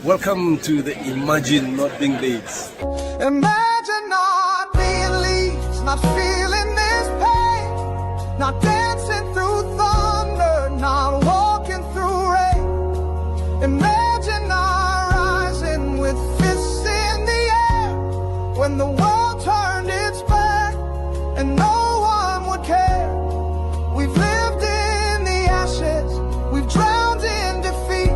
Welcome to the Imagine Not Being Leeds. Imagine not being Leeds, not feeling this pain, not dancing through thunder, not walking through rain. Imagine not rising with fists in the air when the world turned its back and no one would care. We've lived in the ashes, we've drowned in defeat,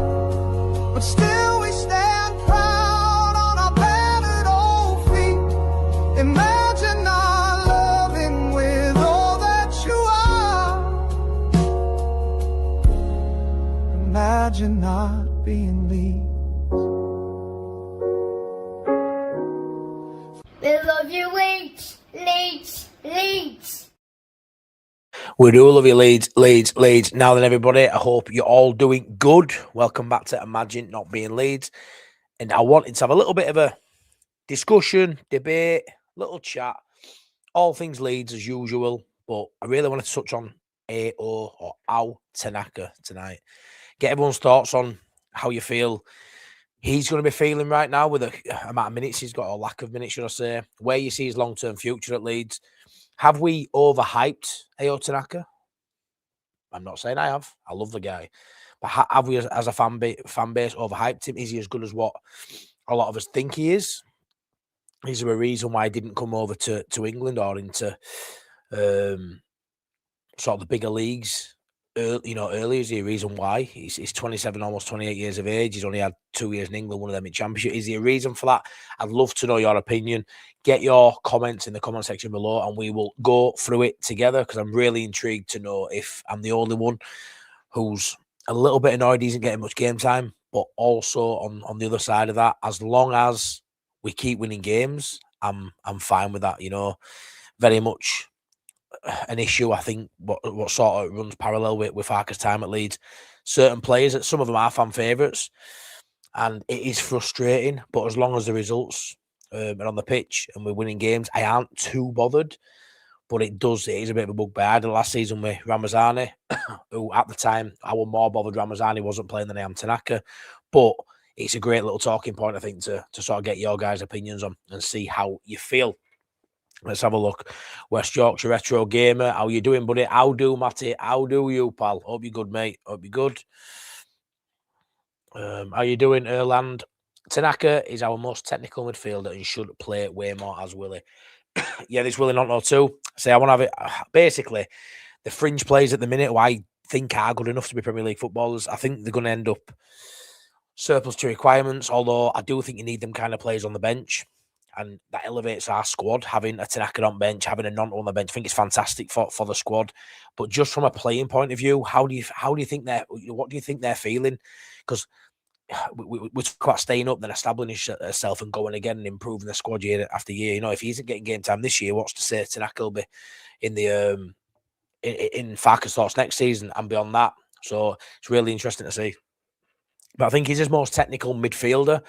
but still we stand proud on our battered old feet. Imagine not loving with all that you are. Imagine not being Leeds. We love you, Leeds, Leeds, Leeds. We do love you, Leeds, Leeds, Leeds. Now then, everybody, I hope you're all doing good. Welcome back to Imagine Not Being Leeds. And I wanted to have a little bit of a discussion, debate, little chat, all things Leeds as usual. But I really want to touch on Tanaka tonight. Get everyone's thoughts on how you feel he's going to be feeling right now with the amount of minutes he's got, or lack of minutes, should I say. Where you see his long-term future at Leeds. Have we overhyped Tanaka? I'm not saying I have. I love the guy. But have we, as a fan base, overhyped him? Is he as good as what a lot of us think he is? Is there a reason why he didn't come over to England or into sort of the bigger leagues early? Is there a reason why? He's 27, almost 28 years of age. He's only had 2 years in England, one of them in Championship. Is there a reason for that? I'd love to know your opinion. Get your comments in the comment section below and we will go through it together, because I'm really intrigued to know if I'm the only one who's a little bit annoyed he isn't getting much game time, but also on the other side of that, as long as we keep winning games, I'm fine with that. Very much an issue, I think, what sort of runs parallel with Farke's time at Leeds. Certain players, some of them are fan favourites, and it is frustrating, but as long as the results are on the pitch and we're winning games, I aren't too bothered. But it is a bit of a bugbear. I had last season with Ramazani, who at the time I was more bothered Ramazani wasn't playing than I am Tanaka. But it's a great little talking point, I think, to sort of get your guys' opinions on and see how you feel. Let's have a look. West Yorkshire Retro Gamer, how you doing, buddy? How do, Matty? How do you, pal? Hope you're good, mate. Hope you're good. How you doing, Erland? Tanaka is our most technical midfielder and should play way more as Willie. Yeah, this Willie not know too. I want to have it. Basically, the fringe players at the minute who I think are good enough to be Premier League footballers, I think they're going to end up surplus to requirements, although I do think you need them kind of players on the bench. And that elevates our squad, having a Tanaka on bench, having a Nonto on the bench. I think it's fantastic for the squad. But just from a playing point of view, what do you think they're feeling? Because we're quite staying up, then establishing herself and going again and improving the squad year after year. If he isn't getting game time this year, what's to say Tanaka will be in the in Farke's thoughts next season and beyond that? So it's really interesting to see. But I think he's his most technical midfielder.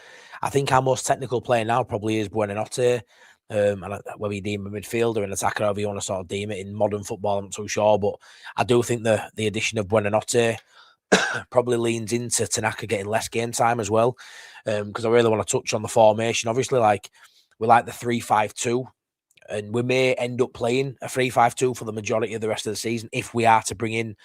I think our most technical player now probably is Buonanotte. And whether you deem him a midfielder, an attacker, however you want to sort of deem it in modern football, I'm not too sure. But I do think the addition of Buonanotte probably leans into Tanaka getting less game time as well. Because I really want to touch on the formation. Obviously, we like the 3-5-2. And we may end up playing a 3-5-2 for the majority of the rest of the season if we are to bring in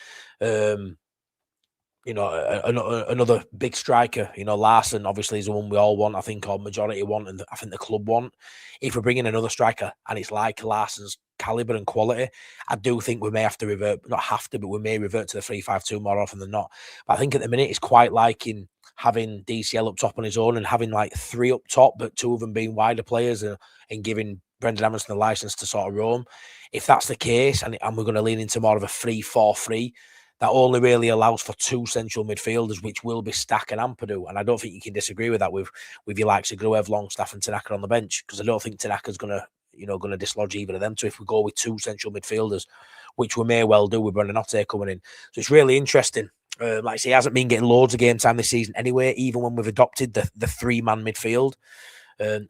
another big striker. Larson obviously is the one we all want, I think, or majority want, and I think the club want. If we're bringing another striker and it's like Larson's caliber and quality, I do think we may have to revert, not have to, but we may revert to the 3-5-2 more often than not. But I think at the minute it's quite liking having DCL up top on his own and having like 3 up top, but 2 of them being wider players and giving Brendan Emerson the license to sort of roam. If that's the case, and we're going to lean into more of a 3-4-3, that only really allows for 2 central midfielders, which will be Stack and Ampadu. And I don't think you can disagree with that with your likes of Gruev, Longstaff and Tanaka on the bench, because I don't think Tanaka's going to dislodge either of them. So if we go with 2 central midfielders, which we may well do with Buonanotte coming in. So it's really interesting. Like I say, he hasn't been getting loads of game time this season anyway, even when we've adopted the 3-man midfield.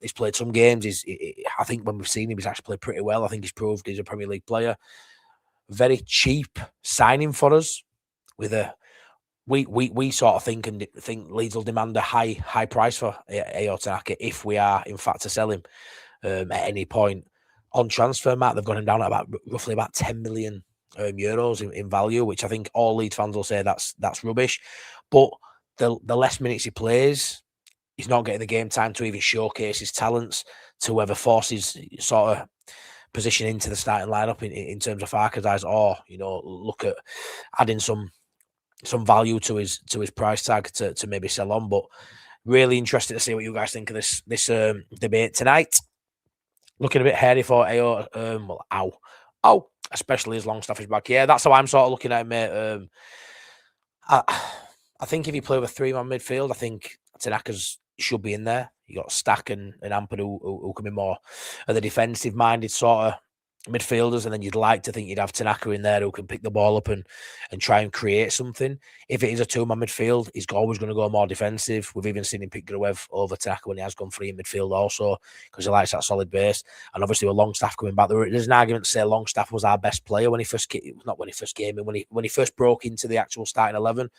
He's played some games. I think when we've seen him, he's actually played pretty well. I think he's proved he's a Premier League player. Very cheap signing for us with a we sort of think Leeds will demand a high price for Ayo Tanaka if we are in fact to sell him at any point. On transfer market, they've got him down at roughly about 10 million euros in value, which I think all Leeds fans will say that's rubbish. But the less minutes he plays, he's not getting the game time to even showcase his talents to whoever forces sort of position into the starting lineup in terms of Farke's eyes, or look at adding some value to his price tag to maybe sell on. But really interested to see what you guys think of this debate tonight. Looking a bit hairy for Ayo. Especially as Longstaff is back. Yeah, that's how I'm sort of looking at it, mate. I think if you play with 3-man midfield, I think Tanaka's should be in there. You got Stack and Ampad who can be more of the defensive minded sort of midfielders, and then you'd like to think you'd have Tanaka in there who can pick the ball up and try and create something. If it is a 2-man midfield, he's always going to go more defensive. We've even seen him pick Gruev over Tanaka when he has gone free in midfield also, because he likes that solid base. And obviously with Longstaff coming back, there's an argument to say Longstaff was our best player when he first broke into the actual starting 11.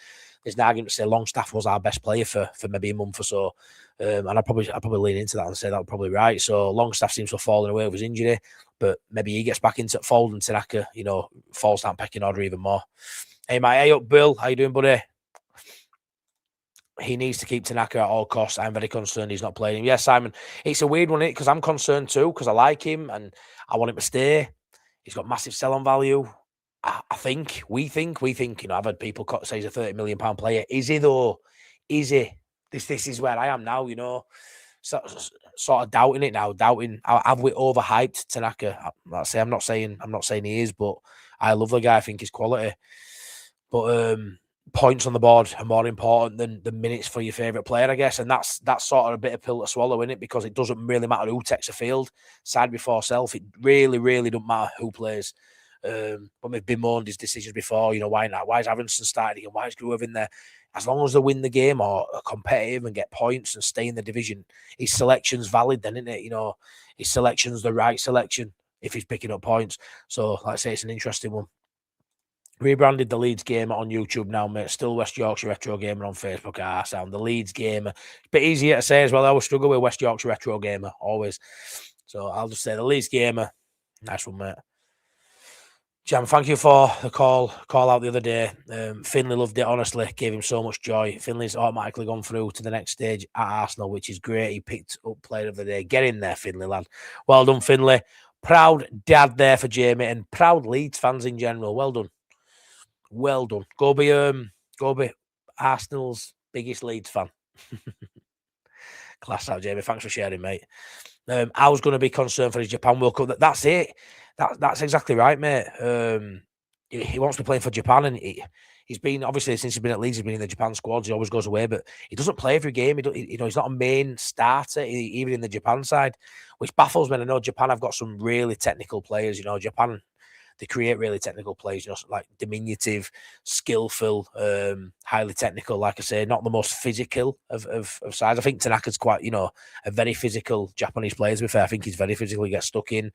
There's an argument to say Longstaff was our best player for maybe a month or so. And I'd probably lean into that and say that was probably right. So Longstaff seems to have fallen away with his injury, but maybe he gets back into fold and Tanaka, falls down pecking order even more. Hey, mate. Hey up, Bill. How you doing, buddy? He needs to keep Tanaka at all costs. I'm very concerned he's not playing him. Yeah, Simon, it's a weird one, because I'm concerned too, because I like him and I want him to stay. He's got massive sell-on value. We think, I've had people say he's a £30 million player. Is he though? Is he? This is where I am now, sort of doubting it now. Have we overhyped Tanaka? I'm not saying he is, but I love the guy. I think he's quality. But points on the board are more important than the minutes for your favourite player, I guess. And that's sort of a bit of pill to swallow, in it, because it doesn't really matter who takes a field, side before self. It really, really don't matter who plays. But we've bemoaned his decisions before. Why not? Why is Aronson starting again? Why is Gruev in there? As long as they win the game or are competitive and get points and stay in the division, his selection's valid then, isn't it? His selection's the right selection if he's picking up points. So, like I say, it's an interesting one. Rebranded the Leeds Gamer on YouTube now, mate. Still West Yorkshire Retro Gamer on Facebook. Sound the Leeds Gamer. It's a bit easier to say as well. I always struggle with West Yorkshire Retro Gamer, always. So I'll just say the Leeds Gamer. Nice one, mate. Jam, thank you for the call out the other day. Finlay loved it, honestly. Gave him so much joy. Finlay's automatically gone through to the next stage at Arsenal, which is great. He picked up player of the day. Get in there, Finlay, lad. Well done, Finlay. Proud dad there for Jamie, and proud Leeds fans in general. Well done. Well done. Go be Arsenal's biggest Leeds fan. Class out, Jamie. Thanks for sharing, mate. I was going to be concerned for his Japan World Cup. That's it. That's exactly right, mate. He wants to be playing for Japan, and he's been, obviously, since he's been at Leeds, he's been in the Japan squads. He always goes away, but he doesn't play every game. He's not a main starter, even in the Japan side, which baffles me. I know Japan have got some really technical players. Japan, they create really technical players, like diminutive, skillful, highly technical. Like I say, not the most physical of sides. I think Tanaka's quite, a very physical Japanese player. To be fair, I think he's very physical. He gets stuck in.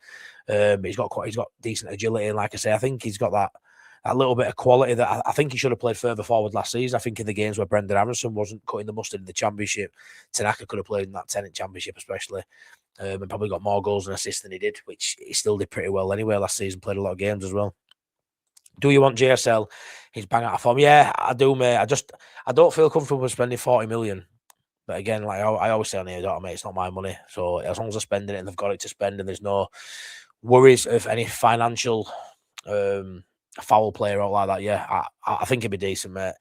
He's got decent agility, and like I say, I think he's got that little bit of quality that I think he should have played further forward last season. I think in the games where Brendan Aronson wasn't cutting the mustard in the Championship, Tanaka could have played in that Tenant Championship, especially. And probably got more goals and assists than he did, which he still did pretty well anyway last season. Played a lot of games as well. Do you want JSL? He's bang out of form. Yeah, I do, mate. I don't feel comfortable with spending 40 million. But again, like I always say on here, mate, it's not my money. So as long as they're spending it and they've got it to spend, and there's no worries of any financial foul player or like that, yeah, I think it'd be decent, mate.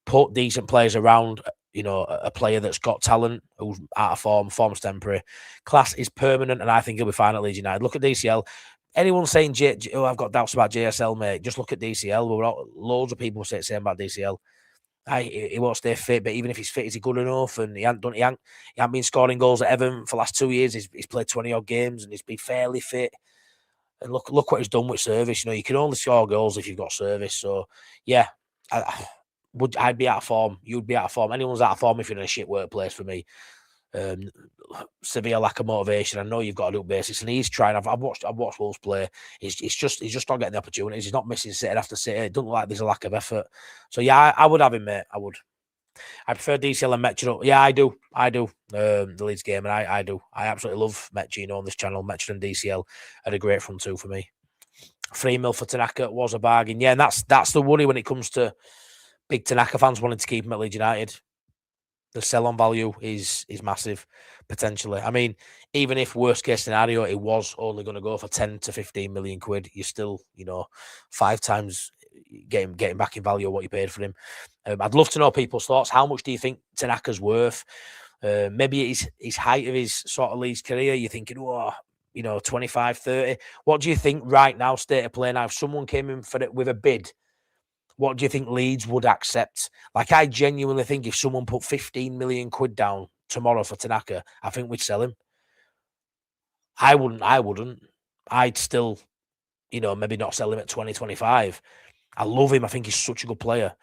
Put decent players around. A player that's got talent, who's out of form's temporary. Class is permanent, and I think he'll be fine at Leeds United. Look at DCL. Anyone saying, I've got doubts about JSL, mate, just look at DCL. Loads of people say the same about DCL. He won't stay fit, but even if he's fit, is he good enough? And he hasn't been scoring goals at Everton for the last 2 years. He's played 20-odd games, and he's been fairly fit. And look what he's done with service. You can only score goals if you've got service. So, yeah, I'd be out of form. You'd be out of form. Anyone's out of form if you're in a shit workplace for me. severe lack of motivation. I know you've got to do basics, and he's trying. I've watched Wolves play. He's just not getting the opportunities. He's not missing sitting after sitting. It doesn't look like there's a lack of effort. So yeah, I would have him, mate. I would. I prefer DCL and Metro. Yeah, I do. The Leeds game, and I do. I absolutely love Metro on this channel. Metro and DCL are a great front two for me. 3 mil for Tanaka was a bargain. Yeah, and that's the worry when it comes to big Tanaka fans wanting to keep him at Leeds United. The sell-on value is massive, potentially. I mean, even if worst case scenario, it was only going to go for 10 to 15 million quid, you're still, 5 times getting back in value of what you paid for him. I'd love to know people's thoughts. How much do you think Tanaka's worth? Maybe his height of his sort of Leeds career, you're thinking, 25, 30. What do you think right now, state of play now? If someone came in for it with a bid, what do you think Leeds would accept? Like, I genuinely think if someone put 15 million quid down tomorrow for Tanaka, I think we'd sell him. I wouldn't. I'd still, maybe not sell him at 20, 25. I love him. I think he's such a good player.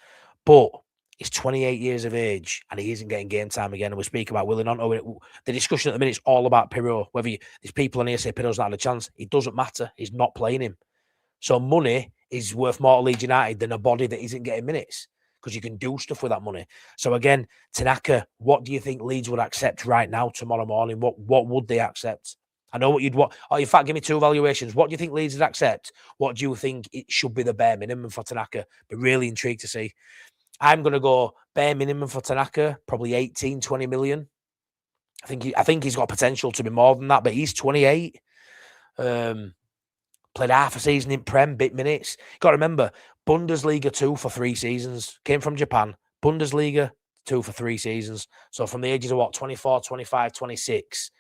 But he's 28 years of age and he isn't getting game time again. And we speak about Willie Nonto. The discussion at the minute is all about Pirro. Whether there's people on here say Pirro's not had a chance. It doesn't matter. He's not playing him. So money is worth more to Leeds United than a body that isn't getting minutes, because you can do stuff with that money. So again, Tanaka, what do you think Leeds would accept right now, tomorrow morning? What would they accept? I know what you'd want. Oh, in fact, give me 2 valuations. What do you think Leeds would accept? What do you think it should be the bare minimum for Tanaka? Be really intrigued to see. I'm going to go bare minimum for Tanaka, probably 18, 20 million. I think he's got potential to be more than that, but he's 28. Played half a season in Prem, bit minutes. Got to remember, Bundesliga 2 for 3 seasons. Came from Japan. Bundesliga 2 for 3 seasons. So from the ages of 24, 25, 26,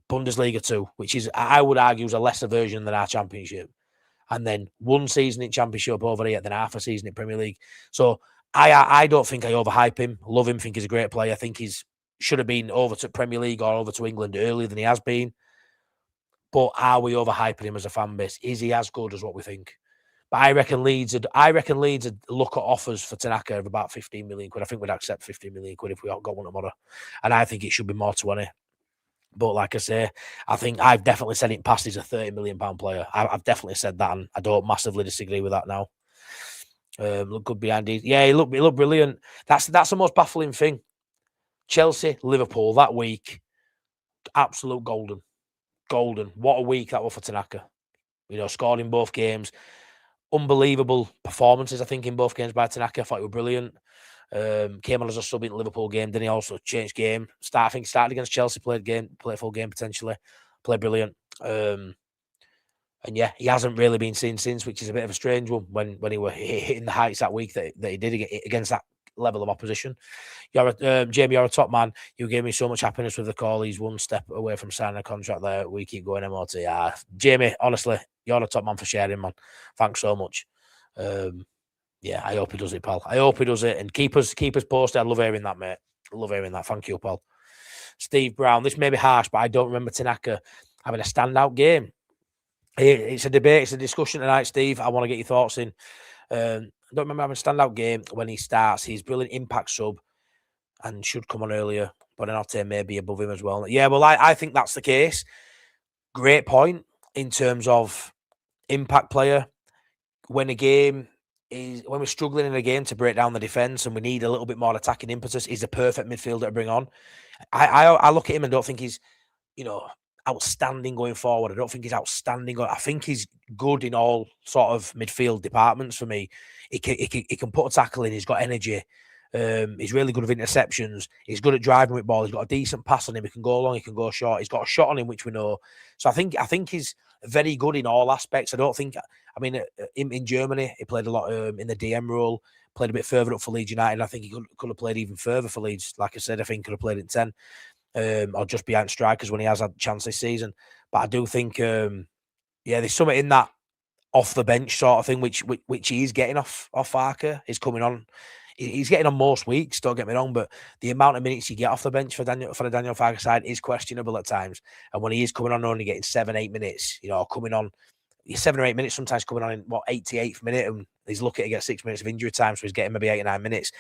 Bundesliga 2, which is, I would argue, is a lesser version than our Championship. And then 1 season in Championship over here, then half a season in Premier League. So I don't think I overhype him. Love him. Think he's a great player. I think he's should have been over to Premier League or over to England earlier than he has been. But are we overhyping him as a fan base? Is he as good as what we think? But I reckon Leeds would look at offers for Tanaka of about 15 million quid. I think we'd accept 15 million quid if we got one tomorrow. And I think it should be more 20. But like I say, I think I've definitely said it past he's a £30 million player. I've definitely said that, and I don't massively disagree with that now. Look good behind it. Yeah, he looked brilliant. That's the most baffling thing. Chelsea, Liverpool that week, absolute golden. What a week that was for Tanaka. Scored in both games. Unbelievable performances, I think, in both games by Tanaka. I thought he was brilliant. Came on as a sub in the Liverpool game. Then he also changed game. Started against Chelsea, played a full game potentially. Played brilliant. And yeah, he hasn't really been seen since, which is a bit of a strange one when he was hitting the heights that week that he did against that level of opposition. Jamie, you're a top man. You gave me so much happiness with the call. He's one step away from signing a contract there. We keep going, MOT. Jamie, honestly, you're a top man for sharing, man. Thanks so much. Yeah, I hope he does it, pal. I hope he does it. And keep us posted. I love hearing that, mate. I love hearing that. Thank you, pal. Steve Brown, this may be harsh, but I don't remember Tanaka having a standout game. It's a debate. It's a discussion tonight, Steve. I want to get your thoughts in. I don't remember having a standout game when he starts. He's brilliant impact sub and should come on earlier, but I'll say maybe above him as well. Yeah, well, I think that's the case. Great point in terms of impact player. When we're struggling in a game to break down the defence and we need a little bit more attacking impetus, he's a perfect midfielder to bring on. I look at him and don't think he's, outstanding going forward. I don't think he's outstanding. I think he's good in all sort of midfield departments for me. He can put a tackle in. He's got energy. He's really good with interceptions. He's good at driving with ball. He's got a decent pass on him. He can go long. He can go short. He's got a shot on him, which we know. So I think he's very good in all aspects. In Germany, he played a lot in the DM role, played a bit further up for Leeds United. I think he could have played even further for Leeds. Like I said, I think he could have played in 10. Or just behind strikers when he has had a chance this season. But I do think, there's something in that off the bench sort of thing, which he is getting off Farke. He's coming on. He's getting on most weeks, don't get me wrong, but the amount of minutes you get off the bench for the Daniel Farke side is questionable at times. And when he is coming on only getting 7-8 minutes, coming on 7 or 8 minutes, sometimes coming on in 88th minute, and he's lucky to get 6 minutes of injury time, so he's getting maybe 8 or 9 minutes.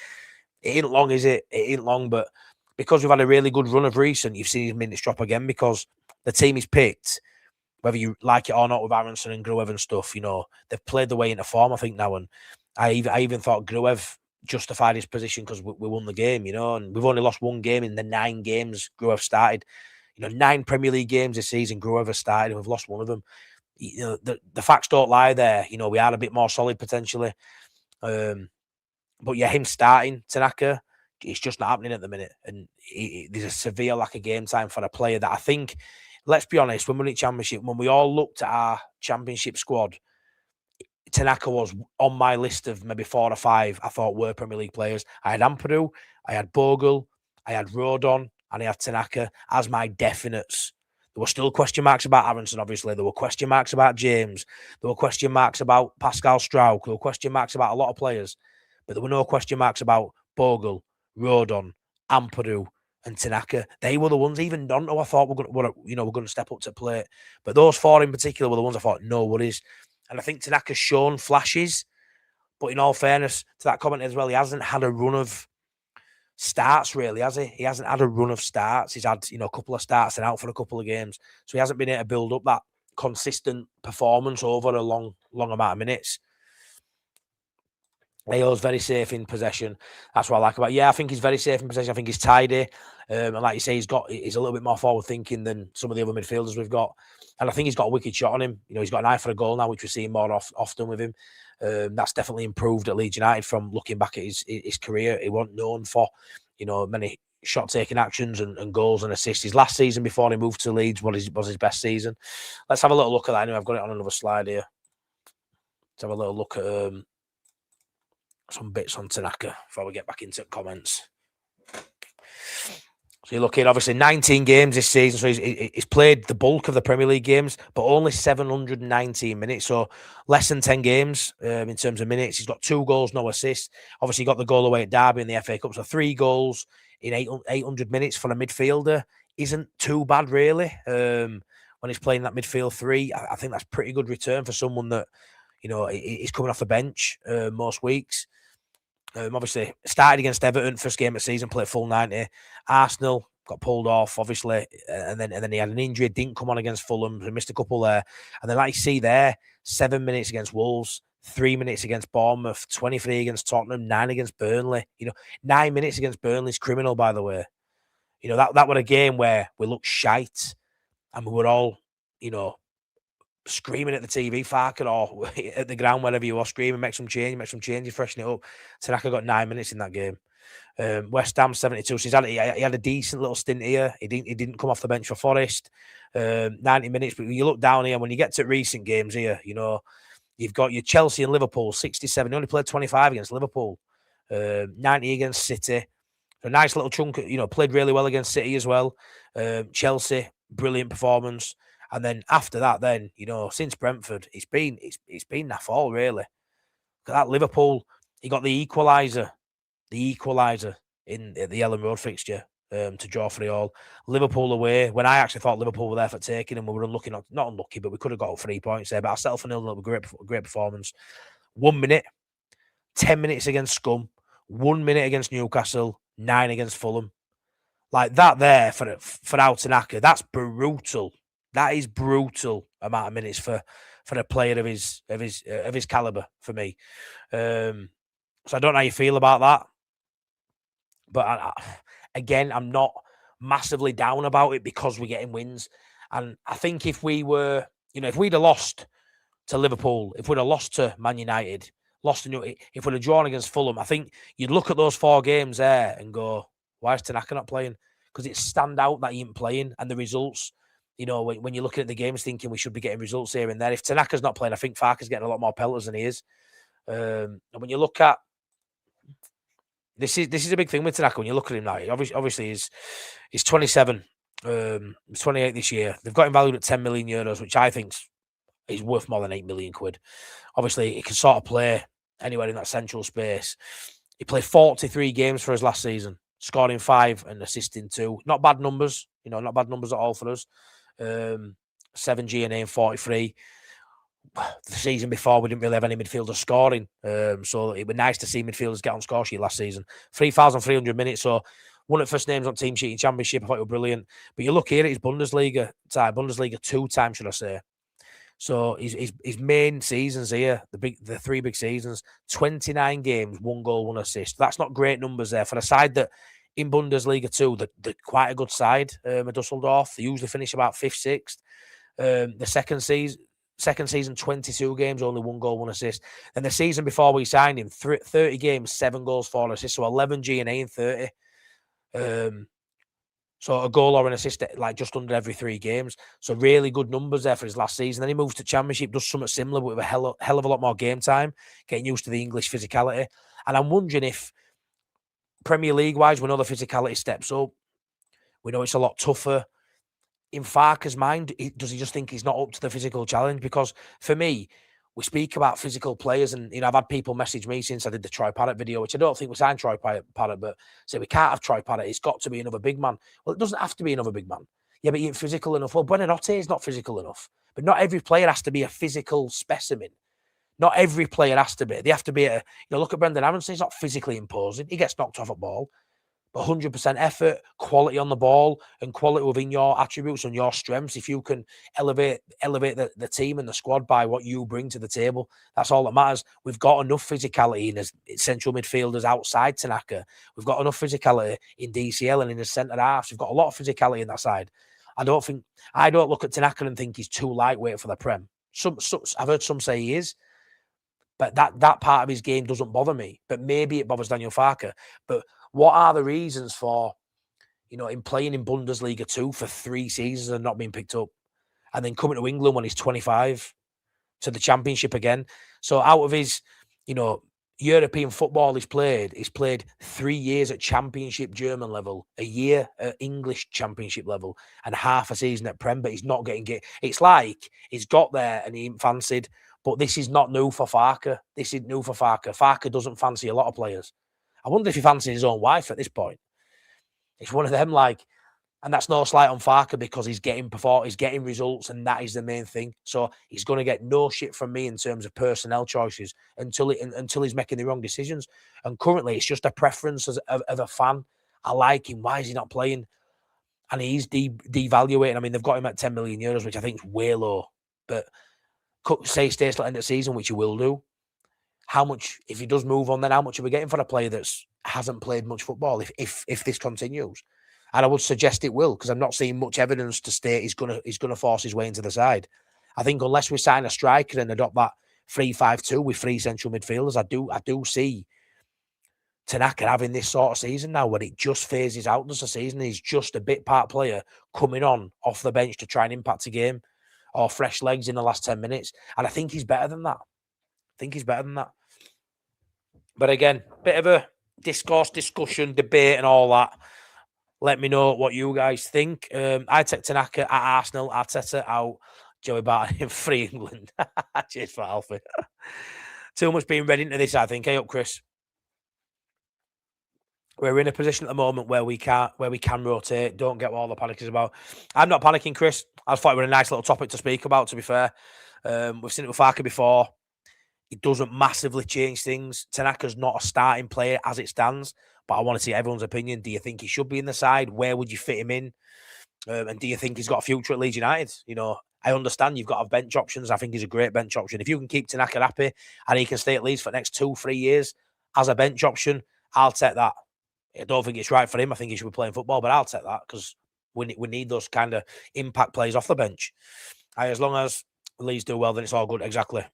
It ain't long, is it? It ain't long, but because we've had a really good run of recent, you've seen his minutes drop again because the team he's picked, whether you like it or not, with Aronson and Gruev and stuff, they've played their way into form, I think, now. And I even thought Gruev justified his position because we won the game, and we've only lost one game in the 9 games Gruev started. 9 Premier League games this season, Gruev has started, and we've lost one of them. The facts don't lie there. We are a bit more solid potentially. But yeah, him starting Tanaka, it's just not happening at the minute. And there's a severe lack of game time for a player that I think, let's be honest, when we won the championship, when we all looked at our championship squad, Tanaka was on my list of maybe 4 or 5 I thought were Premier League players. I had Ampadu, I had Bogle, I had Rodon, and I had Tanaka as my definites. There were still question marks about Aronson, obviously. There were question marks about James. There were question marks about Pascal Struijk. There were question marks about a lot of players. But there were no question marks about Bogle, Rodon, Ampadu, and Tanaka. They were the ones. Even Donto, I thought were going to step up to play. But those 4 in particular were the ones I thought, no worries. And I think Tanaka's shown flashes. But in all fairness to that comment as well, he hasn't had a run of starts, really, has he? He hasn't had a run of starts. He's had, a couple of starts and out for a couple of games. So he hasn't been able to build up that consistent performance over a long amount of minutes. Leo's very safe in possession. That's what I like about. Yeah, I think he's very safe in possession. I think he's tidy, and like you say, he's a little bit more forward thinking than some of the other midfielders we've got. And I think he's got a wicked shot on him. He's got an eye for a goal now, which we're seeing more often with him. That's definitely improved at Leeds United from looking back at his career. He wasn't known for many shot taking actions and goals and assists. His last season before he moved to Leeds was his best season. Let's have a little look at that. Anyway, I've got it on another slide here. Let's have a little look at some bits on Tanaka before we get back into comments. So you're looking, obviously, 19 games this season. So he's played the bulk of the Premier League games, but only 719 minutes. So less than 10 games in terms of minutes. He's got 2 goals, no assists. Obviously, he got the goal away at Derby in the FA Cup. So 3 goals in 800 minutes for a midfielder isn't too bad, really. When he's playing that midfield 3, I think that's pretty good return for someone that, is coming off the bench most weeks. Obviously, started against Everton, first game of the season, played full 90. Arsenal got pulled off, obviously, and then he had an injury, didn't come on against Fulham, he missed a couple there. And then, like you see there, 7 minutes against Wolves, 3 minutes against Bournemouth, 23 against Tottenham, 9 against Burnley. 9 minutes against Burnley is criminal, by the way. That was a game where we looked shite, and we were all, screaming at the TV, Farke, or at the ground, wherever you are, screaming, make some change, freshen it up. Tanaka got 9 minutes in that game. West Ham 72. So he had a decent little stint here. He didn't come off the bench for Forest. 90 minutes. But when you look down here, when you get to recent games here, you've got your Chelsea and Liverpool 67. He only played 25 against Liverpool. 90 against City. A nice little chunk. Played really well against City as well. Chelsea, brilliant performance. And then after that, since Brentford, it's been naff all, really. That Liverpool, he got the equaliser in the Ellen Road fixture to draw for the all. Liverpool away, when I actually thought Liverpool were there for taking, and we were unlucky, not unlucky, but we could have got 3 points there. But I settled for 0-0, great performance. 1 minute, 10 minutes against Scum, 1 minute against Newcastle, 9 against Fulham. Like that there for Tanaka, that's brutal. That is brutal amount of minutes for a player of his caliber for me. So I don't know how you feel about that, but again, I'm not massively down about it because we're getting wins. And I think if we were, if we'd have lost to Liverpool, if we'd have lost to Man United, if we'd have drawn against Fulham, I think you'd look at those 4 games there and go, why is Tanaka not playing? Because it stand out that he ain't playing, and the results. When you're looking at the games thinking we should be getting results here and there. If Tanaka's not playing, I think Farke's getting a lot more pelters than he is. And when you look at this is a big thing with Tanaka. When you look at him now, obviously he's 27, he's 28 this year. They've got him valued at 10 million euros, which I think is worth more than 8 million quid. Obviously, he can sort of play anywhere in that central space. He played 43 games for his last season, scoring 5 and assisting 2. Not bad numbers, not bad numbers at all for us. 7 G&A and 43. The season before, we didn't really have any midfielders scoring. So it was nice to see midfielders get on score sheet last season. 3,300 minutes. So One of the first names on team sheet in Championship. I thought it was brilliant. But you look here at his Bundesliga time, Bundesliga 2 time, should I say. So his main seasons here, the 3 big seasons, 29 games, 1 goal, 1 assist. That's not great numbers there for a side that in Bundesliga 2, they're quite a good side. Dusseldorf, they usually finish about 5th, 6th. The second season, 22 games, only 1 goal, 1 assist. And the season before we signed him, 30 games, 7 goals, 4 assists. So 11 G&A in 30. So a goal or an assist like just under every 3 games. So really good numbers there for his last season. Then he moves to Championship, does something similar, but with a hell of a lot more game time, getting used to the English physicality. And I'm wondering if Premier League-wise, we know the physicality steps up. We know it's a lot tougher. In Farke's mind, does he just think he's not up to the physical challenge? Because for me, we speak about physical players, and I've had people message me since I did the Troy Paddock video, which I don't think we signed Troy Paddock, but say we can't have Troy Paddock. It's got to be another big man. Well, it doesn't have to be another big man. Yeah, but he ain't physical enough. Well, Buonanotte is not physical enough. But not every player has to be a physical specimen. Not every player has to be. They have to be look at Brendan Aronson. He's not physically imposing. He gets knocked off a ball. But 100% effort, quality on the ball, and quality within your attributes and your strengths. If you can elevate the team and the squad by what you bring to the table, that's all that matters. We've got enough physicality in as central midfielders outside Tanaka. We've got enough physicality in DCL and in the centre halves. We've got a lot of physicality in that side. I don't look at Tanaka and think he's too lightweight for the Prem. I've heard some say he is. But that part of his game doesn't bother me. But maybe it bothers Daniel Farke. But what are the reasons for, him playing in Bundesliga 2 for 3 seasons and not being picked up? And then coming to England when he's 25 to the Championship again. So out of his, European football he's played 3 years at Championship German level, a year at English Championship level, and half a season at Prem, but he's not getting. It's like he's got there and he ain't fancied. But this is not new for Farke. This is new for Farke. Farke doesn't fancy a lot of players. I wonder if he fancies his own wife at this point. It's one of them, and that's no slight on Farke because he's getting results, and that is the main thing. So he's going to get no shit from me in terms of personnel choices until he's making the wrong decisions. And currently, it's just a preference of a fan. I like him. Why is he not playing? And he's devaluating. I mean, they've got him at 10 million euros, which I think is way low. But say he stays till the end of the season, which he will do. How much, if he does move on, then how much are we getting for a player that hasn't played much football if this continues? And I would suggest it will, because I'm not seeing much evidence to state he's gonna force his way into the side. I think unless we sign a striker and adopt that 3-5-2 with 3 central midfielders, I do see Tanaka having this sort of season now, when it just phases out as a season. He's just a bit part player coming on off the bench to try and impact a game, or fresh legs in the last 10 minutes. And I think he's better than that. But again, bit of a discussion, debate and all that. Let me know what you guys think. I take Tanaka at Arsenal, Arteta out, Joey Barton in free England. Cheers for Alfie. Too much being read into this, I think. Hey up, Chris. We're in a position at the moment where we can rotate. Don't get what all the panic is about. I'm not panicking, Chris. I thought it was a nice little topic to speak about, to be fair. We've seen it with Farke before. It doesn't massively change things. Tanaka's not a starting player as it stands, but I want to see everyone's opinion. Do you think he should be in the side? Where would you fit him in? And do you think he's got a future at Leeds United? I understand you've got to have bench options. I think he's a great bench option. If you can keep Tanaka happy and he can stay at Leeds for the next 2-3 years as a bench option, I'll take that. I don't think it's right for him. I think he should be playing football, but I'll take that because we need those kind of impact players off the bench. As long as Leeds do well, then it's all good. Exactly.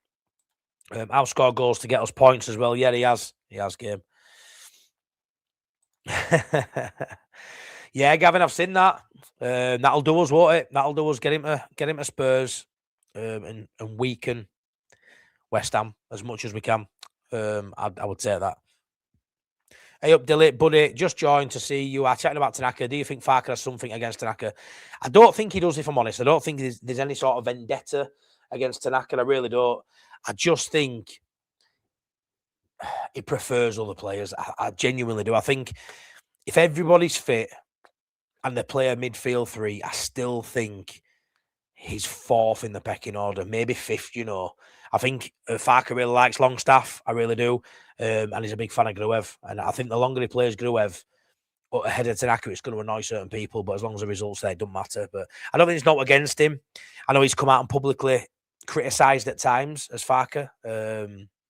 I'll score goals to get us points as well. Yeah, he has. He has, game. Yeah, Gavin, I've seen that. That'll do us, won't it? That'll do us. Get him to Spurs and weaken West Ham as much as we can. I would say that. Hey up, Dilly, buddy, just joined to see you are chatting about Tanaka. Do you think Farke has something against Tanaka? I don't think he does, if I'm honest. I don't think there's any sort of vendetta against Tanaka. I really don't. I just think he prefers other players. I genuinely do. I think if everybody's fit and they play a midfield 3, I still think he's 4th in the pecking order, maybe 5th, I think Farke really likes Longstaff. I really do. And he's a big fan of Gruev. And I think the longer he plays Gruev, ahead of Tanaka, it's going to annoy certain people, but as long as the results there, it doesn't matter. But I don't think it's not against him. I know he's come out and publicly criticised at times as Farke,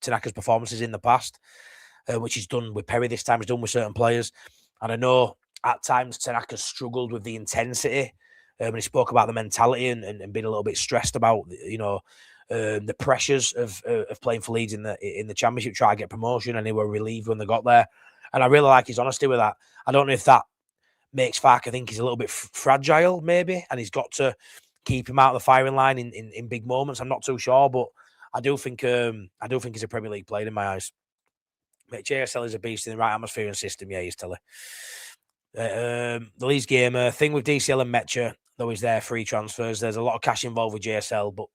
Tanaka's performances in the past, which he's done with Perry this time, he's done with certain players. And I know at times Tanaka struggled with the intensity. And he spoke about the mentality and being a little bit stressed about, the pressures of playing for Leeds in the Championship, try to get promotion, and they were relieved when they got there. And I really like his honesty with that. I don't know if that makes Farke think he's a little bit fragile, maybe, and he's got to keep him out of the firing line in big moments. I'm not too sure, but I do think he's a Premier League player in my eyes. Mate, JSL is a beast in the right atmosphere and system. Yeah, he's telling. The Leeds gamer thing with DCL and Metcha, though he's there free transfers. There's a lot of cash involved with JSL, but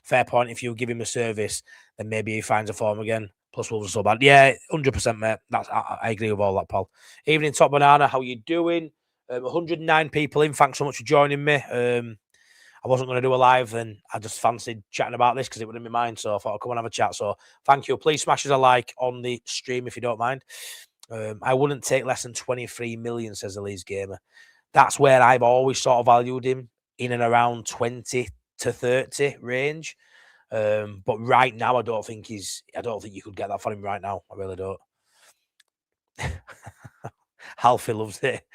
fair point. If you give him a service, then maybe he finds a form again. Plus Wolves are so bad. Yeah, 100%, mate. I agree with all that, Paul. Evening, Top Banana. How you doing? 109 people in. Thanks so much for joining me. I wasn't going to do a live, and I just fancied chatting about this because it was in my mind. So I thought I'd come and have a chat. So thank you. Please smash us a like on the stream if you don't mind. I wouldn't take less than 23 million, says the Leeds gamer. That's where I've always sort of valued him, in and around 20 to 30 range. But right now, I don't think you could get that for him right now. I really don't. Alfie loves it.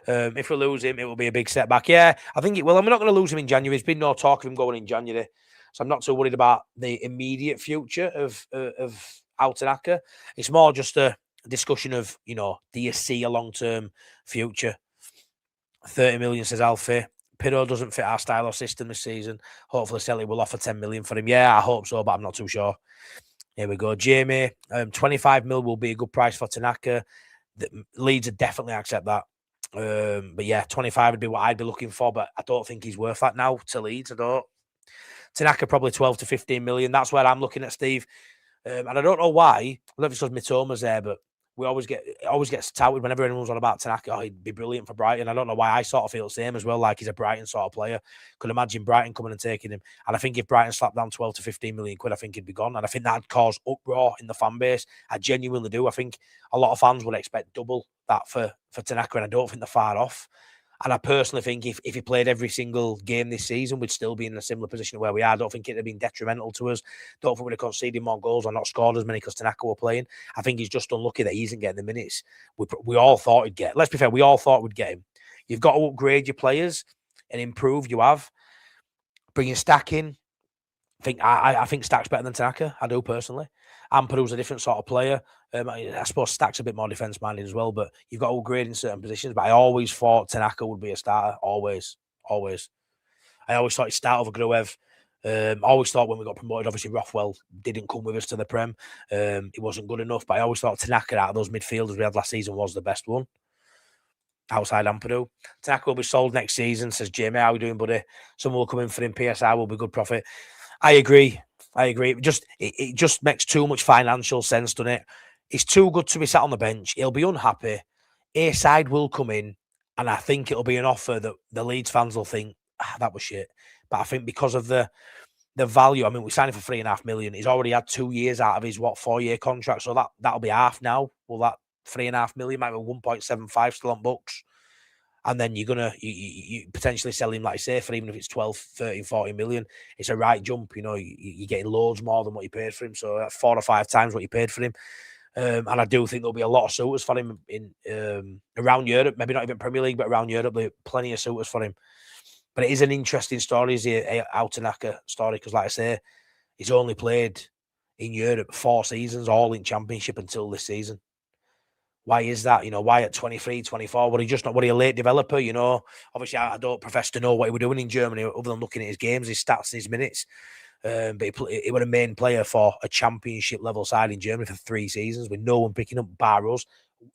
If we lose him, it will be a big setback. Yeah, I think it will. And we're not going to lose him in January. There's been no talk of him going in January. So I'm not too worried about the immediate future of Tanaka. It's more just a discussion of, do you see a long-term future? 30 million, says Alfie. Pirro doesn't fit our style or system this season. Hopefully Celtic will offer 10 million for him. Yeah, I hope so, but I'm not too sure. Here we go. Jamie, 25 mil will be a good price for Tanaka. The Leeds would definitely accept that. But yeah, 25 would be what I'd be looking for, but I don't think he's worth that now to Leeds. I don't. Tanaka probably 12 to 15 million. That's where I'm looking at, Steve. And I don't know why. I don't know if it's because Mitoma's there, but we always get touted whenever anyone's on about Tanaka. Oh, he'd be brilliant for Brighton. I don't know why I sort of feel the same as well. Like he's a Brighton sort of player. Could imagine Brighton coming and taking him. And I think if Brighton slapped down 12 to 15 million quid, I think he'd be gone. And I think that'd cause uproar in the fan base. I genuinely do. I think a lot of fans would expect double that for Tanaka, and I don't think they're far off. And I personally think if he played every single game this season, we'd still be in a similar position where we are. I don't think it'd have been detrimental to us. Don't think we'd have conceded more goals or not scored as many because Tanaka were playing. I think he's just unlucky that he isn't getting the minutes we all thought he'd get. Let's be fair, we all thought we'd get him. You've got to upgrade your players and improve. You have. Bringing Stack in. I think Stack's better than Tanaka. I do personally. Ampadu's a different sort of player. I suppose Stack's a bit more defence-minded as well, but you've got to upgrade in certain positions. But I always thought Tanaka would be a starter. Always. I always thought he'd start over Gruev. Always thought when we got promoted, obviously Rothwell didn't come with us to the Prem. He wasn't good enough, but I always thought Tanaka out of those midfielders we had last season was the best one. Outside Ampadu. Tanaka will be sold next season, says Jamie. How are you doing, buddy? Someone will come in for him. PSI will be good profit. I agree. It just makes too much financial sense, doesn't it? It's too good to be sat on the bench. He'll be unhappy. A side will come in, and I think it'll be an offer that the Leeds fans will think, that was shit. But I think because of the value, I mean, we signed him for 3.5 million. He's already had 2 years out of his 4-year contract, so that'll be half now. Well, that 3.5 million might be 1.75 still on books. And then you're going to you potentially sell him, like I say, for even if it's 12, 13, 40 million. It's a right jump. You're getting loads more than what you paid for him. So that's 4 or 5 times what you paid for him. And I do think there'll be a lot of suitors for him in around Europe. Maybe not even Premier League, but around Europe. There'll be plenty of suitors for him. But it is an interesting story, is the Tanaka story, because like I say, he's only played in Europe 4 seasons, all in Championship until this season. Why is that? Why at 23, 24? Was he a late developer? Obviously, I don't profess to know what he was doing in Germany other than looking at his games, his stats, and his minutes. But he was a main player for a Championship level side in Germany for 3 seasons with no one picking up bar us,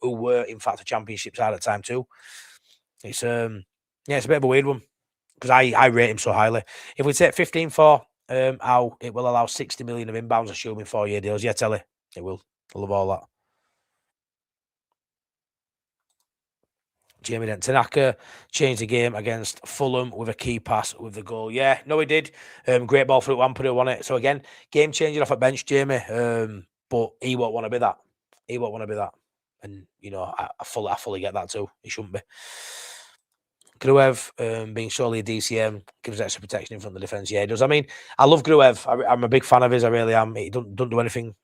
who were in fact a Championship side at the time too. It's a bit of a weird one because I rate him so highly. If we take 15 for it will allow 60 million of inbounds, assuming 4-year deals. Yeah, Telly, it will. I love all that. Jamie Dent. Tanaka changed the game against Fulham with a key pass with the goal. Yeah, no, he did. Great ball through Ampadu won it. So again, game changing off a bench, Jamie. But he won't want to be that. And, you know, I fully get that too. He shouldn't be. Gruev, being solely a DCM, gives extra protection in front of the defence. Yeah, he does. I mean, I love Gruev. I'm a big fan of his. I really am. He don't do anything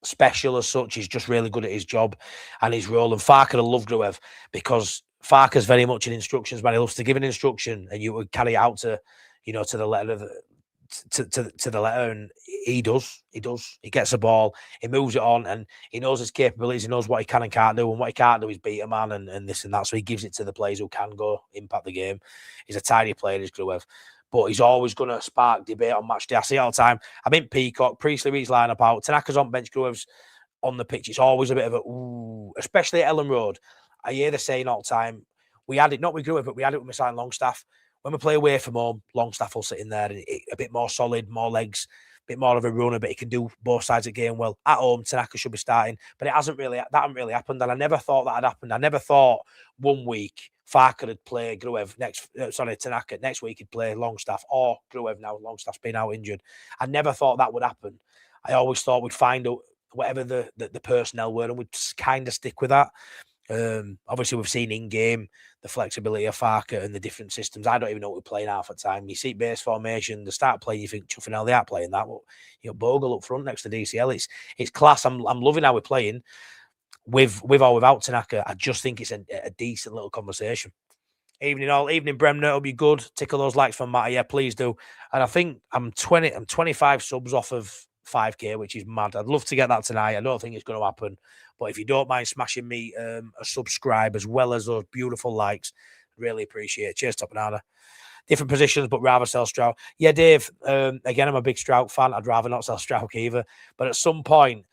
special as such. He's just really good at his job and his role. And Farke, I love Gruev because Farke's very much an instructions man. He loves to give an instruction and you would carry it out to, you know, to the letter of to the letter, and he does. He gets the ball, he moves it on, and he knows his capabilities. He knows what he can and can't do, and what he can't do is beat a man and this and that. So he gives it to the players who can go impact the game. He's a tiny player, he's Gruev, but he's always going to spark debate on match day. I see it all the time. I'm in Peacock, Priestley reads line up out, Tanaka's on bench, Gruev's on the pitch. It's always a bit of a ooh, especially at Ellen Road. I hear the saying all the time. We had it not with Gruev, but we had it with Messiah Longstaff. When we play away from home, Longstaff will sit in there and a bit more solid, more legs, a bit more of a runner, but he can do both sides of the game well. At home, Tanaka should be starting, but that hasn't really happened. And I never thought that had happened. I never thought 1 week Farke would play Gruev Tanaka. Next week he'd play Longstaff or Gruev now. Longstaff's been out injured. I never thought that would happen. I always thought we'd find out whatever the personnel were and we'd kind of stick with that. Obviously, we've seen in game the flexibility of Farke and the different systems. I don't even know what we're playing half the time. You see base formation, the start playing, you think chuffing hell they are playing that. Well, you know, Bogle up front next to DCL. It's class. I'm loving how we're playing with or without Tanaka. I just think it's a decent little conversation. Evening, Bremner, it'll be good. Tickle those likes from Matty. Yeah, please do. And I think I'm 25 subs off of 5k, which is mad. I'd love to get that tonight. I don't think it's going to happen. But if you don't mind smashing me a subscribe as well as those beautiful likes, really appreciate it. Cheers, Top Banana. Different positions, but rather sell Strauch. Yeah, Dave, again, I'm a big Strauch fan. I'd rather not sell Strauch either. But at some point,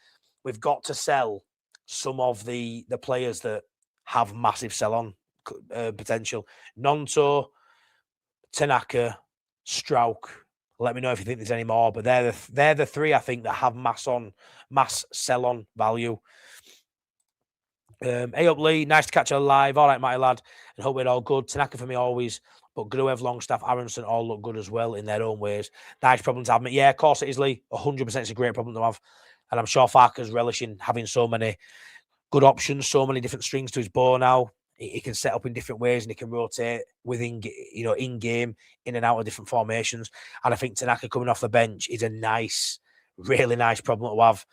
we've got to sell some of the players that have massive sell-on potential. Nonto, Tanaka, Strauch. Let me know if you think there's any more. But they're the three, I think, that have mass sell-on value. Hey up, Lee. Nice to catch you live. All right, Matty lad. And hope we're all good. Tanaka for me always. But Gruev, Longstaff, Aronson all look good as well in their own ways. Nice problem to have. Yeah, of course it is, Lee. 100% it's a great problem to have. And I'm sure Farke's relishing having so many good options, so many different strings to his bow now. He can set up in different ways and he can rotate within, you know, in game, in and out of different formations. And I think Tanaka coming off the bench is a nice, really nice problem to have.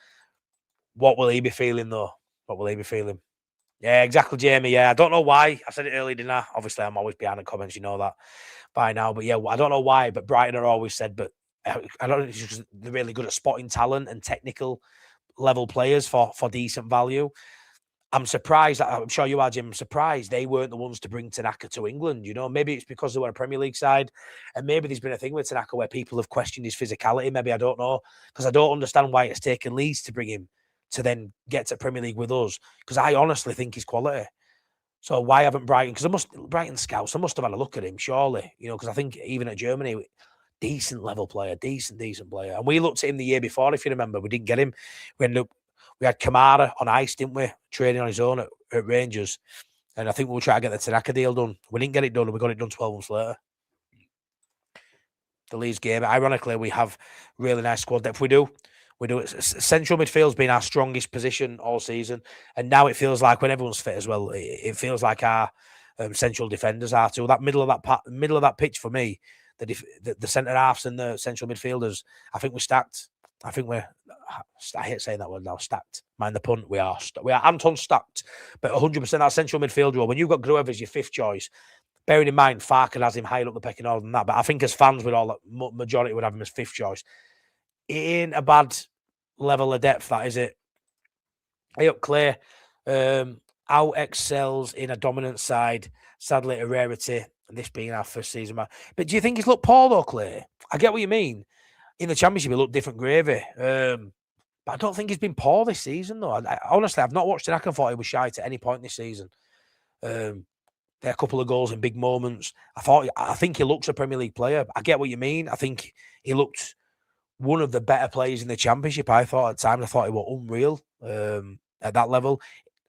What will he be feeling though? What will he be feeling? Yeah, exactly, Jamie. Yeah, I don't know why. I said it earlier, didn't I? Obviously, I'm always behind the comments. You know that by now. But yeah, I don't know why. But Brighton are always said, but I don't know. It's just they're really good at spotting talent and technical level players for decent value. I'm surprised. I'm sure you are, Jim. I'm surprised they weren't the ones to bring Tanaka to England. You know, maybe it's because they were a Premier League side, and maybe there's been a thing with Tanaka where people have questioned his physicality. Maybe I don't know because I don't understand why it's taken Leeds to bring him to then get to Premier League with us, because I honestly think he's quality. So why haven't Brighton? Because Brighton scouts, they must have had a look at him, surely. You know, because I think even at Germany, decent level player, decent player. And we looked at him the year before, if you remember, we didn't get him. We had Kamara on ice, didn't we? Training on his own at Rangers. And I think we were trying to get the Tanaka deal done. We didn't get it done, and we got it done 12 months later. The Leeds game. Ironically, we have really nice squad depth. We do. Central midfield's been our strongest position all season, and now it feels like when everyone's fit as well, it feels like our central defenders are too. That middle of that pitch for me, the centre halves and the central midfielders, I think we're stacked. I hate saying that word now. Stacked. Mind the pun. We are Anton stacked, but 100% that central midfield role. When you've got Gruev as your fifth choice, bearing in mind Farke has him higher up the pecking order than that, but I think as fans with all that majority would have him as fifth choice. It ain't a bad level of depth, that is it. Hey up, Clay. Out excels in a dominant side. Sadly, a rarity. And this being our first season, man. But do you think he's looked poor though, Clay? I get what you mean. In the Championship, he looked different gravy. But I don't think he's been poor this season, though. Honestly, I've not watched Tanaka and thought he was shite at any point this season. There are a couple of goals in big moments. I think he looks a Premier League player. I get what you mean. I think he looked one of the better players in the Championship. I thought at times, I thought he was unreal at that level.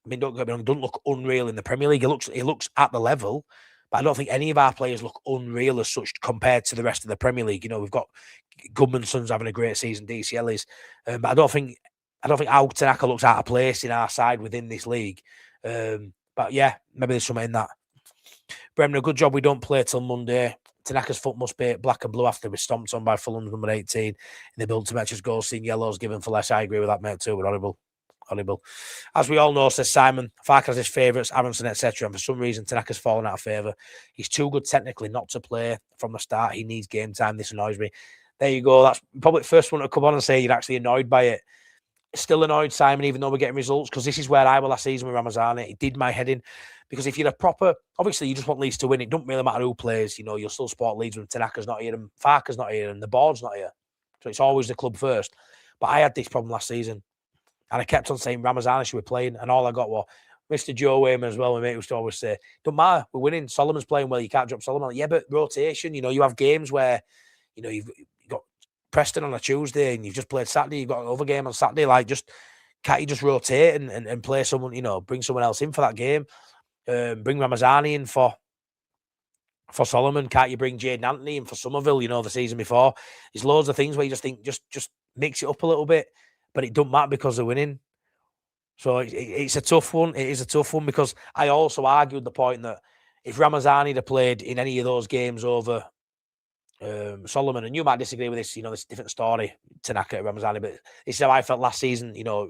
I mean, don't get me wrong, he doesn't look unreal in the Premier League. He looks at the level, but I don't think any of our players look unreal as such compared to the rest of the Premier League. You know, we've got Goodmanson's having a great season, DCL is, but I don't think I don't think how Tanaka looks out of place in our side within this league. But yeah, maybe there's something in that. Bremner, good job we don't play till Monday. Tanaka's foot must be black and blue after we stomped on by Fulham's number 18 in the build to matches goal, seeing yellows given for less. I agree with that, mate, too, but horrible. As we all know, says Simon, Farke has his favourites, Aronson, etc. And for some reason, Tanaka's fallen out of favour. He's too good technically not to play from the start. He needs game time. This annoys me. There you go. That's probably the first one to come on and say you're actually annoyed by it. Still annoyed, Simon, even though we're getting results, because this is where I was last season with Ramazani. It did my head in. Because if you're a proper, obviously you just want Leeds to win. It doesn't really matter who plays. You know, you'll still support Leeds when Tanaka's not here and Farke's not here and the board's not here. So it's always the club first. But I had this problem last season. And I kept on saying Ramazani should be playing. And all I got was Mr. Joe Wayman as well. My mate used to always say, don't matter, we're winning. Solomon's playing well. You can't drop Solomon. Like, yeah, but rotation, you know, you have games where, you know, you've got Preston on a Tuesday and you've just played Saturday. You've got another game on Saturday. Like, just can't you just rotate and play someone, you know, bring someone else in for that game? Bring Ramazani in for Solomon. Can't you bring Jaden Anthony in for Somerville, you know, the season before? There's loads of things where you just think, just mix it up a little bit. But it doesn't matter because they're winning. So it's a tough one. It is a tough one because I also argued the point that if Ramazani had played in any of those games over Solomon, and you might disagree with this, you know, this different story, Tanaka, Ramazani, but this is how I felt last season, you know,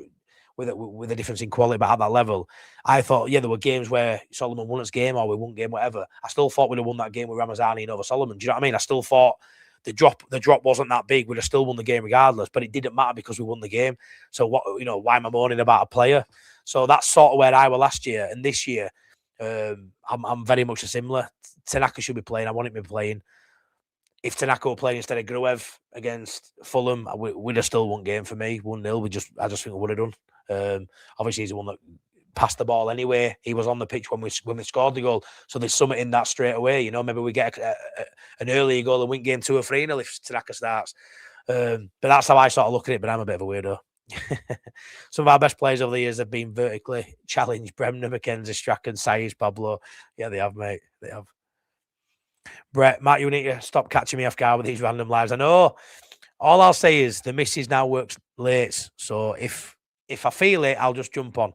with a difference in quality, but at that level, I thought, yeah, there were games where Solomon won his game or we won game, whatever. I still thought we'd have won that game with Ramazani and over Solomon. Do you know what I mean? I still thought the drop wasn't that big. We'd have still won the game regardless, but it didn't matter because we won the game. So what, you know, why am I moaning about a player? So that's sort of where I was last year. And this year, I'm very much a similar. Tanaka should be playing. I want him to be playing. If Tanaka were playing instead of Gruev against Fulham, we'd have still won game for me, 1-0. I just think we would have done. Obviously, he's the one that passed the ball anyway. He was on the pitch when we scored the goal. So there's something in that straight away. You know, maybe we get an earlier goal and win game 2 or 3-0 if Tanaka starts. But that's how I sort of look at it. But I'm a bit of a weirdo. Some of our best players over the years have been vertically challenged. Bremner, McKenzie, Strachan, Saiz, Pablo. Yeah, they have, mate. They have. Brett, Matt, you need to stop catching me off guard with these random lives. I know. All I'll say is the missus now works late. So if I feel it, I'll just jump on.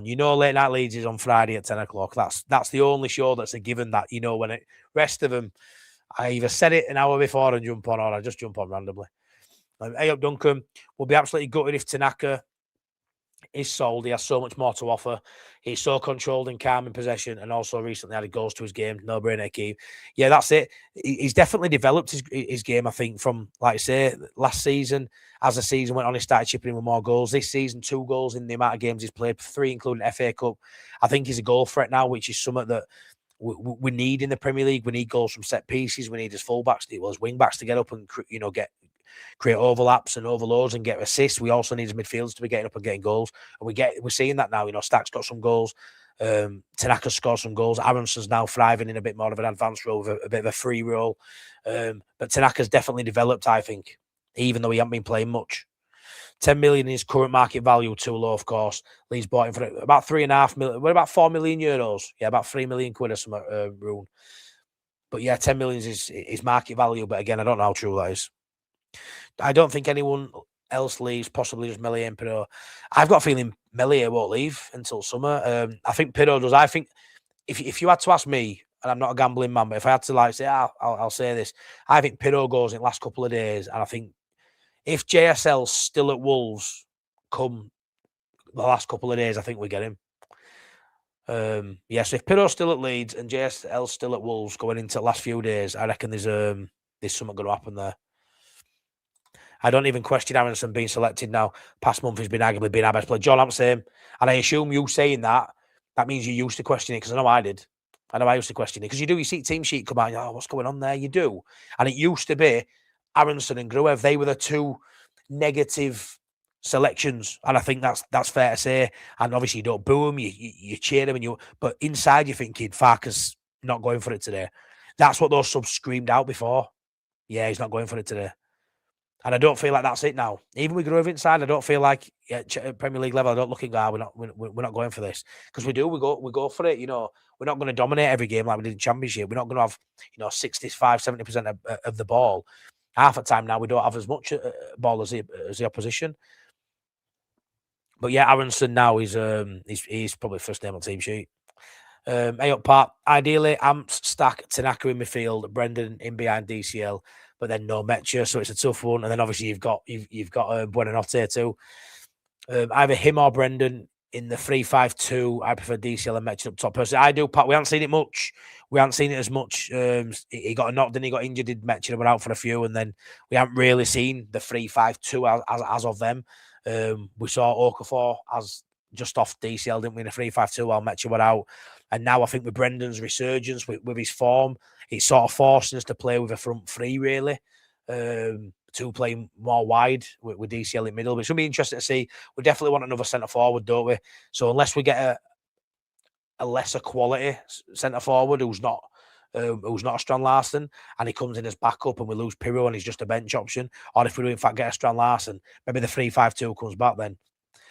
You know, Late Night Leeds is on Friday at 10 o'clock. That's the only show that's a given that, you know, when it rest of them, I either said it an hour before and jump on, or I just jump on randomly. Hey up, Duncan. We'll be absolutely gutted if Tanaka is sold. He has so much more to offer. He's so controlled and calm in possession, and also recently added goals to his game. No brainer, Keith. Yeah, that's it. He's definitely developed his game, I think, from, like I say, last season. As the season went on, he started chipping in with more goals. This season, 2 goals in the amount of games he's played, 3 including FA Cup. I think he's a goal threat now, which is something that we need in the Premier League. We need goals from set pieces. We need his fullbacks, his wing backs to get up and, you know, create overlaps and overloads and get assists. We also need his midfielders to be getting up and getting goals. And we're seeing that now. You know, Stack's got some goals. Tanaka scored some goals. Aronson's now thriving in a bit more of an advanced role, with a bit of a free role. But Tanaka's definitely developed, I think, even though he hasn't been playing much. 10 million is current market value, too low, of course. Leeds bought him for about 3.5 million. What about 4 million euros? Yeah, about 3 million quid or something, Rune. But yeah, 10 million is market value. But again, I don't know how true that is. I don't think anyone else leaves, possibly just Meslier and Pirot. I've got a feeling Meslier won't leave until summer. I think Pirot does. I think if you had to ask me, and I'm not a gambling man, but if I had to say, I'll say this. I think Pirot goes in the last couple of days, and I think if JSL's still at Wolves come the last couple of days, I think we get him. So if Pirot's still at Leeds and JSL's still at Wolves going into the last few days, I reckon there's something going to happen there. I don't even question Aronson being selected now. Past month he's been arguably been our best player. John, I'm saying, and I assume you saying that means you used to question it, because I know I did. I know I used to question it, because you see team sheet come out, what's going on there? You do. And it used to be Aronson and Gruev, they were the 2 negative selections. And I think that's fair to say. And obviously you don't boo them, you cheer them, but inside you're thinking, Farke's not going for it today. That's what those subs screamed out before. Yeah, he's not going for it today. And I don't feel like that's it now. Even with Gruev inside, I don't feel like at Premier League level, I don't look at we're not going for this. Because we go for it, you know. We're not going to dominate every game like we did in Championship. We're not going to have, 65, 70% of the ball. Half the time now, we don't have as much ball as the opposition. But yeah, Aronson now he's probably first name on team sheet. Hey up, Pat. Ideally, Amps, Stack, Tanaka in midfield, Brendan in behind DCL, but then no Metcha, so it's a tough one. And then obviously you've got Buonanotte too. Either him or Brendan in the 3-5-2. I prefer DCL and Metcha up top. Personally, I do, Pat. We haven't seen it much. We haven't seen it as much. He got a knock, then he got injured. Did Metcha went out for a few, and then we haven't really seen the 3-5-2 as of them. We saw Okafor as just off DCL, didn't we, in a 3-5-2 while Metcha went out. And now I think with Brendan's resurgence, with his form, it's sort of forcing us to play with a front three, really, to play more wide with DCL in middle. But it's going to be interesting to see. We definitely want another centre forward, don't we? So unless we get a lesser quality centre forward who's not a Strand Larsen, and he comes in as backup and we lose Pirro and he's just a bench option, or if we do in fact get a Strand Larsen, maybe the 3-5-2 comes back then.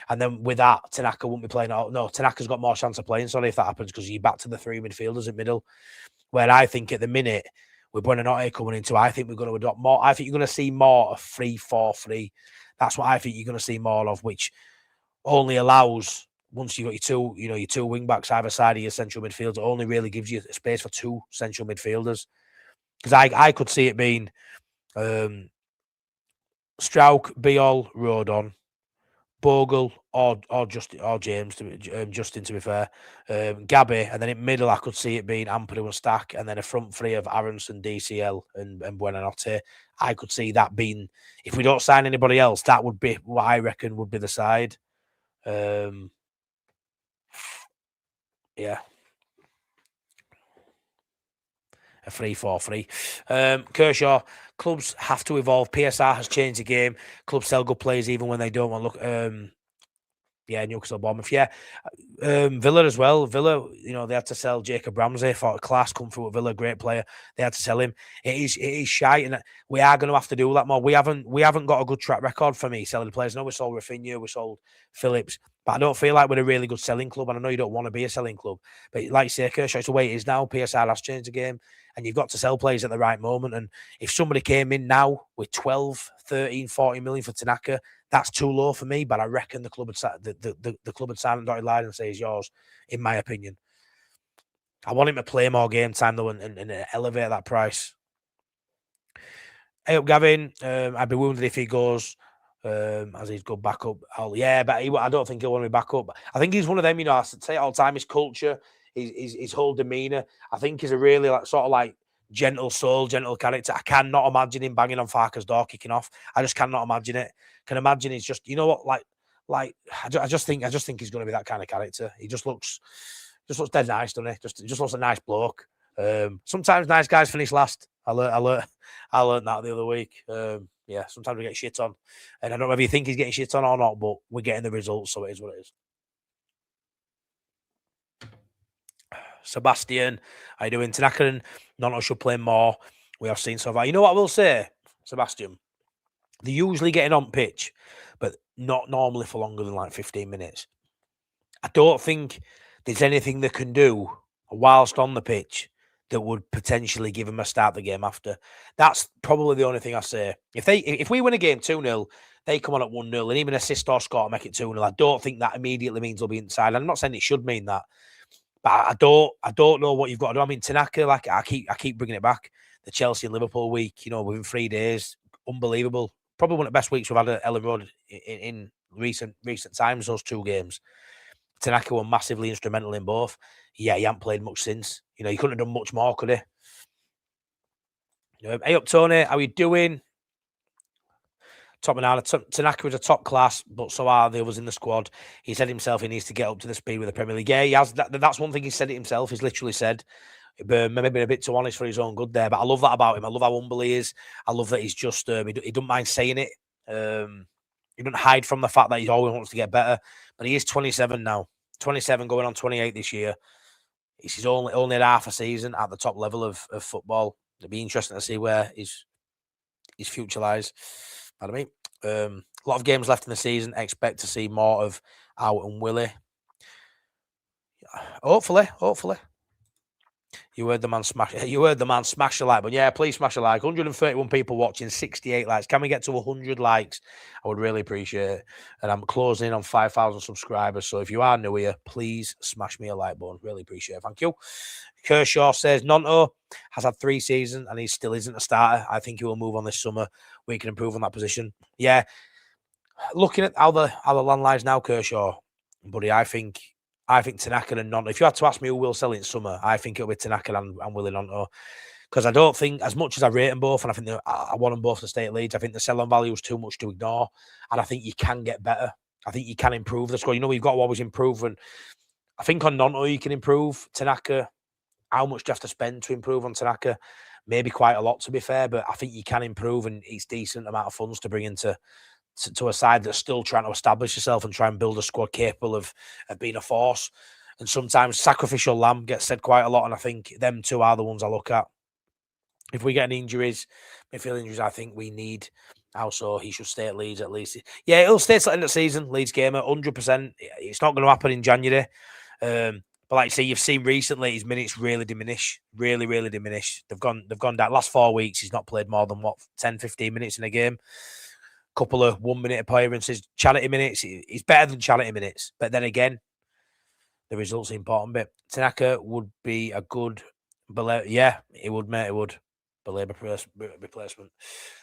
And then with that, Tanaka won't be playing out. No, Tanaka's got more chance of playing, sorry, if that happens, because you're back to the three midfielders in middle. Where I think at the minute, with Buonanotte coming into, I think we're going to adopt more. I think you're going to see more of 3-4-3. That's what I think you're going to see more of, which only allows, once you've got your two wing backs either side of your central midfield, it only really gives you space for two central midfielders. Because I could see it being Strauch, Biol, Rodon, Bogle or James Justin, to be fair, Gabby, and then in middle I could see it being Ampadu and Stack, and then a front three of Aronson, DCL, and Buonanotte. I could see that being, if we don't sign anybody else, that would be what I reckon would be the side. Yeah. A 3-4-3. Kershaw, clubs have to evolve. PSR has changed the game. Clubs sell good players even when they don't want to look. Yeah, Newcastle, Bournemouth. Yeah, Villa as well. Villa, they had to sell Jacob Ramsey for a class. Come through at Villa, great player. They had to sell him. It is shite, and we are going to have to do that more. We haven't got a good track record for me selling players. I know we sold Rafinha, we sold Phillips, but I don't feel like we're a really good selling club. And I know you don't want to be a selling club, but like you say, Kershaw, it's the way it is now. PSR has changed the game, and you've got to sell players at the right moment. And if somebody came in now with 12, 13, 40 million for Tanaka, that's too low for me, but I reckon the club would sign dotted line and say he's yours, in my opinion. I want him to play more game time though and elevate that price. Hey up, Gavin. I'd be wounded if he goes as he's go back up. But I don't think he'll want to be back up. I think he's one of them, I say it all the time, his culture, his whole demeanour. I think he's a really gentle soul, gentle character. I cannot imagine him banging on Farke's door, kicking off. I just cannot imagine it. Can imagine he's just, I just think he's going to be that kind of character. He just looks dead nice, doesn't he? Just looks a nice bloke. Sometimes nice guys finish last. I learned that the other week. Sometimes we get shit on, and I don't know whether you think he's getting shit on or not, but we're getting the results, so it is what it is. Sebastian, how you doing? Tanaka and Nono should play more. We have seen so far. You know what I will say, Sebastian? They're usually getting on pitch, but not normally for longer than 15 minutes. I don't think there's anything they can do whilst on the pitch that would potentially give them a start the game after. That's probably the only thing I say. If we win a game 2-0, they come on at 1-0, and even assist or score make it 2-0. I don't think that immediately means they'll be inside. I'm not saying it should mean that, but I don't know what you've got to do. I mean, Tanaka, I keep bringing it back. The Chelsea and Liverpool week, within 3 days, unbelievable. Probably one of the best weeks we've had at Ellen Road in recent times, those 2 games. Tanaka were massively instrumental in both. Yeah, he hasn't played much since. He couldn't have done much more, could he? Hey up, Tony. How you doing? Top banana. Tanaka is a top class, but so are the others in the squad. He said himself he needs to get up to the speed with the Premier League. Yeah, he has. That's one thing he said it himself. He's literally said, maybe a bit too honest for his own good there, but I love that about him. I love how humble he is. I love that he's just, he doesn't mind saying it. He doesn't hide from the fact that he always wants to get better, but he is 27 now. 27 going on 28 this year. He's only had half a season at the top level of football. It'll be interesting to see where his future lies. Pardon me. A lot of games left in the season. Expect to see more of Out and Willie. Hopefully. You heard the man smash. You heard the man smash the like button. Yeah, please smash a like. 131 people watching, 68 likes. Can we get to 100 likes? I would really appreciate it. And I'm closing in on 5,000 subscribers. So if you are new here, please smash me a like button. Really appreciate it. Thank you. Kershaw says Nonto has had 3 seasons and he still isn't a starter. I think he will move on this summer. We can improve on that position. Yeah. Looking at how the land lies now, Kershaw, buddy, I think Tanaka and Nonto. If you had to ask me who will sell in summer, I think it'll be Tanaka and Willie Nonto. Because I don't think, as much as I rate them both, and I think I want them both to stay at Leeds, I think the sell-on value is too much to ignore. And I think you can get better. I think you can improve the score. You know, we've got to always improve. And I think on Nonto you can improve. Tanaka, how much do you have to spend to improve on Tanaka? Maybe quite a lot, to be fair, but I think you can improve, and it's decent amount of funds to bring into to a side that's still trying to establish itself and try and build a squad capable of being a force. And sometimes sacrificial lamb gets said quite a lot, and I think them two are the ones I look at. If we get any injuries, midfield injuries, I think we need. Also, he should stay at Leeds at least. Yeah, he'll stay till the end of the season. Leeds gamer, 100%. It's not going to happen in January. But like I say, you've seen recently his minutes really diminish. Really, really diminish. They've gone down. Last 4 weeks, he's not played more than 10, 15 minutes in a game. Couple of 1 minute appearances, charity minutes. He's better than charity minutes. But then again, the results are the important bit. Tanaka would be a good, yeah, he would, mate. He would. Replacement.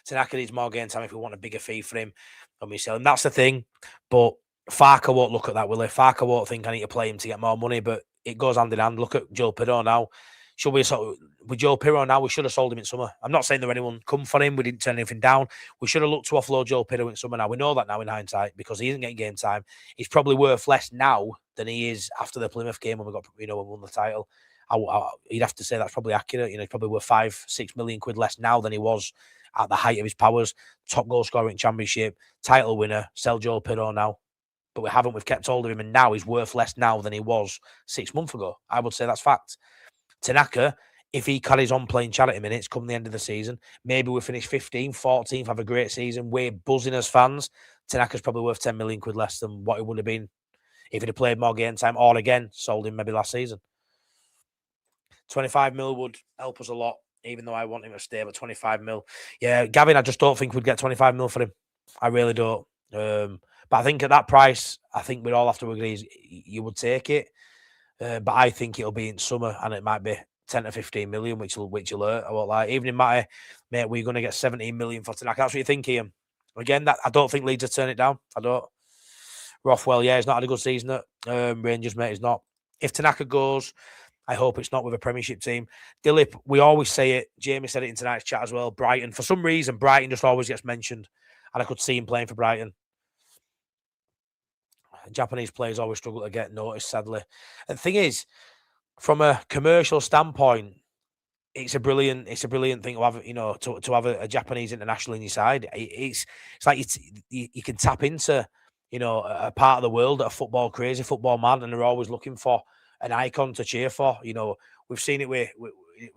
Tanaka needs more game time if we want a bigger fee for him and we sell him. That's the thing. But Farke won't look at that, will he? Farke won't think I need to play him to get more money, but it goes hand in hand. Look at Joe Pirro now. With Joe Pirro now, we should have sold him in summer. I'm not saying that anyone come for him. We didn't turn anything down. We should have looked to offload Joe Pirro in summer now. We know that now in hindsight because he isn't getting game time. He's probably worth less now than he is after the Plymouth game when we won the title. You'd have to say that's probably accurate. He's probably worth 5-6 million quid less now than he was at the height of his powers. Top goal scorer in Championship, title winner. Sell Joe Pirro now. But we haven't. We've kept hold of him, and now he's worth less now than he was 6 months ago. I would say that's fact. Tanaka, if he carries on playing charity minutes come the end of the season, maybe we finish 15th, 14th, have a great season. We're buzzing as fans. Tanaka's probably worth 10 million quid less than what it would have been if he'd have played more game time or again sold him maybe last season. 25 mil would help us a lot, even though I want him to stay, but 25 mil. Yeah, Gavin, I just don't think we'd get 25 mil for him. I really don't. But I think at that price, I think we'd all have to agree you would take it. But I think it'll be in summer and it might be 10 to 15 million, which will hurt. I won't lie. Even in my mate, we're going to get 17 million for Tanaka. That's what you think, Ian. Again, I don't think Leeds will turn it down. I don't. Rothwell, yeah, he's not had a good season at Rangers, mate. He's not. If Tanaka goes, I hope it's not with a Premiership team. Dilip, we always say it. Jamie said it in tonight's chat as well. Brighton, for some reason, Brighton just always gets mentioned. And I could see him playing for Brighton. Japanese players always struggle to get noticed, sadly. And the thing is, from a commercial standpoint, it's a brilliant thing to have, to have a Japanese international in your side. It's like you can tap into, a part of the world that are football crazy, football mad, and they're always looking for an icon to cheer for. We've seen it with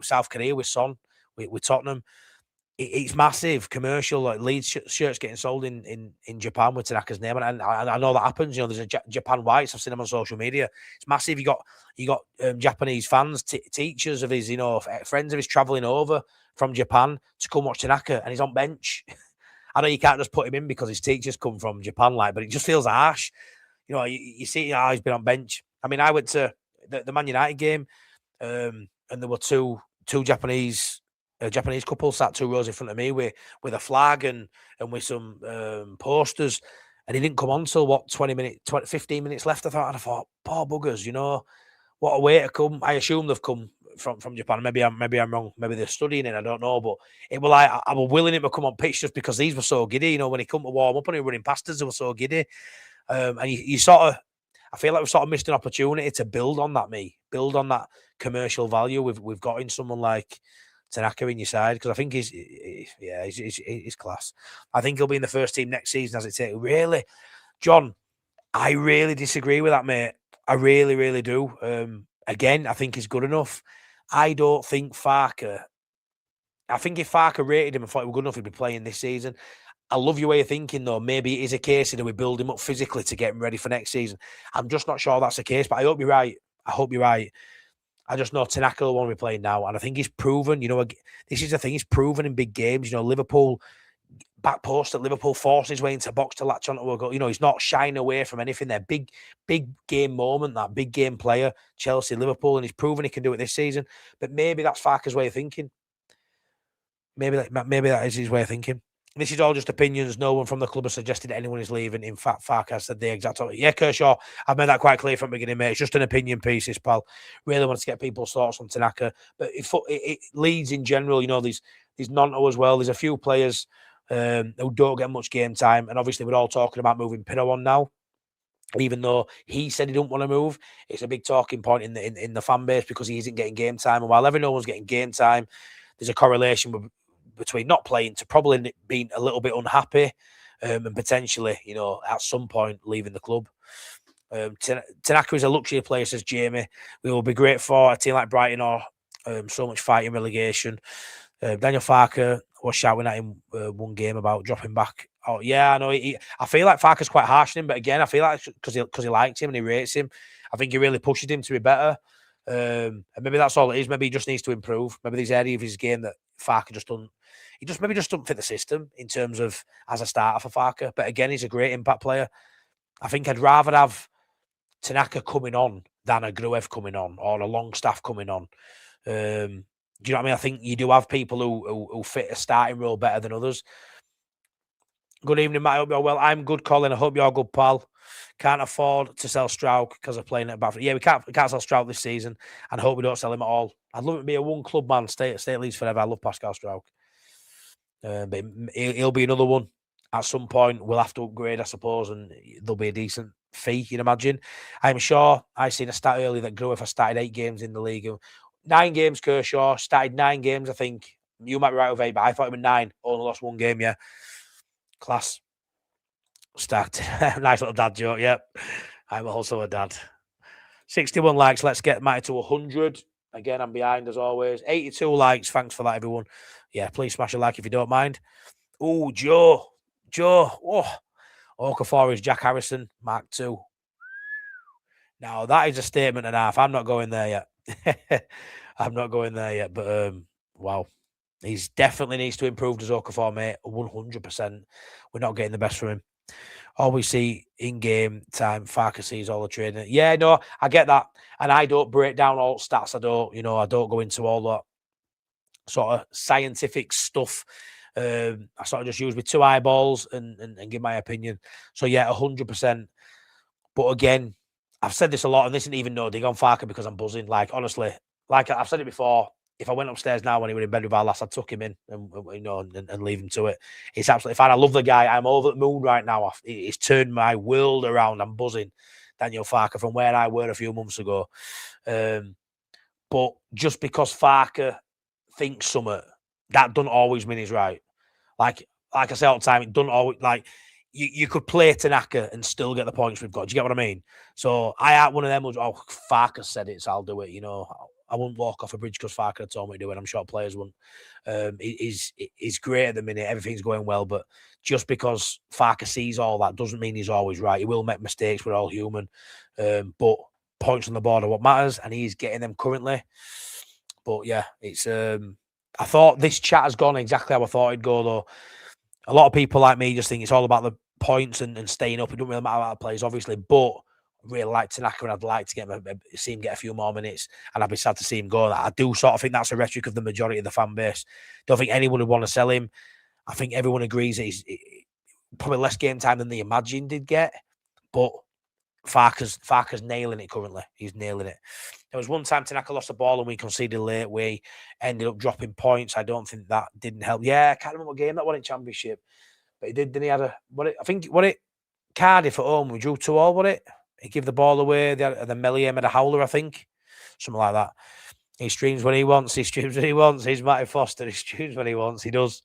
South Korea, with Son, with Tottenham. It's massive commercial. Like Leeds shirts getting sold in Japan with Tanaka's name, and I know that happens. There's a Japan Whites. I've seen them on social media. It's massive. You got Japanese fans, teachers of his, friends of his traveling over from Japan to come watch Tanaka, and he's on bench. I know you can't just put him in because his teachers come from Japan, but it just feels harsh. You see, he's been on bench. I mean, I went to the Man United game, and there were two Japanese couple sat 2 rows in front of me with a flag and with some posters, and he didn't come on till 15 minutes left. I thought, poor buggers, what a way to come. I assume they've come from Japan. Maybe I'm wrong. Maybe they're studying it. I don't know, but it was like I was willing him to come on pitch just because these were so giddy. When he come to warm up and he was running past us, they were so giddy. And you sort of, I feel like we've sort of missed an opportunity to build on that commercial value we've got in someone like Tanaka in your side, because I think he's class. I think he'll be in the first team next season, as it takes. Really, John, I really disagree with that, mate. I really, really do. Again, I think he's good enough. I don't think Farke. I think if Farke rated him and thought he was good enough, he'd be playing this season. I love your way of thinking, though. Maybe it is a case that we build him up physically to get him ready for next season. I'm just not sure that's the case, but I hope you're right. I just know Tanaka will want to be playing now. And I think he's proven, this is the thing, he's proven in big games. Liverpool, back post at Liverpool, forcing his way into box to latch onto a goal. He's not shying away from anything there. Big game moment, that big game player, Chelsea, Liverpool, and he's proven he can do it this season. But maybe that's Farke's way of thinking. Maybe that is his way of thinking. This is all just opinions. No one from the club has suggested anyone is leaving. In fact, Farke has said the exact opposite. Yeah, Kershaw, I've made that quite clear from the beginning, mate. It's just an opinion piece, this pal. Really wanted to get people's thoughts on Tanaka. But it Leeds in general, these Nonto as well. There's a few players who don't get much game time. And obviously, we're all talking about moving Pino on now. Even though he said he didn't want to move, it's a big talking point in the fan base because he isn't getting game time. And while no one's getting game time, there's a correlation between not playing to probably being a little bit unhappy and potentially, at some point leaving the club. Tanaka is a luxury player, says Jamie. We will be great for a team like Brighton or so much fighting relegation. Daniel Farke was shouting at him one game about dropping back. Oh, yeah, I know. I feel like Farke's quite harsh on him, but again, I feel like because he likes him and he rates him, I think he really pushes him to be better. And maybe that's all it is. Maybe he just needs to improve. Maybe there's area of his game that Farke just doesn't. He just doesn't fit the system in terms of as a starter for Farke. But again, he's a great impact player. I think I'd rather have Tanaka coming on than a Gruev coming on or a Longstaff coming on. Do you know what I mean? I think you do have people who fit a starting role better than others. Good evening, Matt. I hope you're well. I'm good, Colin. I hope you're good, pal. Can't afford to sell Stroud because of playing at Bradford. Yeah, we can't sell Stroud this season, and I hope we don't sell him at all. I'd love him to be a one club man, stay at Leeds forever. I love Pascal Stroud. But he'll be another one at some point. We'll have to upgrade, I suppose, and there'll be a decent fee, you'd imagine. I'm sure I seen a stat earlier that Gruev has started 8 games in the league. 9 games, Kershaw. Started 9 games, I think. You might be right with 8, but I thought it was 9. Only lost 1 game, yeah. Class. Stacked. Nice little dad joke, yep. I'm also a dad. 61 likes. Let's get Matty to 100. Again, I'm behind as always. 82 likes. Thanks for that, everyone. Yeah, please smash a like if you don't mind. Oh, Joe. Oh, Okafor is Jack Harrison, Mark 2. Now, that is a statement and a half. I'm not going there yet. I'm not going there yet, but wow. He's definitely needs to improve as Okafor, mate. 100%. We're not getting the best from him. All we see in game time, Farke sees all the training. Yeah, no, I get that. And I don't break down all stats. I don't go into all that sort of scientific stuff. I sort of just use my 2 eyeballs and give my opinion. So yeah, 100%. But again, I've said this a lot, and this isn't even no dig on Farke because I'm buzzing. Like, honestly, like I've said it before, if I went upstairs now when he was in bed with our lass, I'd tuck him in and leave him to it. It's absolutely fine. I love the guy. I'm over the moon right now. He's turned my world around. I'm buzzing. Daniel Farke from where I were a few months ago. But just because Farke thinks something, that doesn't always mean he's right. Like I say all the time, it doesn't always, like, you could play Tanaka and still get the points we've got. Do you get what I mean? So I had one of them was, Farke said it, so I'll do it. I wouldn't walk off a bridge because Farke had told me to do it. I'm sure players wouldn't. He's great at the minute. Everything's going well. But just because Farke sees all that doesn't mean he's always right. He will make mistakes. We're all human. But points on the board are what matters, and he's getting them currently. But yeah, it's. I thought this chat has gone exactly how I thought it'd go, though. A lot of people like me just think it's all about the points and staying up. It doesn't really matter about the plays, obviously. But I really like Tanaka, and I'd like to see him get a few more minutes, and I'd be sad to see him go. I do sort of think that's the rhetoric of the majority of the fan base. Don't think anyone would want to sell him. I think everyone agrees that he's probably less game time than the Imagine did get, but Farke's nailing it currently. He's nailing it. There was one time Tanaka lost the ball and we conceded late. We ended up dropping points. I don't think that didn't help. Yeah, I can't remember what game that won in Championship, but he did. Then he had I think Cardiff at home. We drew 2-2. What it? He gave the ball away. The Melia made a howler, I think, something like that. He streams when he wants. He streams when he wants. He's Matty Foster. He streams when he wants. He does.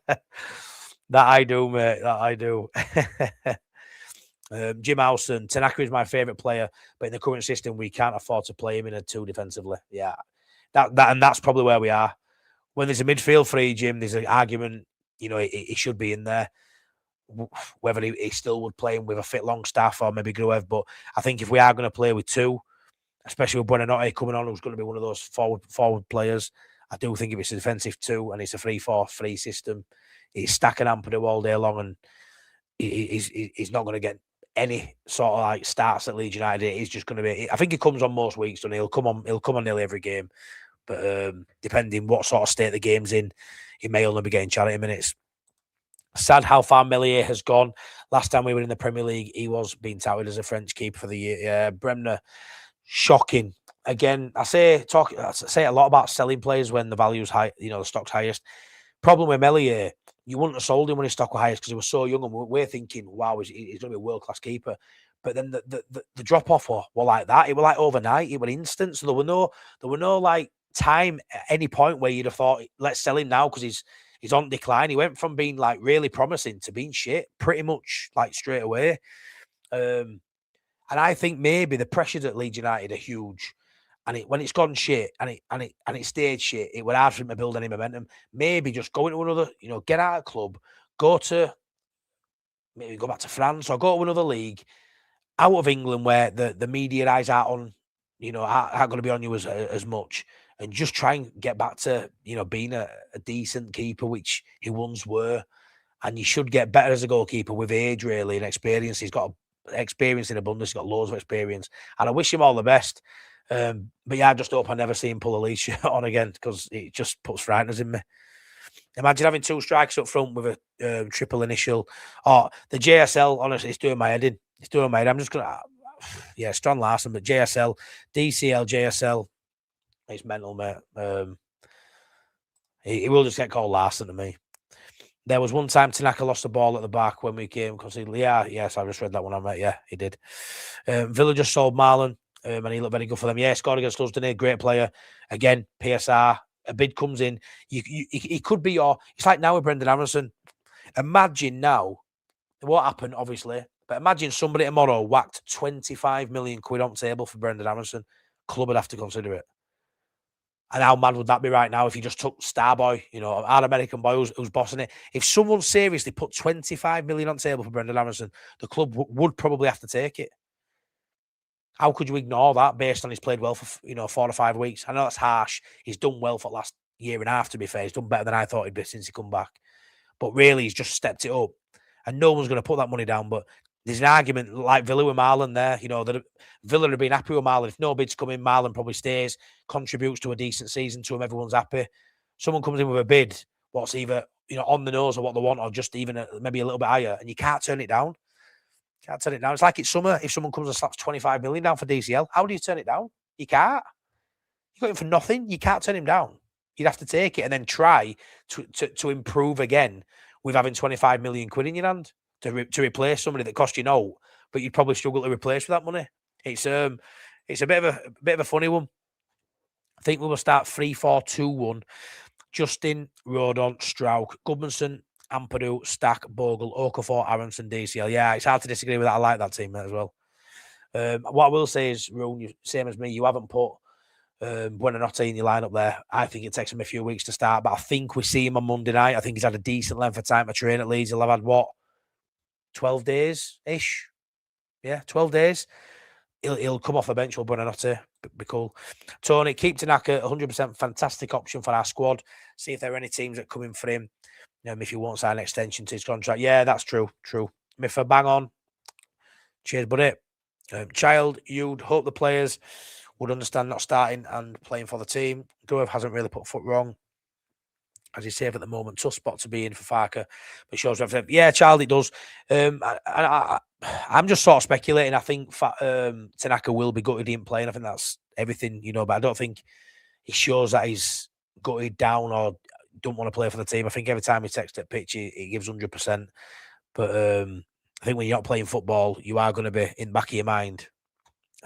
That I do, mate. That I do. Jim Howson, Tanaka is my favourite player, but in the current system, we can't afford to play him in a 2 defensively. Yeah, and that's probably where we are. When there's a midfield free, Jim, there's an argument. He should be in there. Whether he still would play him with a fit Longstaff or maybe Gruev, but I think if we are going to play with 2, especially with Buonanotte coming on, who's going to be one of those forward players. I do think if it's a defensive 2 and it's a 3-4-3 system, he's stacking Ampadu all day long, and he's not going to get any sort of like starts at Leeds United. He's just going to be. I think he comes on most weeks, and he'll come on nearly every game. But depending what sort of state the game's in, he may only be getting charity minutes. Sad how far Meslier has gone. Last time we were in the Premier League, he was being touted as a French keeper for the year. Bremner, shocking. Again, I say a lot about selling players when the value's high, the stock's highest. Problem with Meslier, you wouldn't have sold him when his stock was highest because he was so young, and we're thinking, wow, he's going to be a world-class keeper. But then the drop-off were like that. It was like overnight. It was instant. So there were no like time at any point where you'd have thought, let's sell him now because he's on decline. He went from being like really promising to being shit pretty much like straight away. And I think maybe the pressures at Leeds United are huge. And when it's gone shit and it stayed shit, it would hard for him to build any momentum. Maybe just go into another, get out of club, maybe go back to France or go to another league out of England where the media eyes aren't on, aren't going to be on you as much, and just try and get back to, being a decent keeper, which he once were. And you should get better as a goalkeeper with age, really, and experience. He's got experience in abundance. He's got loads of experience. And I wish him all the best. But yeah, I just hope I never see him pull a Leeds shirt on again because it just puts frighteners in me. Imagine having 2 strikers up front with a triple initial. Oh, the JSL, honestly, it's doing my head in. It's doing my head. I'm just going to, Strand Larsen, but JSL, DCL, JSL, it's mental, mate. He will just get called Larsen to me. There was one time Tanaka lost the ball at the back when we came. Yes, I just read that one on, mate. Yeah, he did. Villa just sold Marlon. And he looked very good for them. Yeah, scored against us, didn't he? Great player. Again, PSR. A bid comes in. He could be it's like now with Brendan Aronson. Imagine now, it won't happen, obviously, but imagine somebody tomorrow whacked 25 million quid on the table for Brendan Aronson. Club would have to consider it. And how mad would that be right now if you just took Starboy, our American boy who's bossing it? If someone seriously put 25 million on the table for Brendan Aronson, the club would probably have to take it. How could you ignore that based on he's played well for 4 or 5 weeks? I know that's harsh. He's done well for the last year and a half, to be fair. He's done better than I thought he'd be since he come back. But really, he's just stepped it up. And no one's going to put that money down. But there's an argument like Villa with Marlon there. That Villa have been happy with Marlon. If no bids come in, Marlon probably stays, contributes to a decent season to him. Everyone's happy. Someone comes in with a bid, what's either on the nose or what they want, or just even maybe a little bit higher, and you can't turn it down. Can't turn it down. It's like it's summer. If someone comes and slaps 25 million down for DCL, how do you turn it down? You can't. You got him for nothing. You can't turn him down. You'd have to take it and then try to improve again with having 25 million quid in your hand to replace somebody that cost you no, but you'd probably struggle to replace with that money. It's a bit of a funny one. I think we will start 3-4-2-1. Justin, Rodon, Strauch, Gudmundsson, Ampadu, Stack, Bogle, Okafor, Aronson, DCL. Yeah, it's hard to disagree with that. I like that team as well. What I will say is, Roon, same as me, you haven't put Buonanotte in your lineup there. I think it takes him a few weeks to start, but I think we see him on Monday night. I think he's had a decent length of time to train at Leeds. He'll have had, 12 days-ish? Yeah, 12 days. He'll come off the bench with Buonanotte. Be cool. Tony, keep Tanaka 100% fantastic option for our squad. See if there are any teams that come in for him. If you won't sign an extension to his contract. Yeah, that's true. Miffa, bang on. Cheers, buddy. Child, you'd hope the players would understand not starting and playing for the team. Dove hasn't really put foot wrong. As you say, at the moment, tough spot to be in for Farke. But shows everything. Yeah, Child, it does. I'm just sort of speculating. I think Tanaka will be gutted in playing. I think that's everything, but I don't think he shows that he's gutted down or don't want to play for the team. I think every time he takes that pitch, he gives 100%. But I think when you're not playing football, you are going to be in the back of your mind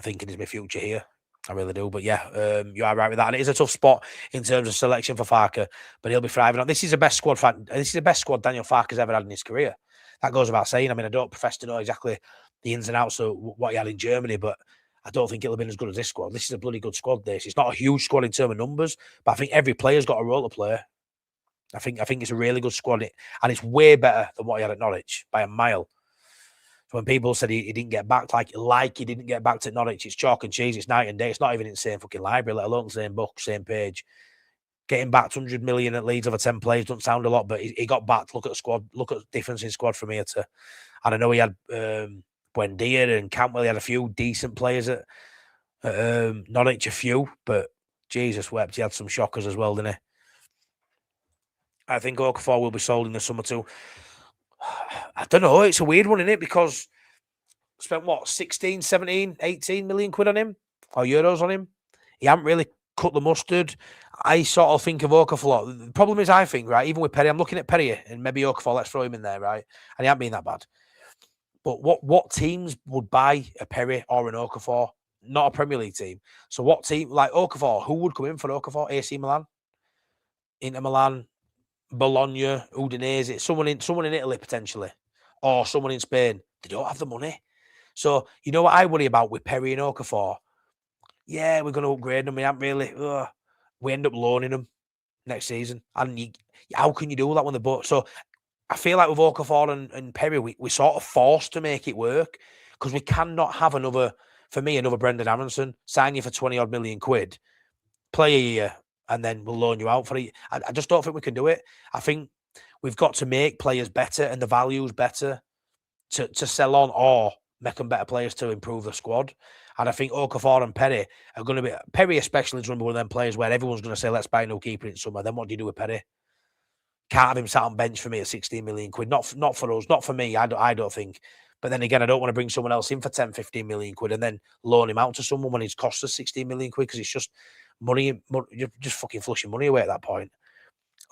thinking, is my future here? I really do. But yeah, you are right with that. And it is a tough spot in terms of selection for Farke, but he'll be thriving on. This is the best squad. This is the best squad Daniel Farke has ever had in his career. That goes without saying. I mean, I don't profess to know exactly the ins and outs of what he had in Germany, but I don't think it'll have been as good as this squad. This is a bloody good squad, this. It's not a huge squad in terms of numbers, but I think every player's got a role to play. I think it's a really good squad, and it's way better than what he had at Norwich by a mile. when people said he didn't get back, like he didn't get back to Norwich, it's chalk and cheese, it's night and day. It's not even in the same fucking library, let alone the same book, same page. Getting back to 100 million at Leeds over 10 plays doesn't sound a lot, but he got back. Look at the squad, look at the difference in squad from here to, and I know he had Buendia and Cantwell, he had a few decent players at Norwich, a few, but Jesus wept, he had some shockers as well, didn't he? I think Okafor will be sold in the summer too. I don't know, it's a weird one, isn't it? Because spent what, 16, 17, 18 million quid on him or euros on him. He hadn't really cut the mustard. I sort of think of Okafor. The problem is, I think, right, even with Perry, I'm looking at Perry and maybe Okafor, let's throw him in there, right? And he hasn't been that bad. But what teams would buy a Perry or an Okafor? Not a Premier League team. So what team, like Okafor, who would come in for Okafor? AC Milan? Inter Milan? Bologna? Udinese? Someone in Italy, potentially. Or someone in Spain. They don't have the money. So, you know what I worry about with Perry and Okafor? Yeah, we're going to upgrade them. We haven't really. We end up loaning them next season. And how can you do that when they're both? So, I feel like with Okafor and Perry, we're sort of forced to make it work because we cannot have another Brendan Aronson, sign you for 20 odd million quid, play a year, and then we'll loan you out for it. I just don't think we can do it. I think we've got to make players better and the values better to sell on or make them better players to improve the squad. And I think Okafor and Perry are going to be, Perry especially is going to be one of them players where everyone's going to say, let's buy a new keeper in summer. Then what do you do with Perry? Can't have him sat on bench for me at 16 million quid. Not for us, not for me, I don't think. But then again, I don't want to bring someone else in for 10, 15 million quid and then loan him out to someone when he's cost us 16 million quid because it's just money, you're just fucking flushing money away at that point.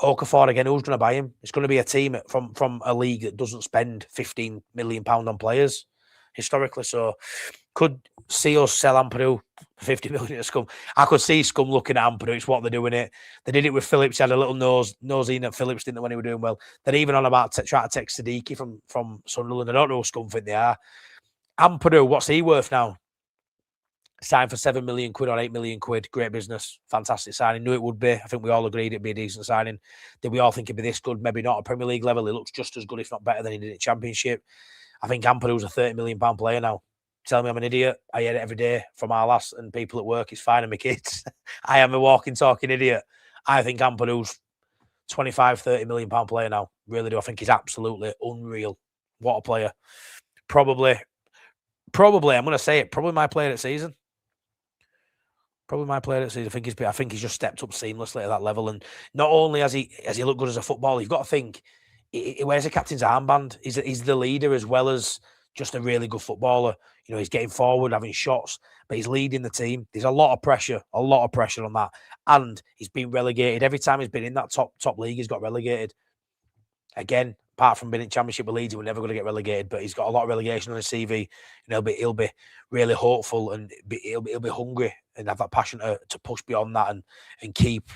Okafor, again, who's going to buy him? It's going to be a team from a league that doesn't spend £15 million on players historically. So could see us sell Ampadu for 50 million at Scum. I could see Scum looking at Ampadu. It's what they're doing it. They did it with Phillips. He had a little nose in at Phillips, didn't they, when he were doing well. They're even on about trying to take Siddiqui from Sunderland. I don't know who Scum think they are. Ampadu, what's he worth now? Signed for 7 million quid or 8 million quid. Great business. Fantastic signing. Knew it would be. I think we all agreed it'd be a decent signing. Did we all think it'd be this good? Maybe not at Premier League level. He looks just as good, if not better, than he did at Championship. I think Ampadu's a £30 million player now. Tell me I'm an idiot. I hear it every day from our lass and people at work. It's fine and my kids. I am a walking, talking idiot. I think Ampadu's 25, £30 million player now. Really do. I think he's absolutely unreal. What a player. Probably, I'm going to say it, probably my player of the season. Probably my player at season. I think he's just stepped up seamlessly at that level. And not only has he looked good as a footballer, you've got to think he wears a captain's armband. He's the leader as well as just a really good footballer. You know, he's getting forward, having shots, but he's leading the team. There's a lot of pressure on that. And he's been relegated. Every time he's been in that top league, he's got relegated. Again, apart from being in Championship with Leeds, he was never going to get relegated, but he's got a lot of relegation on his CV. And he'll be really hopeful and he'll be hungry and have that passion to push beyond that and keep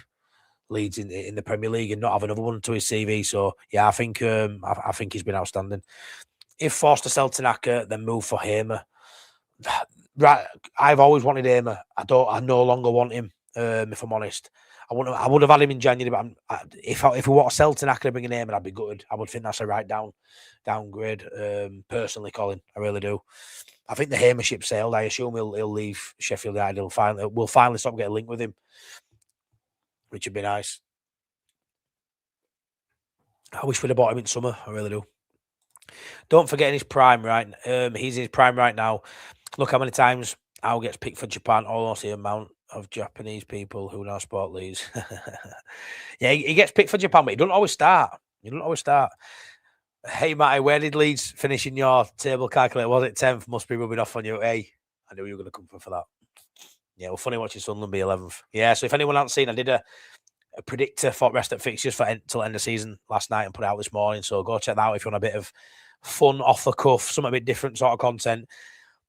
Leeds in the Premier League and not have another one to his CV. So yeah, I think he's been outstanding. If forced to sell Tanaka, then move for Hamer. Right, I've always wanted Hamer. I no longer want him. If I'm honest, I would have had him in January, but if we want to sell Tanaka and bring in Hamer, I'd be gutted. I would think that's a right downgrade. Personally, Colin, I really do. I think the Hamer ship sailed. I assume he'll leave Sheffield United. We'll finally stop getting linked with him, which would be nice. I wish we'd have bought him in summer. I really do. Don't forget in his prime, right? He's in his prime right now. Look how many times Al gets picked for Japan. Almost the amount of Japanese people who now sport Leeds. Yeah, he gets picked for Japan, but he doesn't always start. Hey, Matty, where did Leeds finish in your table calculator? Was it 10th? Must be rubbing off on you. Hey, I knew you were going to come for that. Yeah, well, funny watching Sunderland be 11th. Yeah, so if anyone hasn't seen, I did a predictor for rest at fixtures till end of season last night and put it out this morning. So go check that out if you want a bit of fun, off the cuff, something a bit different sort of content.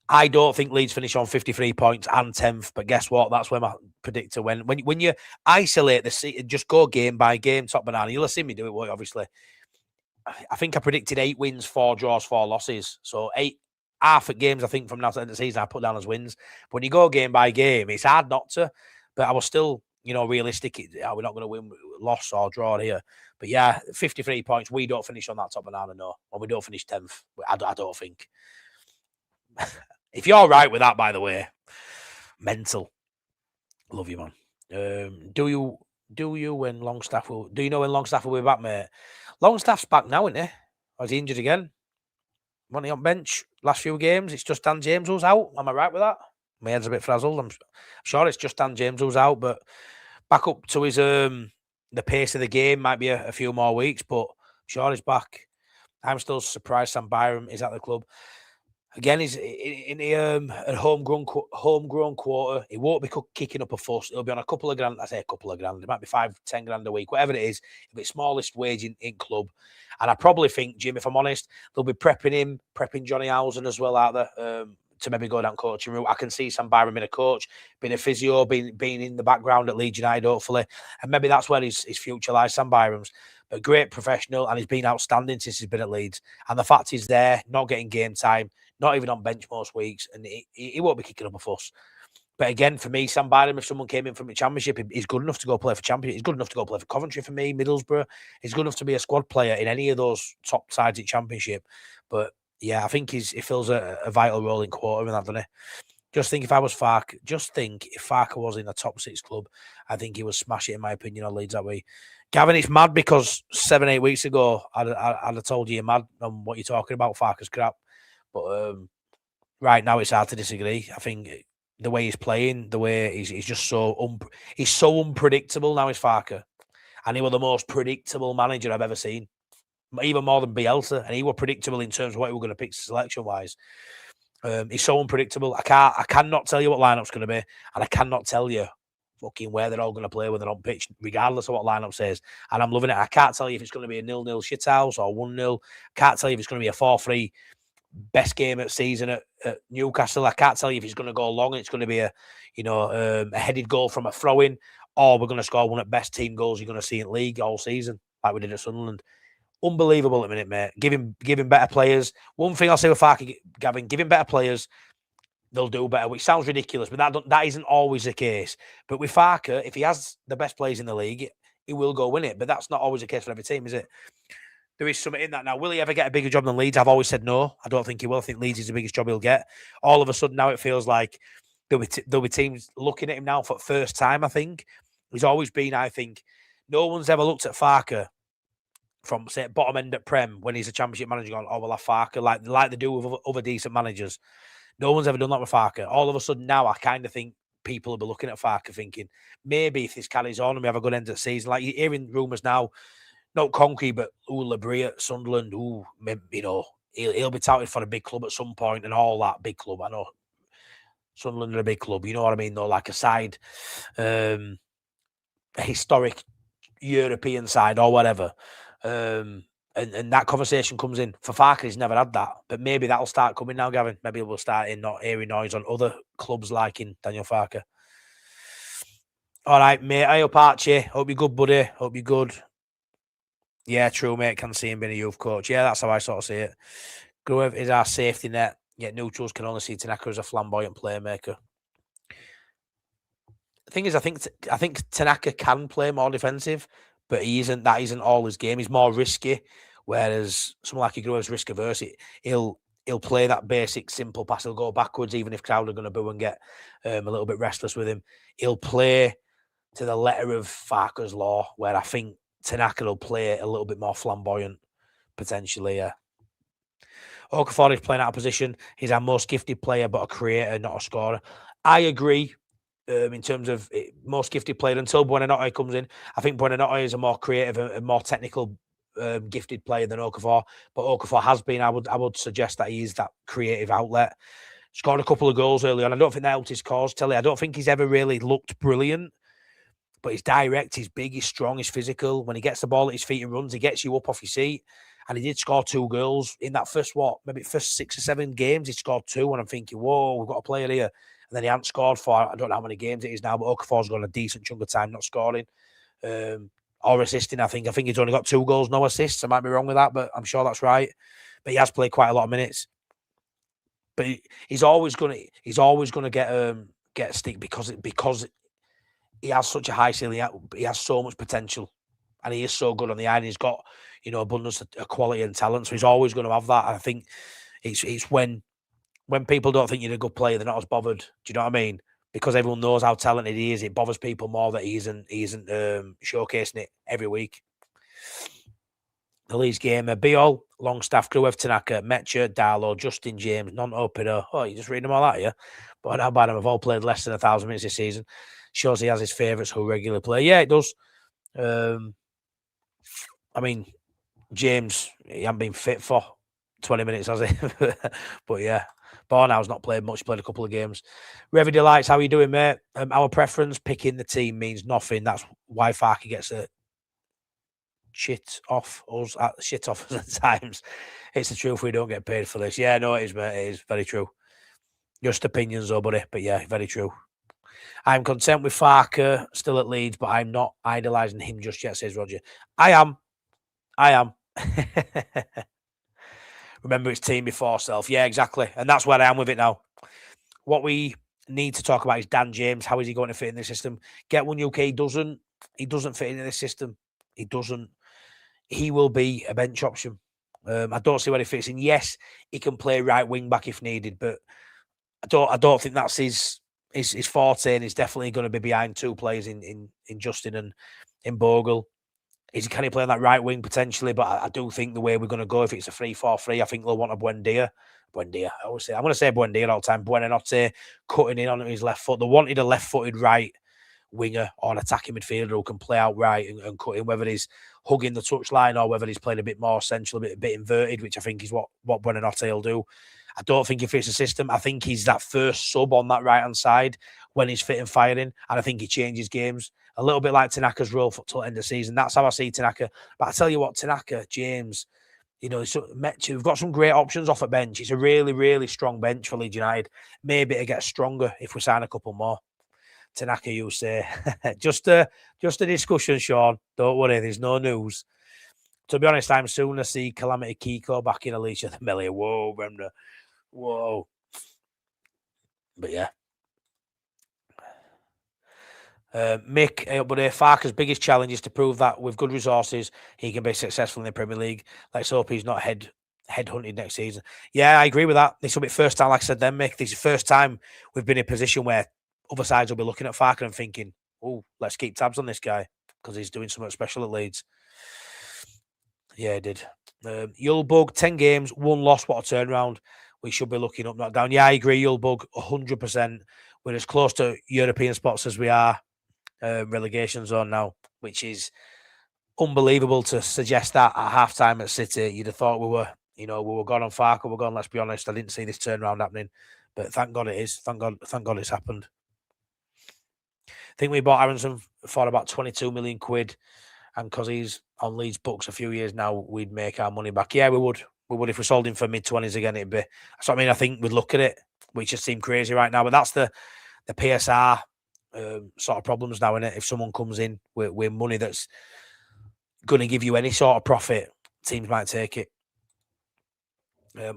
I don't think Leeds finish on 53 points and 10th, but guess what? That's where my predictor went. When you isolate the season, just go game by game, top banana. You'll have seen me do it, obviously. I think I predicted 8 wins, 4 draws, 4 losses. So half at games, I think, from now to the end of the season, I put down as wins. But when you go game by game, it's hard not to. But I was still, realistic. We're not going to win, loss or draw here. But yeah, 53 points. We don't finish on that top banana, no. Or we don't finish 10th. I don't think. If you're right with that, by the way, mental. Love you, man. Do you when Longstaff will? Do you know when Longstaff will be back, mate? Longstaff's back now, isn't he? Or is he injured again? Money on bench last few games. It's just Dan James who's out. Am I right with that? My head's a bit frazzled. I'm sure it's just Dan James who's out, but back up to his the pace of the game. Might be a few more weeks, but I'm sure he's back. I'm still surprised Sam Byram is at the club. Again, he's in the homegrown quarter. He won't be kicking up a fuss. He'll be on a couple of grand. I say a couple of grand. It might be 5-10 grand a week, whatever it is. It'll be smallest wage in club. And I probably think, Jim, if I'm honest, they'll be prepping Johnny Housen as well out there to maybe go down coaching route. I can see Sam Byram being a coach, being a physio, being in the background at Leeds United, hopefully. And maybe that's where his future lies, Sam Byram's. But great professional, and he's been outstanding since he's been at Leeds. And the fact he's there, not getting game time, not even on bench most weeks, and he won't be kicking up a fuss. But again, for me, Sam Byram, if someone came in from the Championship, he's good enough to go play for Championship. He's good enough to go play for Coventry for me, Middlesbrough. He's good enough to be a squad player in any of those top sides at Championship. But yeah, I think he fills a vital role in quarter in that, doesn't he? Just think if I was Farke, if Farke was in a top 6 club, I think he would smash it, in my opinion, on Leeds that way. Gavin, it's mad because 7-8 weeks ago, I'd have told you you're mad on what you're talking about, Farke's crap. But right now, it's hard to disagree. I think the way he's playing, the way he's just he's so unpredictable now, is Farke. And he was the most predictable manager I've ever seen, even more than Bielsa. And he was predictable in terms of what he was going to pick selection-wise. He's so unpredictable. I cannot tell you what lineup's going to be, and I cannot tell you fucking where they're all going to play when they're on pitch, regardless of what lineup says. And I'm loving it. I can't tell you if it's going to be a 0-0 shithouse or 1-0. Can't tell you if it's going to be a 4-3 best game of season at Newcastle. I can't tell you if it's going to go long and it's going to be a headed goal from a throw-in, or we're going to score one of the best team goals you're going to see in league all season, like we did at Sunderland. Unbelievable at the minute, mate. Give him better players. One thing I'll say with Farke, Gavin, give him better players, they'll do better, which sounds ridiculous, but that isn't always the case. But with Farke, if he has the best players in the league, he will go win it. But that's not always the case for every team, is it? There is something in that now. Will he ever get a bigger job than Leeds? I've always said no. I don't think he will. I think Leeds is the biggest job he'll get. All of a sudden now it feels like there'll be teams looking at him now for the first time, I think. He's always been, I think, no one's ever looked at Farke from, say, bottom end at Prem when he's a Championship manager going, oh, well, I Farke, like they do with other decent managers. No one's ever done that with Farke. All of a sudden now I kind of think people will be looking at Farke thinking, maybe if this carries on and we have a good end of the season, like you're hearing rumours now, not concrete, but Labrie at Sunderland, he'll be touted for a big club at some point and all that big club. I know Sunderland are a big club, you know what I mean, though, like a side, a historic European side or whatever. And that conversation comes in. For Farke, he's never had that. But maybe that'll start coming now, Gavin. Maybe we'll start not hearing noise on other clubs like in Daniel Farke. All right, mate. I hope Archie. Hope you're good, buddy. Hope you're good. Yeah, true, mate. Can see him being a youth coach. Yeah, that's how I sort of see it. Gruev is our safety net, yet neutrals can only see Tanaka as a flamboyant playmaker. The thing is, I think Tanaka can play more defensive, but that isn't all his game. He's more risky, whereas someone like Gruev's risk averse. He'll play that basic, simple pass. He'll go backwards, even if crowd are going to boo and get a little bit restless with him. He'll play to the letter of Farke's law, where I think Tanaka will play a little bit more flamboyant, potentially, yeah. Okafor is playing out of position. He's our most gifted player, but a creator, not a scorer. I agree in terms of most gifted player until Buonanotte comes in. I think Buonanotte is a more creative and more technical gifted player than Okafor. But Okafor has been, I would suggest that he is that creative outlet. Scored a couple of goals early on. I don't think that helped his cause, Telly. I don't think he's ever really looked brilliant. But he's direct, he's big, he's strong, he's physical. When he gets the ball at his feet and runs, he gets you up off your seat. And he did score 2 goals in that first 6 or 7 games. He scored 2, and I'm thinking, whoa, we've got a player here. And then he hasn't scored for, I don't know how many games it is now, but Okafor's got a decent chunk of time not scoring or assisting. I think he's only got 2 goals, no assists. I might be wrong with that, but I'm sure that's right. But he has played quite a lot of minutes. But he's always going to get stick because he has such a high ceiling. He has so much potential, and he is so good on the eye. And he's got abundance of quality and talent, so he's always going to have that. And I think it's when when people don't think you're a good player, they're not as bothered. Do you know what I mean? Because everyone knows how talented he is, it bothers people more that he isn't showcasing it every week. The Leeds game, Beal, Longstaff, Gruev, Tanaka, Metcher, Darlow, Justin James, non-opener. Oh, you just reading them all out here? But how about them? Have all played less than 1,000 minutes this season. Shows he has his favourites who regularly play. Yeah, it does. I mean, James, he hasn't been fit for 20 minutes, has he? But yeah, Bornau's not played much, played a couple of games. Revy Delights, how are you doing, mate? Our preference, picking the team means nothing. That's why Farke gets a shit off us at times. It's the truth. We don't get paid for this. Yeah, no, it is, mate. It is very true. Just opinions, though, buddy. But yeah, very true. I'm content with Farke still at Leeds, but I'm not idolising him just yet, says Roger. I am. Remember, it's team before self. Yeah, exactly. And that's where I am with it now. What we need to talk about is Dan James. How is he going to fit in the system? Get one UK. He doesn't fit into this system. He doesn't. He will be a bench option. I don't see where he fits in. Yes, he can play right wing back if needed, but I don't think that's his forte, and he's definitely going to be behind two players in Justin and in Bogle. Can he play on that right wing potentially? But I do think the way we're going to go, if it's a 3-4-3, I think they'll want a Buendia. I'm going to say Buendia all the time. Buenanotte cutting in on his left foot. They wanted a left-footed right winger or an attacking midfielder who can play out right and cut in, whether he's hugging the touchline or whether he's playing a bit more central, a bit inverted, which I think is what Buenanotte will do. I don't think he fits the system. I think he's that first sub on that right-hand side when he's fit and firing, and I think he changes games. A little bit like Tanaka's role till the end of the season. That's how I see Tanaka. But I tell you what, Tanaka, James, we've got some great options off at bench. It's a really, really strong bench for Leeds United. Maybe it gets stronger if we sign a couple more. Tanaka, you say. just a discussion, Sean. Don't worry, there's no news. To be honest, I'm sooner see Calamity Kiko back in Alicia than Melia. Whoa, Bremner. Whoa. But yeah. Mick, but Farke's biggest challenge is to prove that with good resources, he can be successful in the Premier League. Let's hope he's not headhunted next season. Yeah, I agree with that. This will be the first time, like I said then, Mick, this is the first time we've been in a position where other sides will be looking at Farke and thinking, oh, let's keep tabs on this guy because he's doing something special at Leeds. Yeah, he did. Yulbug, 10 games, 1 loss. What a turnaround. We should be looking up, not down. Yeah, I agree, Yulbug, 100%. We're as close to European spots as we are relegation zone now, which is unbelievable to suggest that at halftime at City. You'd have thought we were gone on Farke. We're gone, let's be honest. I didn't see this turnaround happening, but thank God it is. Thank God it's happened. I think we bought Aronson for about 22 million quid, and because he's on Leeds books a few years now, we'd make our money back. Yeah, we would. We would if we sold him for mid-20s again. It'd be. So I mean, I think we'd look at it, which just seemed crazy right now. But that's the PSR sort of problems now, innit? If someone comes in with money that's going to give you any sort of profit, teams might take it.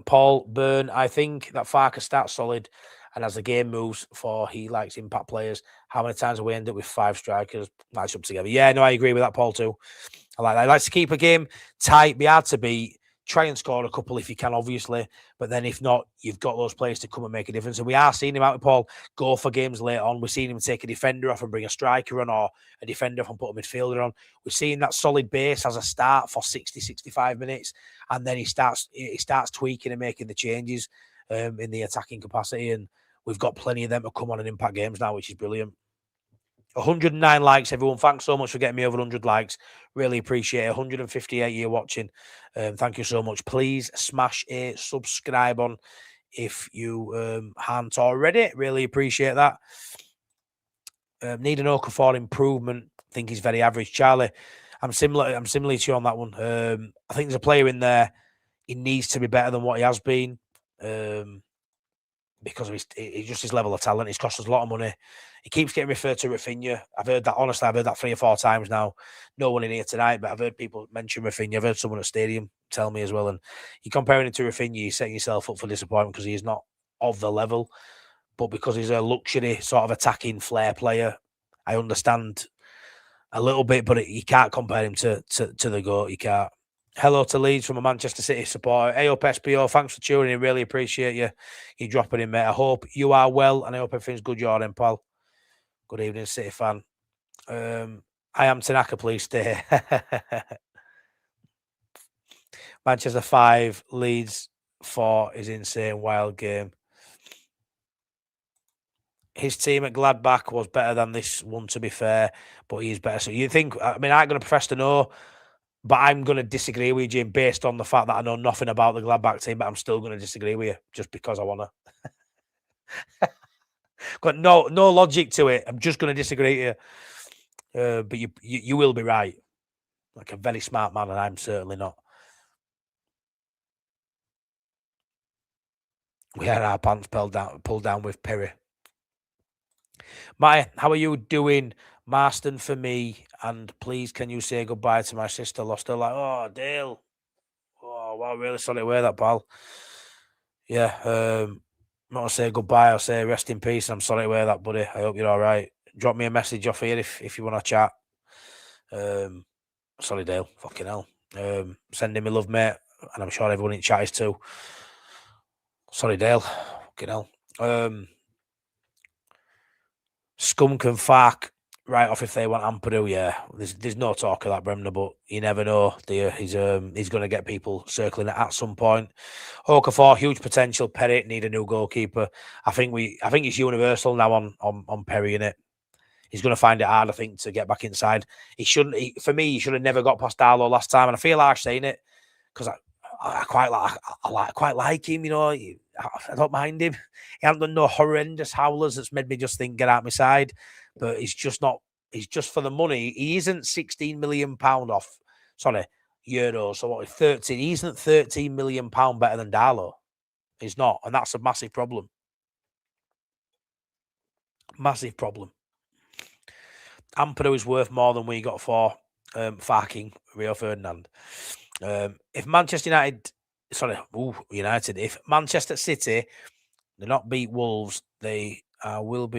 Paul Byrne, I think that Farke starts solid, and as the game moves he likes impact players. How many times have we ended up with 5 strikers matched up together? Yeah, no, I agree with that, Paul, too. I like that. I like to keep a game tight, be hard to beat. Try and score a couple if you can, obviously. But then if not, you've got those players to come and make a difference. And we are seeing him out with Paul go for games later on. We're seeing him take a defender off and bring a striker on, or a defender off and put a midfielder on. We're seeing that solid base as a start for 60, 65 minutes. And then he starts tweaking and making the changes in the attacking capacity. And we've got plenty of them to come on and impact games now, which is brilliant. 109 likes, everyone. Thanks so much for getting me over 100 likes. Really appreciate it. 158 you watching. Thank you so much. Please smash a subscribe on if you haven't already. Really appreciate that. Need an Okafor improvement. Think he's very average. Charlie, I'm similar to you on that one. I think there's a player in there. He needs to be better than what he has been. Because of his level of talent. He's cost us a lot of money. He keeps getting referred to Rafinha. I've heard that 3 or 4 times now. No one in here tonight, but I've heard people mention Rafinha. I've heard someone at stadium tell me as well. And you're comparing him to Rafinha, you're setting yourself up for disappointment because he's not of the level. But because he's a luxury sort of attacking flair player, I understand a little bit, but you can't compare him to the GOAT. You can't. Hello to Leeds from a Manchester City supporter. Hey up, SPO. Thanks for tuning in. Really appreciate you dropping in, mate. I hope you are well, and I hope everything's good, your end, pal. Good evening, City fan. I am Tanaka, please stay. Manchester 5, Leeds 4 is insane. Wild game. His team at Gladbach was better than this one, to be fair, but he's better. So you think, I mean, I'm going to profess to know, but I'm going to disagree with you, Jim, based on the fact that I know nothing about the Gladbach team, but I'm still going to disagree with you just because I want to. Got no logic to it. I'm just going to disagree with you. But you will be right. Like a very smart man, and I'm certainly not. We had our pants pulled down with Perry. Maya, how are you doing? Marston for me, and please can you say goodbye to my sister? Lost her life. Oh, Dale. Oh, wow, really sorry to hear that, pal. Yeah, I'm not gonna say goodbye. I'll say rest in peace. I'm sorry to hear that, buddy. I hope you're all right. Drop me a message off here if you want to chat. Sorry, Dale. Fucking hell. Sending me love, mate, and I'm sure everyone in chat is too. Sorry, Dale. Fucking hell. Skunk and Farke right off if they want Ampadu. Yeah, there's no talk of that, Bremner, but you never know. He's going to get people circling it at some point. Okafor, huge potential. Perry need a new goalkeeper. I think it's universal now on Perry, innit? He's going to find it hard, I think, to get back inside. For me, he should have never got past Darlow last time, and I feel harsh saying it because I quite like him, you know. I don't mind him. He hasn't done no horrendous howlers that's made me just think get out my side. But he's just not. He's just for the money. He isn't £16 million off. Sorry, euros. So what? 13. He isn't £13 million better than Darlow. He's not, and that's a massive problem. Massive problem. Ampadu is worth more than we got for Farking Rio Ferdinand. If Manchester United, if Manchester City do not beat Wolves, they will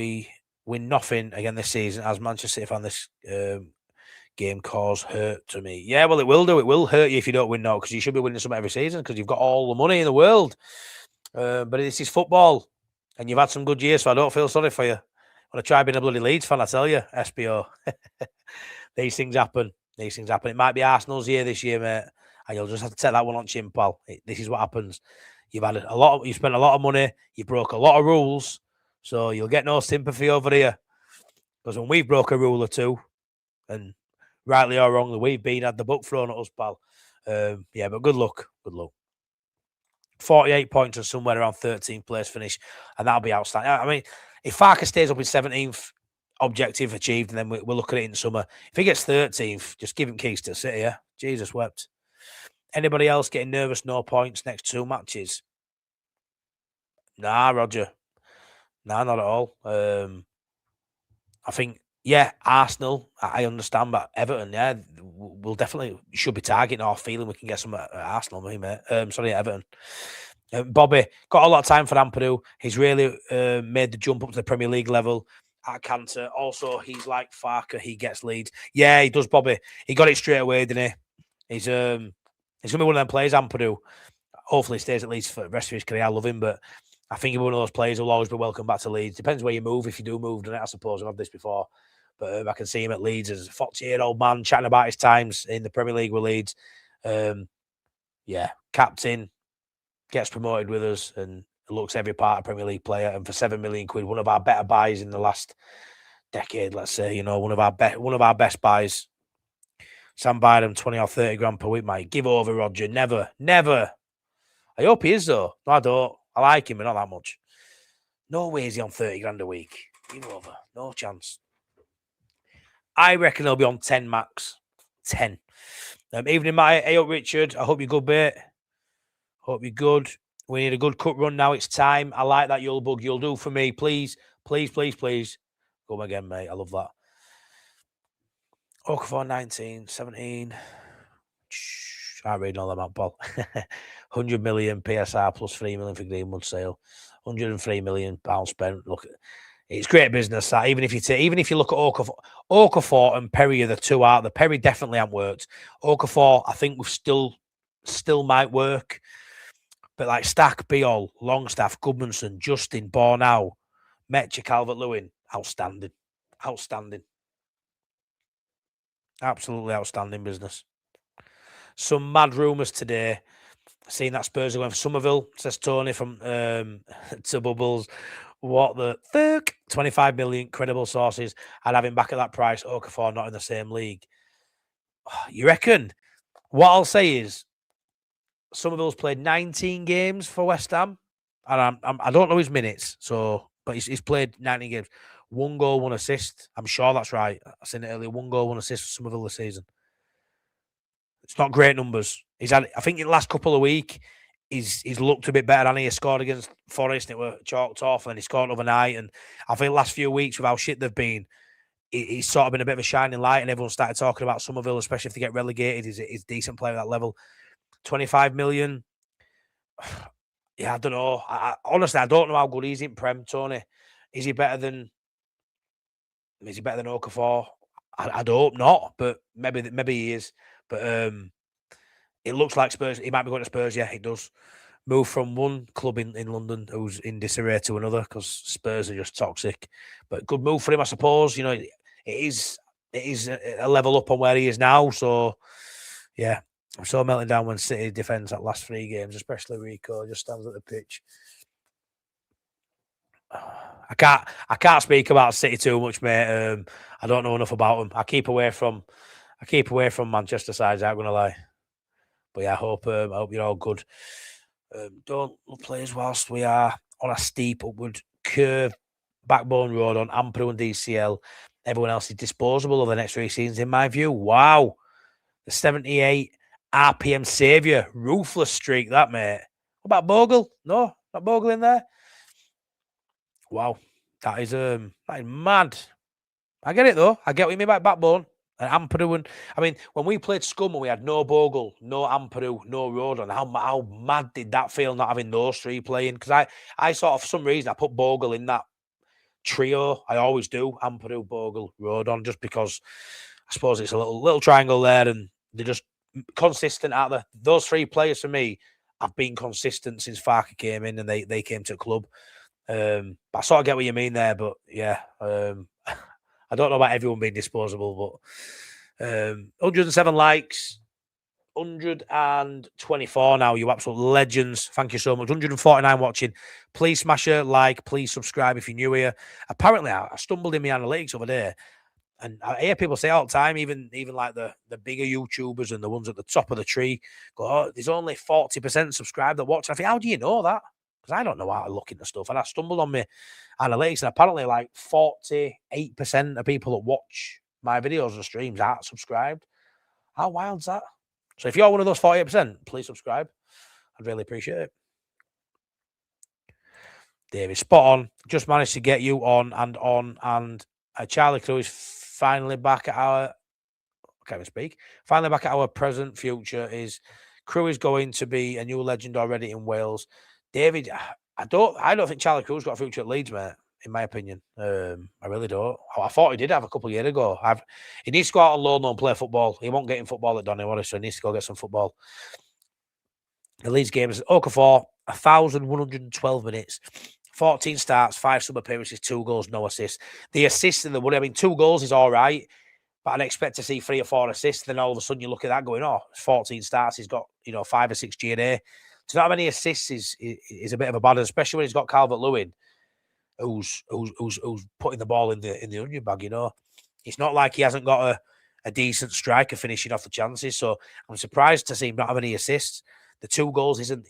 win nothing again this season. As Manchester City fan, this game caused hurt to me. Yeah, well, it will do. It will hurt you if you don't win now because you should be winning something every season because you've got all the money in the world. But this is football, and you've had some good years, so I don't feel sorry for you. I want to try being a bloody Leeds fan, I tell you, SPO. These things happen. It might be Arsenal's year this year, mate. And you'll just have to take that one on chin, pal. This is what happens. You've spent a lot of money. You broke a lot of rules. So you'll get no sympathy over here. Because when we broke a rule or two, and rightly or wrongly, we've had the book thrown at us, pal. Yeah, but good luck. 48 points and somewhere around 13th place finish. And that'll be outstanding. I mean, if Farke stays up in 17th, objective achieved, and then we'll look at it in summer. If he gets 13th, just give him keys to the city, yeah? Jesus wept. Anybody else getting nervous? No points next 2 matches? Nah, Roger. Nah, not at all. I think, yeah, Arsenal, I understand, but Everton, yeah, we'll definitely should be targeting our feeling we can get some at Arsenal, mate. Everton. Bobby, got a lot of time for Ampadu. He's really made the jump up to the Premier League level. At Cantor, also, he's like Farke, he gets Leeds. Yeah, he does, Bobby. He got it straight away, didn't he? He's going to be one of them players, Ampadu. Hopefully he stays at Leeds for the rest of his career. I love him, but I think he's one of those players who will always be welcome back to Leeds. Depends where you move. If you do move, I suppose I've had this before. But I can see him at Leeds as a 40-year-old man chatting about his times in the Premier League with Leeds. Yeah, captain, gets promoted with us and looks every part of Premier League player. And for £7 million, one of our better buys in the last decade, let's say, you know, one of our best buys. Sam Bynum, 20 or 30 grand per week, mate. Give over, Roger. Never. I hope he is, though. No, I don't. I like him, but not that much. No way is he on 30 grand a week. Give over. No chance. I reckon he'll be on 10 max. 10. Evening, mate. Hey up, Richard. I hope you're good, mate. Hope you're good. We need a good cut run now. It's time. I like that you'll bug. You'll do for me. Please. Come again, mate. I love that. Okafor 19, 17. I read all them out, Paul. 100 million PSR plus 3 million for Greenwood sale. 103 million pounds spent. Look, it's great business. That even if you look at Okafor and Perry are the two out. The Perry definitely haven't worked. Okafor, I think we've still still might work. But like Stack, Beal, Longstaff, Goodmanson, Justin, Bornau, Metcha, Calvert-Lewin, outstanding. Outstanding. Absolutely outstanding business. Some mad rumours today. Seeing that Spurs are going for Somerville, says Tony from to Bubbles. What the fuck? 25 million, credible sources. I'd have him back at that price. Okafor not in the same league. You reckon? What I'll say is Somerville's played 19 games for West Ham. And I don't know his minutes, but he's played 19 games. 1 goal, 1 assist. I'm sure that's right. I seen it earlier. 1 goal, 1 assist for Somerville this season. It's not great numbers. He's had, I think, in the last couple of weeks, he's looked a bit better. And he scored against Forest, and it were chalked off, and he scored overnight. And I think the last few weeks, with how shit they've been, he's sort of been a bit of a shining light, and everyone started talking about Somerville, especially if they get relegated. He's a decent player at that level. 25 million. Yeah, I don't know. Honestly, I don't know how good he's in Prem, Tony. Is he better than Okafor? I'd hope not, but maybe he is. But it looks like Spurs. He might be going to Spurs. Yeah, it does. Move from one club in London who's in disarray to another because Spurs are just toxic. But good move for him, I suppose. You know, it is a level up on where he is now. So yeah, I'm so melting down when City defends that last 3 games, especially Rico just stands at the pitch. I can't speak about City too much, mate. I don't know enough about them. I keep away from Manchester sides. I'm gonna lie, but yeah, I hope you're all good. Don't play as whilst we are on a steep upward curve, backbone road on Ampru and DCL. Everyone else is disposable over the next 3 seasons, in my view. Wow, the 78 RPM saviour, ruthless streak, that mate. What about Bogle? No, not Bogle in there. Wow, that is mad. I get it though. I get what you mean by backbone. And Ampadu, and I mean, when we played Scum and we had no Bogle, no Ampadu, no Rodon, how mad did that feel not having those 3 playing? Because I sort of, for some reason, I put Bogle in that trio. I always do. Ampadu, Bogle, Rodon, just because I suppose it's a little triangle there, and they're just consistent out there. Those 3 players for me have been consistent since Farke came in and they came to the club. But I sort of get what you mean there, but yeah, I don't know about everyone being disposable, but 107 likes, 124 now, you absolute legends. Thank you so much. 149 watching. Please smash a like, please subscribe if you're new here. Apparently, I stumbled in my analytics over there, and I hear people say all the time, even like the bigger YouTubers and the ones at the top of the tree, go, oh, there's only 40% subscribed that watch. I think, how do you know that? Because I don't know how to look into stuff. And I stumbled on my analytics, and apparently like 48% of people that watch my videos and streams aren't subscribed. How wild's that? So if you're one of those 48%, please subscribe. I'd really appreciate it. David, spot on. Just managed to get you on. And Charlie Crew is finally back at our... I can't even speak. Finally back at our present future. Crew is going to be a new legend already in Wales. David, I don't think Charlie Crew's got a future at Leeds, mate, in my opinion. I really don't. I thought he did have a couple of years ago. He needs to go out on loan and play football. He won't get in football at Donny, so he needs to go get some football. The Leeds game is Okafor, 1,112 minutes, 14 starts, 5 sub appearances, 2 goals, no assists. The assists in the money, I mean, 2 goals is all right, but I'd expect to see 3 or 4 assists. Then all of a sudden you look at that going, 14 starts, he's got 5 or 6 G&A. To not have any assists is a bit of a bad, especially when he's got Calvert-Lewin, who's putting the ball in the onion bag. It's not like he hasn't got a decent striker finishing off the chances. So I'm surprised to see him not have any assists. The 2 goals isn't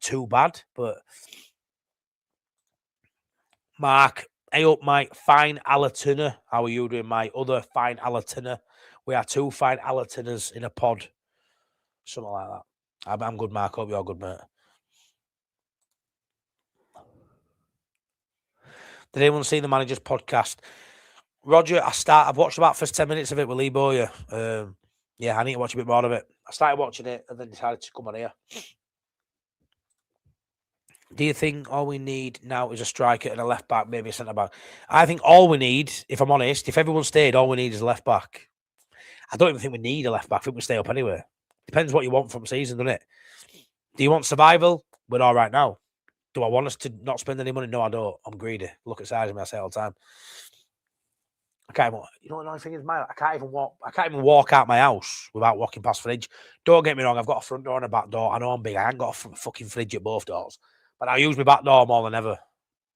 too bad, but Mark, hey up, my fine Alatina. How are you doing, my other fine Alatina? We are 2 fine Alatinas in a pod, something like that. I'm good, Mark. Hope you're good, mate. Did anyone see the Manager's podcast? Roger, I've watched about first 10 minutes of it with Lee Bowyer. Yeah, I need to watch a bit more of it. I started watching it and then decided to come on here. Do you think all we need now is a striker and a left back, maybe a centre back? I think all we need, if I'm honest, if everyone stayed, all we need is a left back. I don't even think we need a left back. I think we stay up anyway. Depends what you want from season, doesn't it? Do you want survival? We're all right now. Do I want us to not spend any money? No, I don't. I'm greedy. Look at size of me. I say it all the time. I can't even, you know what the annoying thing is, Mike? I can't even walk out my house without walking past fridge. Don't get me wrong, I've got a front door and a back door. I know I'm big. I ain't got a fucking fridge at both doors. But I use my back door more than ever.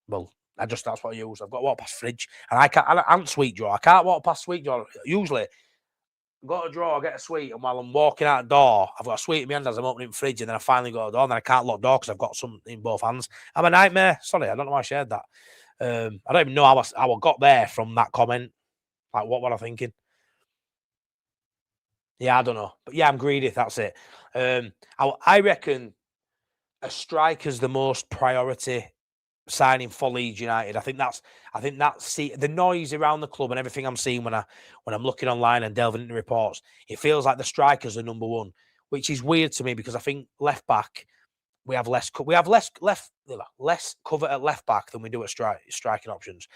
Well, that's what I use. I've got to walk past fridge. And I'm sweet drawer. I can't walk past sweet drawer. Usually, I've got a drawer, I get a sweet, and while I'm walking out the door, I've got a sweet in my hand as I'm opening the fridge, and then I finally got a door, and then I can't lock the door because I've got some in both hands. I'm a nightmare. Sorry, I don't know why I shared that. I don't even know how I got there from that comment. Like, what were I thinking? Yeah, I don't know. But yeah, I'm greedy. That's it. I reckon a striker's the most priority signing for Leeds United. I think that's the noise around the club and everything I'm seeing when I'm looking online and delving into reports. It feels like the strikers are number one, which is weird to me because I think left back we have less cover at left back than we do at striking options.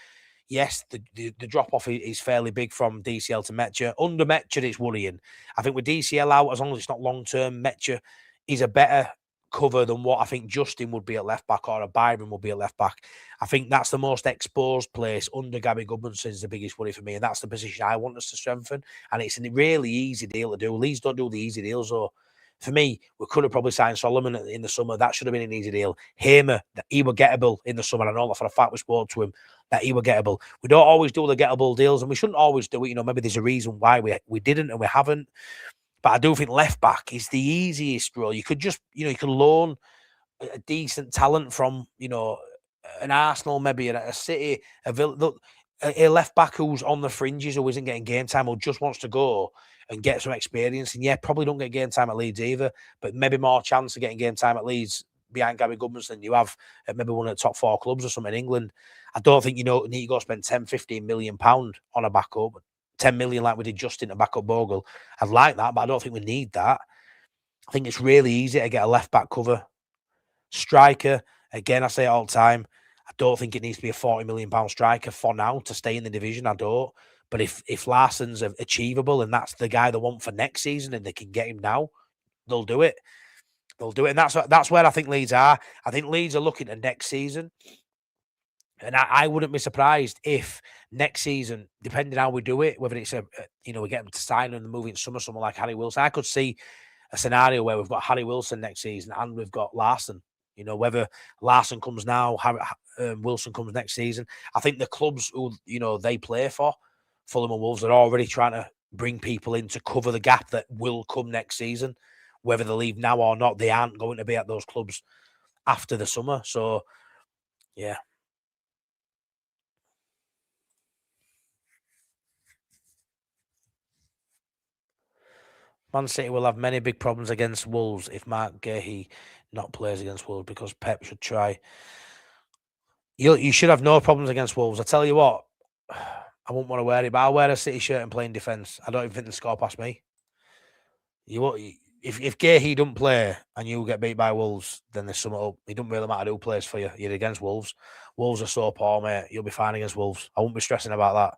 Yes, the drop off is fairly big from DCL to Metcha. Under Metcha, it's worrying. I think with DCL out, as long as it's not long term, Metcha is a better cover than what I think Justin would be at left back or a Byron would be at left back. I think that's the most exposed place under Gabby Goodmanson is the biggest worry for me, and that's the position I want us to strengthen. And it's a really easy deal to do. Leeds don't do the easy deals, though. For me, we could have probably signed Solomon in the summer. That should have been an easy deal. Hamer, he were gettable in the summer. I know that for a fact we spoke to him, that he were gettable. We don't always do the gettable deals, and we shouldn't always do it. You know, maybe there's a reason why we didn't and we haven't. But I do think left back is the easiest role. You could just, you can loan a decent talent from, an Arsenal, maybe a City, a Villa. A left back who's on the fringes, who isn't getting game time, or just wants to go and get some experience. And yeah, probably don't get game time at Leeds either, but maybe more chance of getting game time at Leeds behind Gabby Goodmanson than you have at maybe one of the top 4 clubs or something in England. I don't think need to go spend 10, 15 million pound on a backup. 10 million like we did Justin to back up Bogle. I'd like that, but I don't think we need that. I think it's really easy to get a left back cover. Striker, again, I say it all the time, I don't think it needs to be a 40 million pound striker for now to stay in the division. I don't. But if Larsson's achievable and that's the guy they want for next season and they can get him now, they'll do it. They'll do it. And that's where I think Leeds are. I think Leeds are looking at next season. And I wouldn't be surprised if next season, depending how we do it, whether it's we get them to sign and move in summer, someone like Harry Wilson. I could see a scenario where we've got Harry Wilson next season and we've got Larsson. Whether Larsson comes now, Wilson comes next season. I think the clubs who they play for, Fulham and Wolves, are already trying to bring people in to cover the gap that will come next season. Whether they leave now or not, they aren't going to be at those clubs after the summer. So, yeah. Man City will have many big problems against Wolves if Mark Gahey not plays against Wolves because Pep should try. You should have no problems against Wolves. I tell you what, I won't want to wear it, but I'll wear a City shirt and play in defence. I don't even think they'll score past me. If Gahey don't play and you get beat by Wolves, then there's something up. It doesn't really matter who plays for you. You're against Wolves. Wolves are so poor, mate. You'll be fine against Wolves. I won't be stressing about that.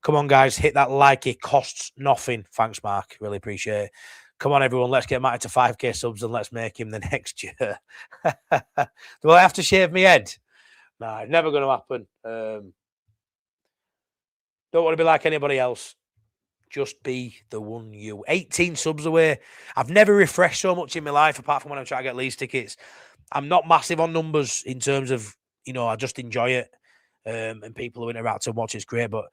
Come on, guys. Hit that like. It costs nothing. Thanks, Mark. Really appreciate it. Come on, everyone. Let's get Matty to 5k subs and let's make him the next year. Do I have to shave my head? No, it's never going to happen. Don't want to be like anybody else. Just be the one you. 18 subs away. I've never refreshed so much in my life apart from when I'm trying to get Leeds tickets. I'm not massive on numbers in terms of, I just enjoy it. And people who interact and watch it's great. But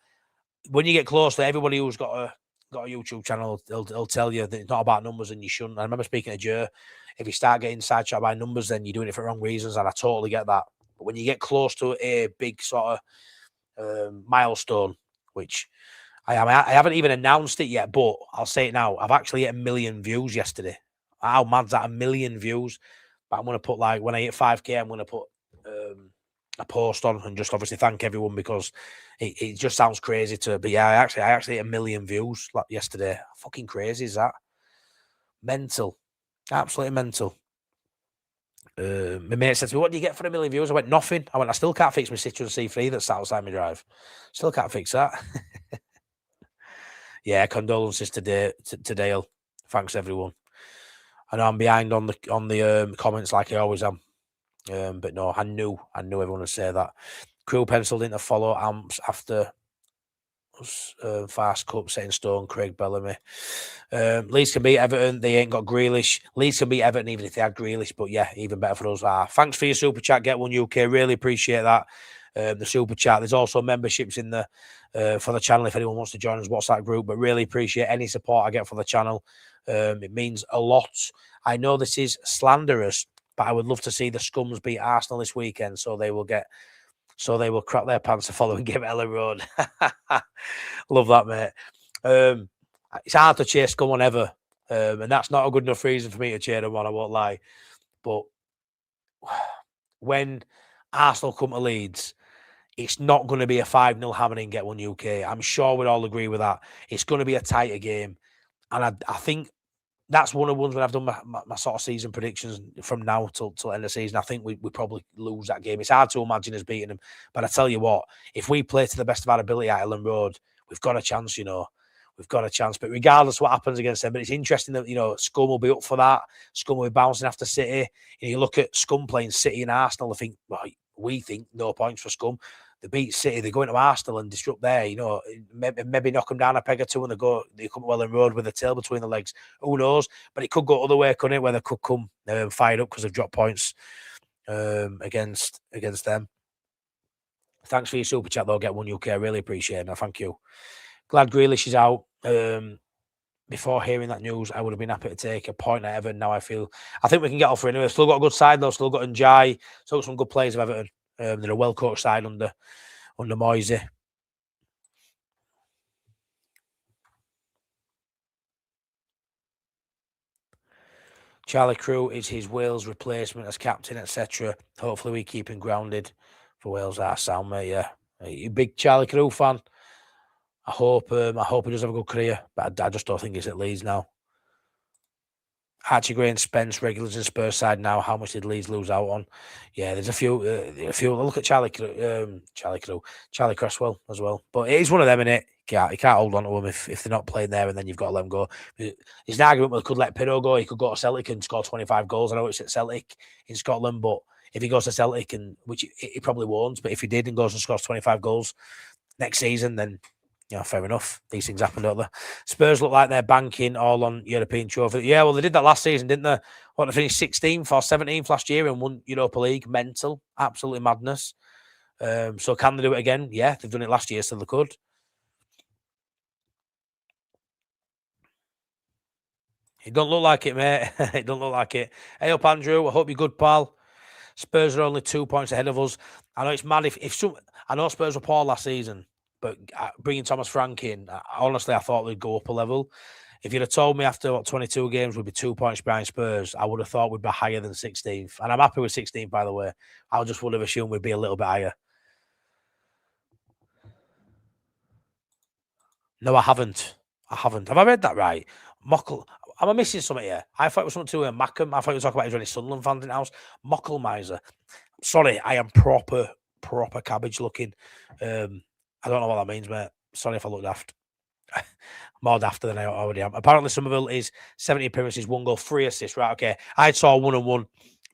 when you get close to everybody who's got a YouTube channel, they'll tell you that it's not about numbers and you shouldn't. I remember speaking to Joe, if you start getting sidetracked by numbers, then you're doing it for wrong reasons, and I totally get that. But when you get close to a big sort of milestone, which I haven't even announced it yet, but I'll say it now. I've actually hit 1 million views yesterday. How mad's that? 1 million views. But I'm going to put, when I hit 5k, I'm going to put a post on and just obviously thank everyone because it just sounds crazy but yeah, I actually hit 1 million views yesterday. Fucking crazy is that? Mental. Absolutely mental. My mate said to me, what do you get for 1 million views? I went, nothing. I still can't fix my Citroen C3 that's outside my drive. Still can't fix that. Yeah, condolences to Dale. Thanks, everyone. I know I'm behind on the comments like I always am. But no, I knew everyone would say that. Crew penciled in to follow Amps after Fast Cup, set in stone, Craig Bellamy. Leeds can beat Everton. They ain't got Grealish. Leeds can beat Everton even if they had Grealish. But yeah, even better for us. Thanks for your super chat. Get One UK. Really appreciate that. The super chat. There's also memberships in the for the channel if anyone wants to join us. WhatsApp group. But really appreciate any support I get for the channel. It means a lot. I know this is slanderous, but I would love to see the Scums beat Arsenal this weekend, so they will crap their pants to follow and give Ellen Road. Love that, mate. It's hard to cheer Scum on ever, and that's not a good enough reason for me to cheer them on, I won't lie. But when Arsenal come to Leeds, it's not going to be a 5-0 hammering Get One UK. I'm sure we'd all agree with that. It's going to be a tighter game. And I think that's one of the ones when I've done my sort of season predictions from now till end of season. I think we probably lose that game. It's hard to imagine us beating them. But I tell you what, if we play to the best of our ability at Ellen Road, we've got a chance, We've got a chance. But regardless of what happens against them, but it's interesting that, Scum will be up for that. Scum will be bouncing after City. You look at Scum playing City and Arsenal, we think no points for Scum. They beat City, they go into Arsenal and disrupt there, maybe knock them down a peg or two and they come well in road with a tail between the legs. Who knows? But it could go other way, couldn't it? Where they could come fired up because they've dropped points against them. Thanks for your super chat, though. Get One UK. I really appreciate it. No, thank you. Glad Grealish is out. Before hearing that news, I would have been happy to take a point at Everton. Now I think we can get off for anyway. Still got a good side though. Still got Njai. Still got some good players of Everton. They're a well coached side under Moisey. Charlie Crew is his Wales replacement as captain, etc. Hopefully we keep him grounded for Wales. Sound, mate. Yeah, you big Charlie Crew fan. I hope he does have a good career, but I just don't think he's at Leeds now. Archie Gray and Spence, regulars in Spurs side now. How much did Leeds lose out on? Yeah, there's a few. Look at Charlie Cresswell as well. But it is one of them, innit? You can't hold on to them if they're not playing there, and then you've got to let them go. There's an argument where they could let Pirro go. He could go to Celtic and score 25 goals. I know it's at Celtic in Scotland, but if he goes to Celtic, which he probably won't, but if he did and goes and scores 25 goals next season, then fair enough. These things happen, don't they? Spurs look like they're banking all on European trophy. Yeah, well, they did that last season, didn't they? They finished 16th or 17th last year and won Europa League. Mental. Absolutely madness. So can they do it again? Yeah, they've done it last year, so they could. It don't look like it, mate. It don't look like it. Hey up, Andrew. I hope you're good, pal. Spurs are only 2 points ahead of us. I know it's mad I know Spurs were poor last season, but bringing Thomas Frank in, honestly, I thought they'd go up a level. If you'd have told me after 22 games we'd be 2 points behind Spurs, I would have thought we'd be higher than 16th. And I'm happy with 16th, by the way. I just would have assumed we'd be a little bit higher. No, I haven't. Have I read that right? Mockle. Am I missing something here? I thought it was something to do with Mackham. I thought you were talking about any Sunderland fans in the house. Mockle-miser. Sorry, I am proper cabbage looking. I don't know what that means, mate. Sorry if I look daft. More dafter than I already am. Apparently, Somerville is 70 appearances, 1 goal, 3 assists. Right, okay. I saw 1-1,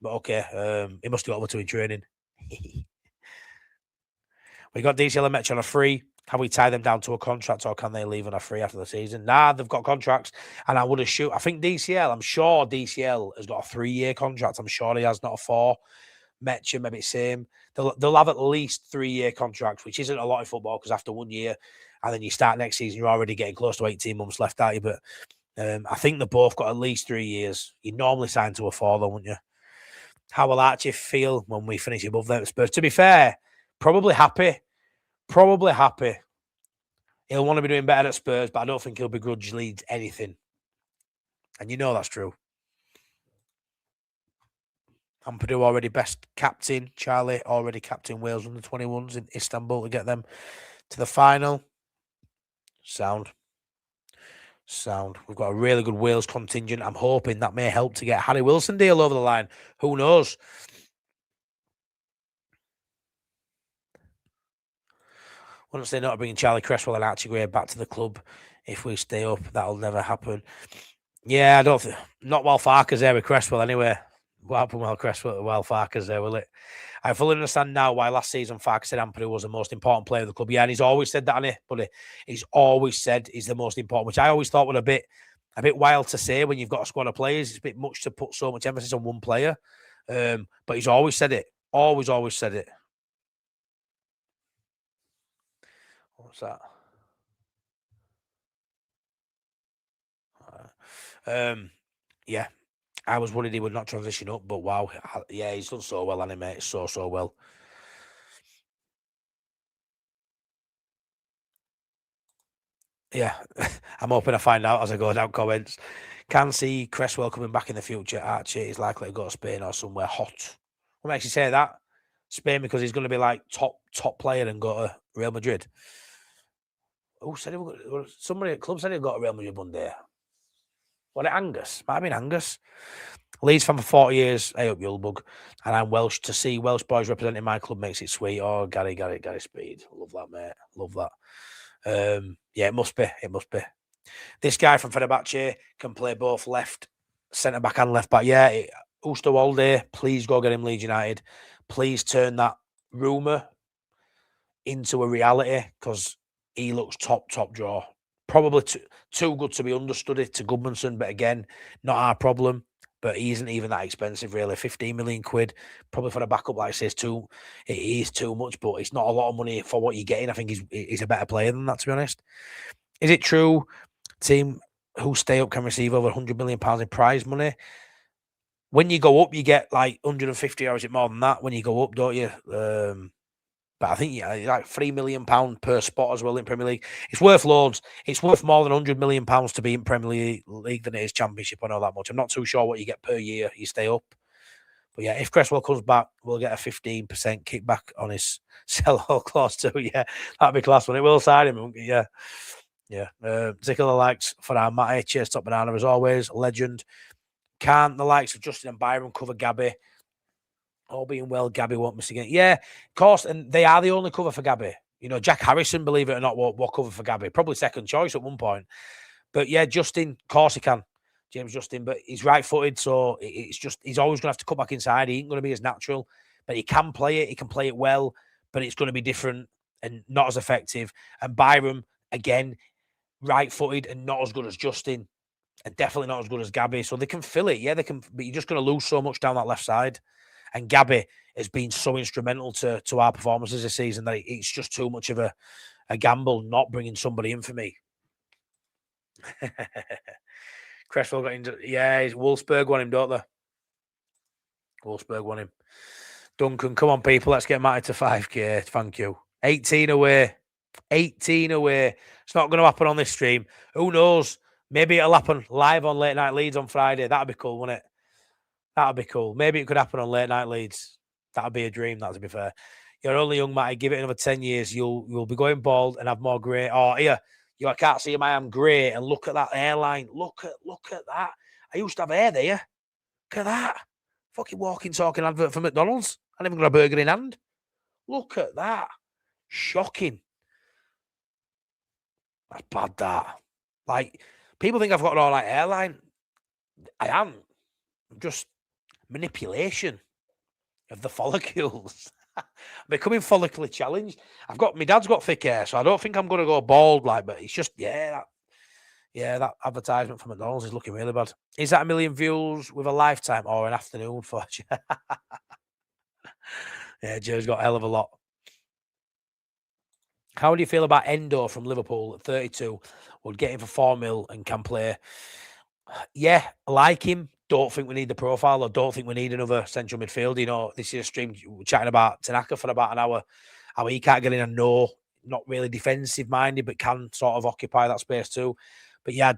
but okay. He must have got over to in training. We got DCL and Metro on a free. Can we tie them down to a contract or can they leave on a free after the season? Nah, they've got contracts. And I would assume, I think I'm sure DCL has got a 3-year contract. I'm sure he has, not a 4. Metcha, maybe same. They'll have at least 3-year contracts, which isn't a lot of football because after 1 year and then you start next season, you're already getting close to 18 months left, aren't you? But I think they've both got at least 3 years. You normally sign to a 4, though, wouldn't you? How will Archie feel when we finish above them at Spurs? To be fair, probably happy. Probably happy. He'll want to be doing better at Spurs, but I don't think he'll begrudge Leeds anything. And you know that's true. Ampadu already best captain. Charlie already captain Wales under 21s in Istanbul to get them to the final. Sound. We've got a really good Wales contingent. I'm hoping that may help to get Harry Wilson deal over the line. Who knows? Once they not bringing Charlie Cresswell and Archie Gray back to the club, if we stay up, that'll never happen. Yeah, I don't think not while Farke's there with Cresswell anyway. What happened while Farke's there, will it? I fully understand now why last season Farke said Ampadu was the most important player of the club. Yeah, and he's always said that, hasn't he? But he's always said he's the most important, which I always thought was a bit wild to say when you've got a squad of players. It's a bit much to put so much emphasis on one player. But he's always said it. Always said it. What's that? Yeah, I was worried he would not transition up, but wow, yeah, he's done so well, hasn't he, mate? So well. Yeah, I'm hoping I find out as I go down comments. Can see Cresswell coming back in the future. Archie is likely to go to Spain or somewhere hot. What makes you say that? Spain because he's going to be like top player and go to Real Madrid. Oh, said somebody at club said he'd got to Real Madrid one day. What, Angus? Might have been Angus. Leeds fan for 40 years. Hey up, Yulbug. And I'm Welsh. To see Welsh boys representing my club makes it sweet. Oh, Gary Speed. Love that, mate. Love that. Yeah, it must be. This guy from Fenerbahce can play both left, centre back and left back. Yeah, Oosterwolde, please go get him Leeds United. Please turn that rumour into a reality because he looks top draw. Probably too good to be understudy to Goodmanson, but again, not our problem. But he isn't even that expensive, really. 15 million quid, probably for a backup, like I say, it is too much, but it's not a lot of money for what you're getting. I think he's a better player than that, to be honest. Is it true team who stay up can receive over £100 million in prize money? When you go up, you get like 150, or is it more than that? When you go up, don't you? But I think like £3 million per spot as well in Premier League. It's worth loads. It's worth more than £100 million to be in Premier League than it is Championship. I know that much. I'm not too sure what you get per year. You stay up. But yeah, if Cresswell comes back, we'll get a 15% kickback on his sell-all clause too. Yeah, that'd be class when it will sign him. Yeah. Particular likes for our Matty. Cheers, Top Banana as always. Legend. Can't the likes of Justin and Byron cover Gabby? All being well, Gabby won't miss again. Yeah, of course, and they are the only cover for Gabby. You know, Jack Harrison, believe it or not, will cover for Gabby. Probably second choice at one point. But yeah, Justin, of course he can. James Justin, but he's right-footed, so it's just he's always going to have to cut back inside. He ain't going to be as natural, but he can play it. He can play it well, but it's going to be different and not as effective. And Byram, again, right-footed and not as good as Justin, and definitely not as good as Gabby. So they can fill it, yeah, they can. But you're just going to lose so much down that left side. And Gabby has been so instrumental to our performances this season that it's just too much of a gamble not bringing somebody in for me. Cresswell got into, yeah, Wolfsburg won him, don't they? Wolfsburg won him. Duncan, come on, people, let's get Matty to 5K. Thank you. 18 away. 18 away. It's not going to happen on this stream. Who knows? Maybe it'll happen live on Late Night Leeds on Friday. That'd be cool, wouldn't it? That'd be cool. Maybe it could happen on Late Night Leeds. That'd be a dream, that to be fair. You're only young, Matty. Give it another 10 years. You'll be going bald and have more grey. Oh, here. I can't see him. I am grey. And look at that hairline. Look at that. I used to have hair there. Look at that. Fucking walking, talking advert for McDonald's. I haven't even got a burger in hand. Look at that. Shocking. That's bad, that. Like, people think I've got an all right hairline. I haven't. Just manipulation of the follicles. I'm becoming follicular challenged. My dad's got thick hair, so I don't think I'm going to go bald, but it's just, that advertisement for McDonald's is looking really bad. Is that 1 million views with a lifetime or an afternoon for you? Yeah, Joe's got a hell of a lot. How do you feel about Endo from Liverpool at 32? Would get him for 4 mil and can play. Yeah, I like him. Don't think we need the profile or don't think we need another central midfield. You know, this is a stream we're chatting about Tanaka for about an hour. How he can't get in and not really defensive minded, but can sort of occupy that space too. But yeah,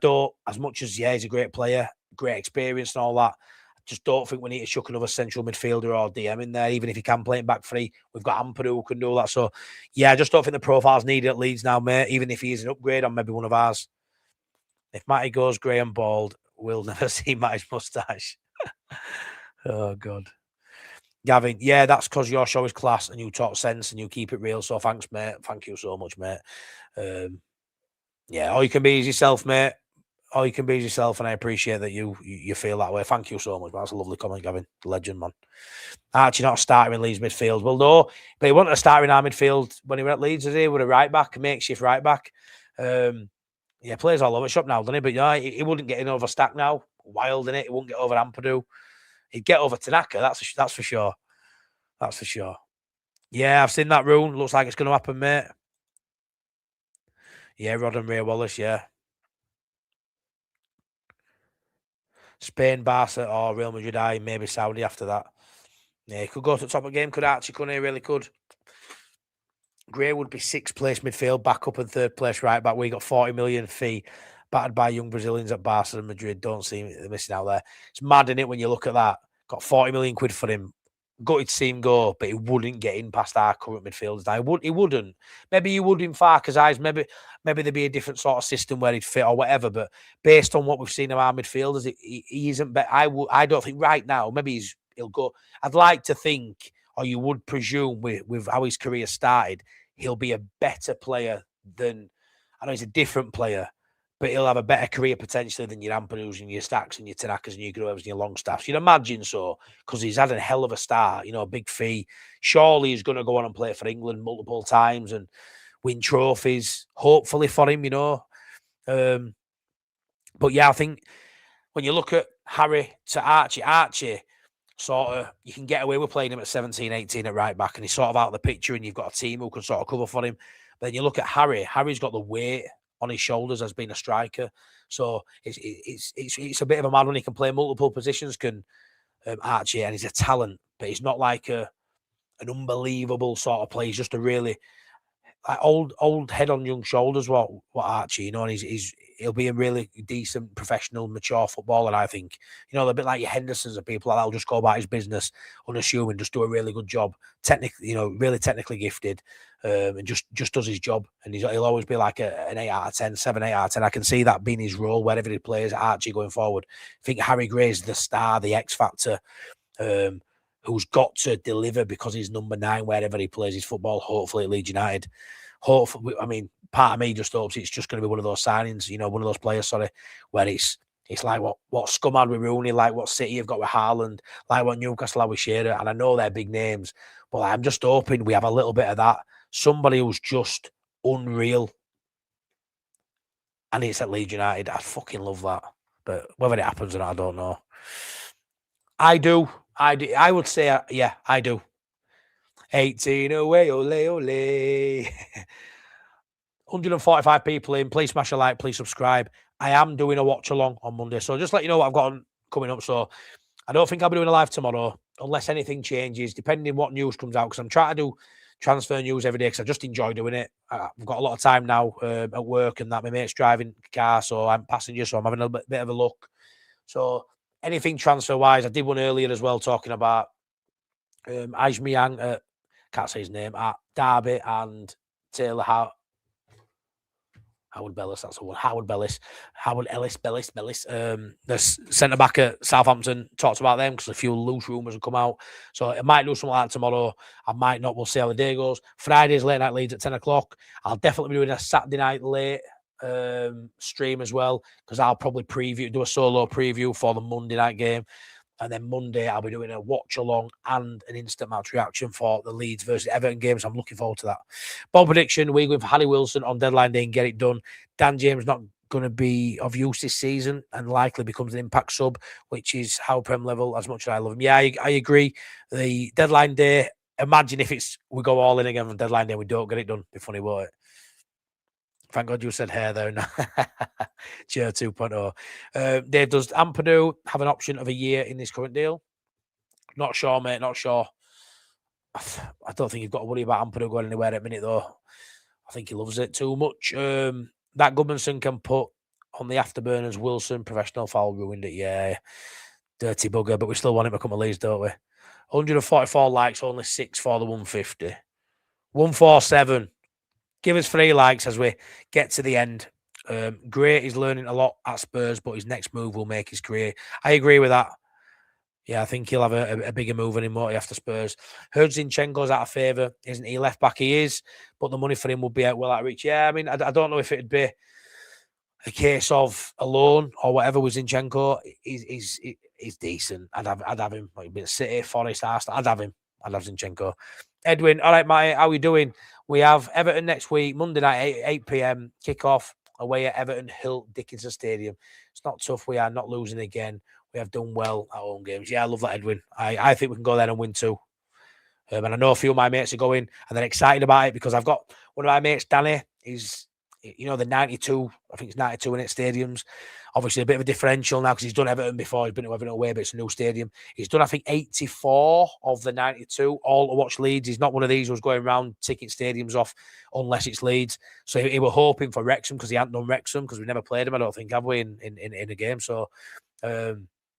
as much as he's a great player, great experience and all that, I just don't think we need to chuck another central midfielder or DM in there, even if he can play it back free. We've got Ampadu who can do that. So yeah, I just don't think the profile's needed at Leeds now, mate, even if he is an upgrade on maybe one of ours. If Matty goes grey and bald, we'll never see Matty's moustache. Oh, God. Gavin, yeah, that's because your show is class and you talk sense and you keep it real. So thanks, mate. Thank you so much, mate. Yeah, all you can be is yourself, mate. all you can be is yourself, and I appreciate that you feel that way. Thank you so much. That's a lovely comment, Gavin. Legend, man. Archie not starting in Leeds midfield. Well, no, but he wanted to start in our midfield when he were at Leeds, is he? With a right back, a makeshift right back. Yeah, plays all over the shop now, doesn't he? But yeah, he wouldn't get in over Stack now. Wild in it. He wouldn't get over Ampadu. He'd get over Tanaka. That's for sure. That's for sure. Yeah, I've seen that rule. Looks like it's going to happen, mate. Yeah, Rod and Ray Wallace. Yeah. Spain, Barca, or Real Madrid. Maybe Saudi after that. Yeah, he could go to the top of the game. Could Archie? Couldn't he? Really could. Gray would be 6th place midfield, back up and 3rd place right back. We got 40 million fee, battered by young Brazilians at Barca and Madrid. Don't see him missing out there. It's mad, isn't it, when you look at that? Got 40 million quid for him. Gutted to see him go, but he wouldn't get in past our current midfielders. He wouldn't. Maybe he would in Farke's eyes. Maybe there'd be a different sort of system where he'd fit or whatever. But based on what we've seen of our midfielders, he isn't. I don't think right now. Maybe he'll go. I'd like to think, or you would presume, with how his career started, he'll be a better player than. I know he's a different player, but he'll have a better career potentially than your Ampadus and your Stacks and your Tanakas and your Grovers and your Longstaffs. You'd imagine so, because he's had a hell of a start, a big fee. Surely he's going to go on and play for England multiple times and win trophies, hopefully for him, But yeah, I think when you look at Harry to Archie sort of, you can get away with playing him at 17, 18 at right back, and he's sort of out of the picture, and you've got a team who can sort of cover for him. But then you look at Harry's got the weight on his shoulders as being a striker, so it's a bit of a mad one. He can play multiple positions, can Archie, and he's a talent, but he's not like an unbelievable sort of player. He's just a really old head on young shoulders. What Archie, and he'll be a really decent, professional, mature footballer. I think, a bit like your Hendersons and people like that will just go about his business, unassuming, just do a really good job, technically, really technically gifted, and just does his job. And he'll always be like an 8 out of 10, 7, 8 out of 10. I can see that being his role wherever he plays. Archie going forward. I think Harry Gray's the star, the X factor, who's got to deliver because he's number 9 wherever he plays his football. Hopefully at Leeds United. Hopefully, I mean, part of me just hopes it's just going to be one of those signings, one of those players, where it's like what Scum had with Rooney, like what City have got with Haaland, like what Newcastle have with Shearer. And I know they're big names, but I'm just hoping we have a little bit of that. Somebody who's just unreal. And it's at Leeds United. I fucking love that. But whether it happens or not, I don't know. I do. I would say, yeah, I do. 18 away, ole, ole. 145 people in. Please smash a like. Please subscribe. I am doing a watch along on Monday. So just let you know what I've got coming up. So I don't think I'll be doing a live tomorrow unless anything changes, depending what news comes out. Because I'm trying to do transfer news every day because I just enjoy doing it. I've got a lot of time now at work and that. My mate's driving the car, so I'm passenger. So I'm having a bit of a look. So anything transfer-wise, I did one earlier as well talking about Aubameyang, can't say his name, at Derby, and Taylor Howard Bellis, that's the one. Howard Ellis. The centre-back at Southampton, talked about them because a few loose rumours have come out. So I might do something like that tomorrow. I might not. We'll see how the day goes. Friday's late night Leeds at 10 o'clock. I'll definitely be doing a Saturday night late stream as well, because I'll probably do a solo preview for the Monday night game. And then Monday, I'll be doing a watch along and an instant match reaction for the Leeds versus Everton games. I'm looking forward to that. Ball prediction, we're going for Harry Wilson on deadline day and get it done. Dan James not going to be of use this season and likely becomes an impact sub, which is how Prem level, as much as I love him. Yeah, I agree. The deadline day, imagine if we go all in again on deadline day and we don't get it done. It'd be funny, won't it? Thank God you said hair there. Cheer 2.0. Dave, does Ampadu have an option of a year in this current deal? Not sure, mate. Not sure. I don't think you've got to worry about Ampadu going anywhere at a minute, though. I think he loves it too much. That Goodmanson can put on the afterburners. Wilson, professional foul, ruined it. Yeah. Dirty bugger, but we still want him to come to Leeds, don't we? 144 likes, only 6 for the 150. 147. Give us 3 likes as we get to the end. Gray is learning a lot at Spurs, but his next move will make his career. I agree with that. Yeah, I think he'll have a bigger move than him after Spurs. Heard Zinchenko's out of favour. Isn't he left back? He is, but the money for him will be well out of reach. Yeah, I mean, I don't know if it'd be a case of a loan or whatever with Zinchenko, he's decent. I'd have him. Like, been City, Forest, Arsenal. I'd have Zinchenko. Edwin, all right, mate, how are we doing? We have Everton next week, Monday night, 8 p.m. Kick-off away at Everton Hill Dickinson Stadium. It's not tough. We are not losing again. We have done well at home games. Yeah, I love that, Edwin. I think we can go there and win too. And I know a few of my mates are going and they're excited about it because I've got one of my mates, Danny, the 92, I think it's 92 in it stadiums. Obviously, a bit of a differential now because he's done Everton before. He's been to Everton away, but it's a new stadium. He's done, I think, 84 of the 92, all to watch Leeds. He's not one of these who's going around ticking stadiums off unless it's Leeds. So he were hoping for Wrexham because he hadn't done Wrexham because we've never played him, I don't think, have we, in a game. So,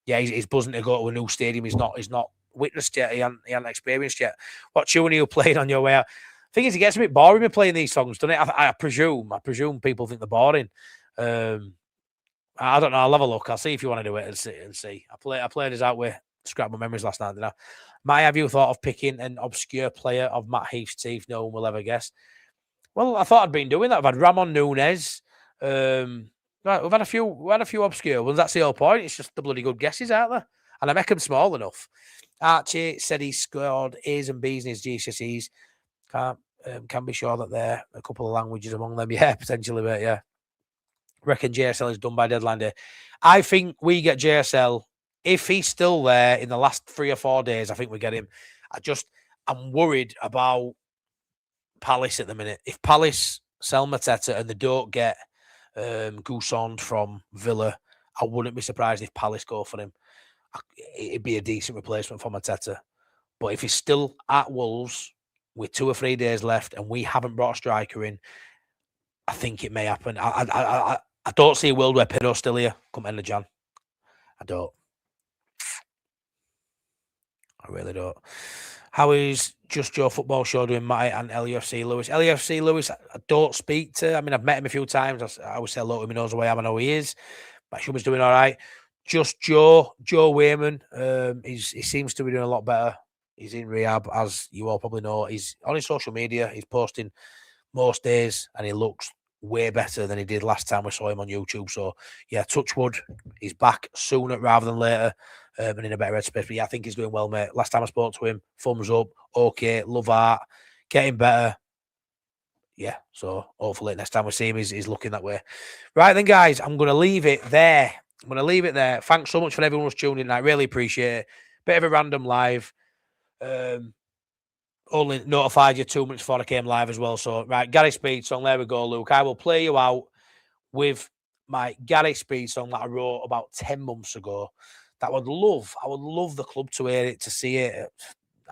he's buzzing to go to a new stadium. He's not witnessed yet. He hadn't experienced yet. What tune are you playing on your way out? Thing is, it gets a bit boring with playing these songs, doesn't it? I presume people think they're boring. I don't know. I'll have a look. I'll see if you want to do it and see. I played this out with scrap my memories last night, didn't I? Might have you thought of picking an obscure player of Matt Heath's teeth no one will ever guess? Well, I thought I'd been doing that. I've had Ramon Nunes. Right, we've had a few obscure ones. That's the whole point. It's just the bloody good guesses, aren't there? And I make them small enough. Archie said he scored A's and B's in his GCSEs. Can be sure that there are a couple of languages among them. Yeah, potentially, but yeah. Reckon JSL is done by deadline day. I think we get JSL if he's still there in the last 3 or 4 days. I think we get him. I'm worried about Palace at the minute. If Palace sell Mateta and they don't get Gousson from Villa, I wouldn't be surprised if Palace go for him. It'd be a decent replacement for Mateta. But if he's still at Wolves with 2 or 3 days left and we haven't brought a striker in, I think it may happen. I don't see a world where Pedro's still here come end of Jan. I don't. I really don't. How is Just Your Football Show doing, Matty and LUFC Lewis? LUFC Lewis, I don't speak to. I mean, I've met him a few times. I always say hello to him. He knows who I am. I know he is. But Shuma's doing all right. Just Joe Wayman, he seems to be doing a lot better. He's in rehab, as you all probably know. He's on his social media. He's posting most days, and he looks way better than he did last time we saw him on YouTube. So, yeah, touch wood. He's back sooner rather than later and in a better headspace. But, yeah, I think he's doing well, mate. Last time I spoke to him, thumbs up, okay, love art, getting better. Yeah, so hopefully next time we see him, he's looking that way. Right then, guys, I'm going to leave it there. Thanks so much for everyone who's tuning in. I really appreciate it. Bit of a random live. Only notified you 2 minutes before I came live as well. So, right, Gary Speed song. There we go, Luke. I will play you out with my Gary Speed song that I wrote about 10 months ago. That I would love the club to hear it, to see it.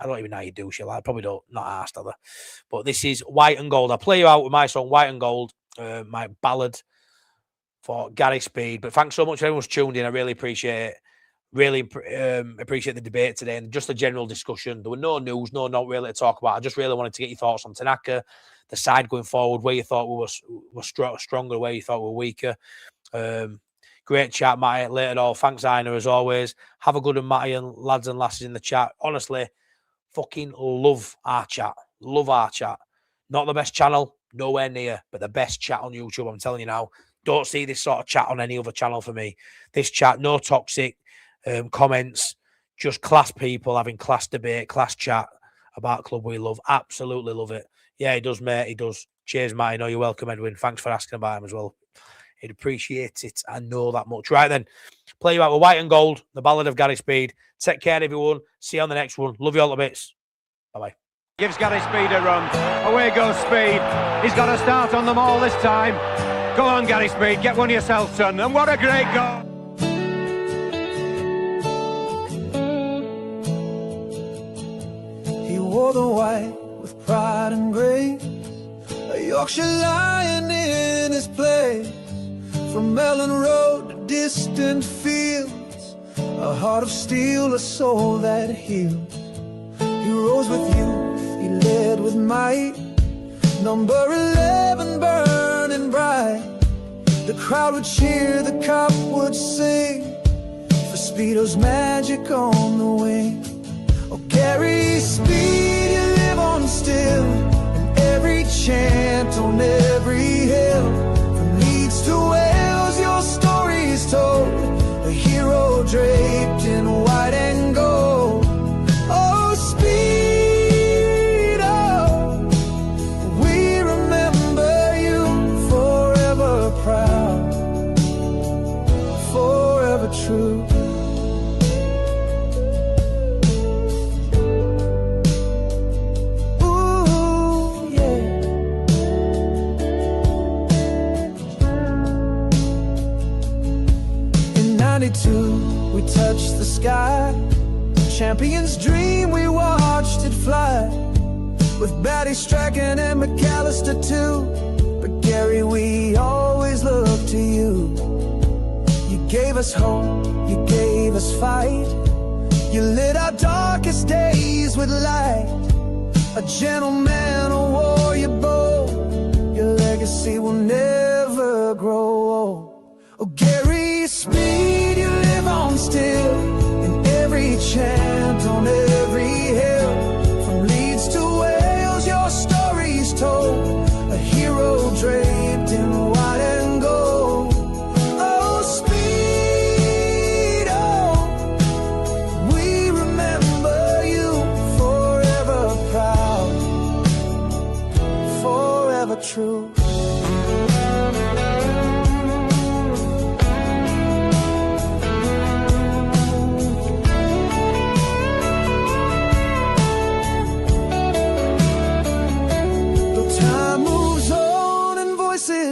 I don't even know how you do shit. I probably don't, not asked other. But this is White and Gold. I'll play you out with my song, White and Gold, my ballad for Gary Speed. But thanks so much for everyone who's tuned in. I really appreciate it. Really appreciate the debate today and just a general discussion. There were no news, not really to talk about. I just really wanted to get your thoughts on Tanaka, the side going forward, where you thought we were stronger, where you thought we were weaker. Great chat, Matty. Later it all. Thanks, Aina, as always. Have a good one, Matty, and lads and lasses in the chat. Honestly, fucking love our chat. Love our chat. Not the best channel, nowhere near, but the best chat on YouTube. I'm telling you now. Don't see this sort of chat on any other channel for me. This chat, no toxic comments, just class people having class debate, class chat about club we love. Absolutely love it. Yeah, he does, mate. He does. Cheers, Matt. I know you're welcome, Edwin. Thanks for asking about him as well. He'd appreciate it. I know that much. Right then, play you out with White and Gold, the ballad of Gary Speed. Take care, everyone. See you on the next one. Love you all to bits. Bye-bye. Gives Gary Speed a run. Away goes Speed. He's got a start on them all this time. Go on, Gary Speed. Get one yourself, son. And what a great goal. Wore the white with pride and grace, a Yorkshire lion in his place. From Mellon Road to distant fields, a heart of steel, a soul that heals. He rose with youth, he led with might. Number 11 burning bright. The crowd would cheer, the cop would sing, for Speedo's magic on the wing. Oh, Gary Speed, you live on still, in every chant, on every hill, from Leeds to Wales. champion's dream, we watched it fly, with Batty striking and McAllister too. But Gary, we always look to you. You gave us hope, you gave us fight, you lit our darkest days with light. A gentleman, a warrior bold, your legacy will never grow old. Oh, Gary Speed, you live on still, in every chant, on every hill. From Leeds to Wales, your story's told, a hero draped in white and gold. Oh, Speed, oh, we remember you, forever proud, forever true.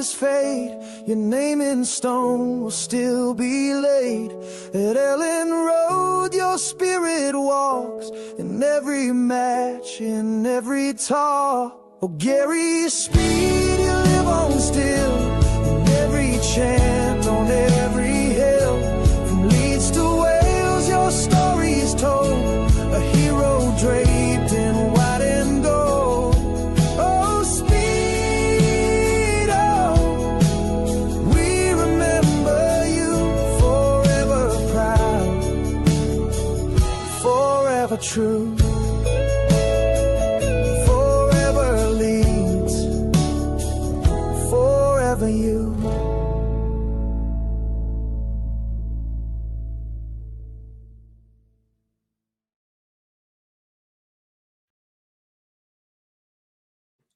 Fade, your name in stone will still be laid. At Ellen Road, your spirit walks in every match, in every talk. Oh, Gary Speed, you live on still, in every chant, on every hill. From Leeds to Wales, your story's told, a hero draped in white and gold. Oh, Speed, oh, we remember you, forever proud, forever true.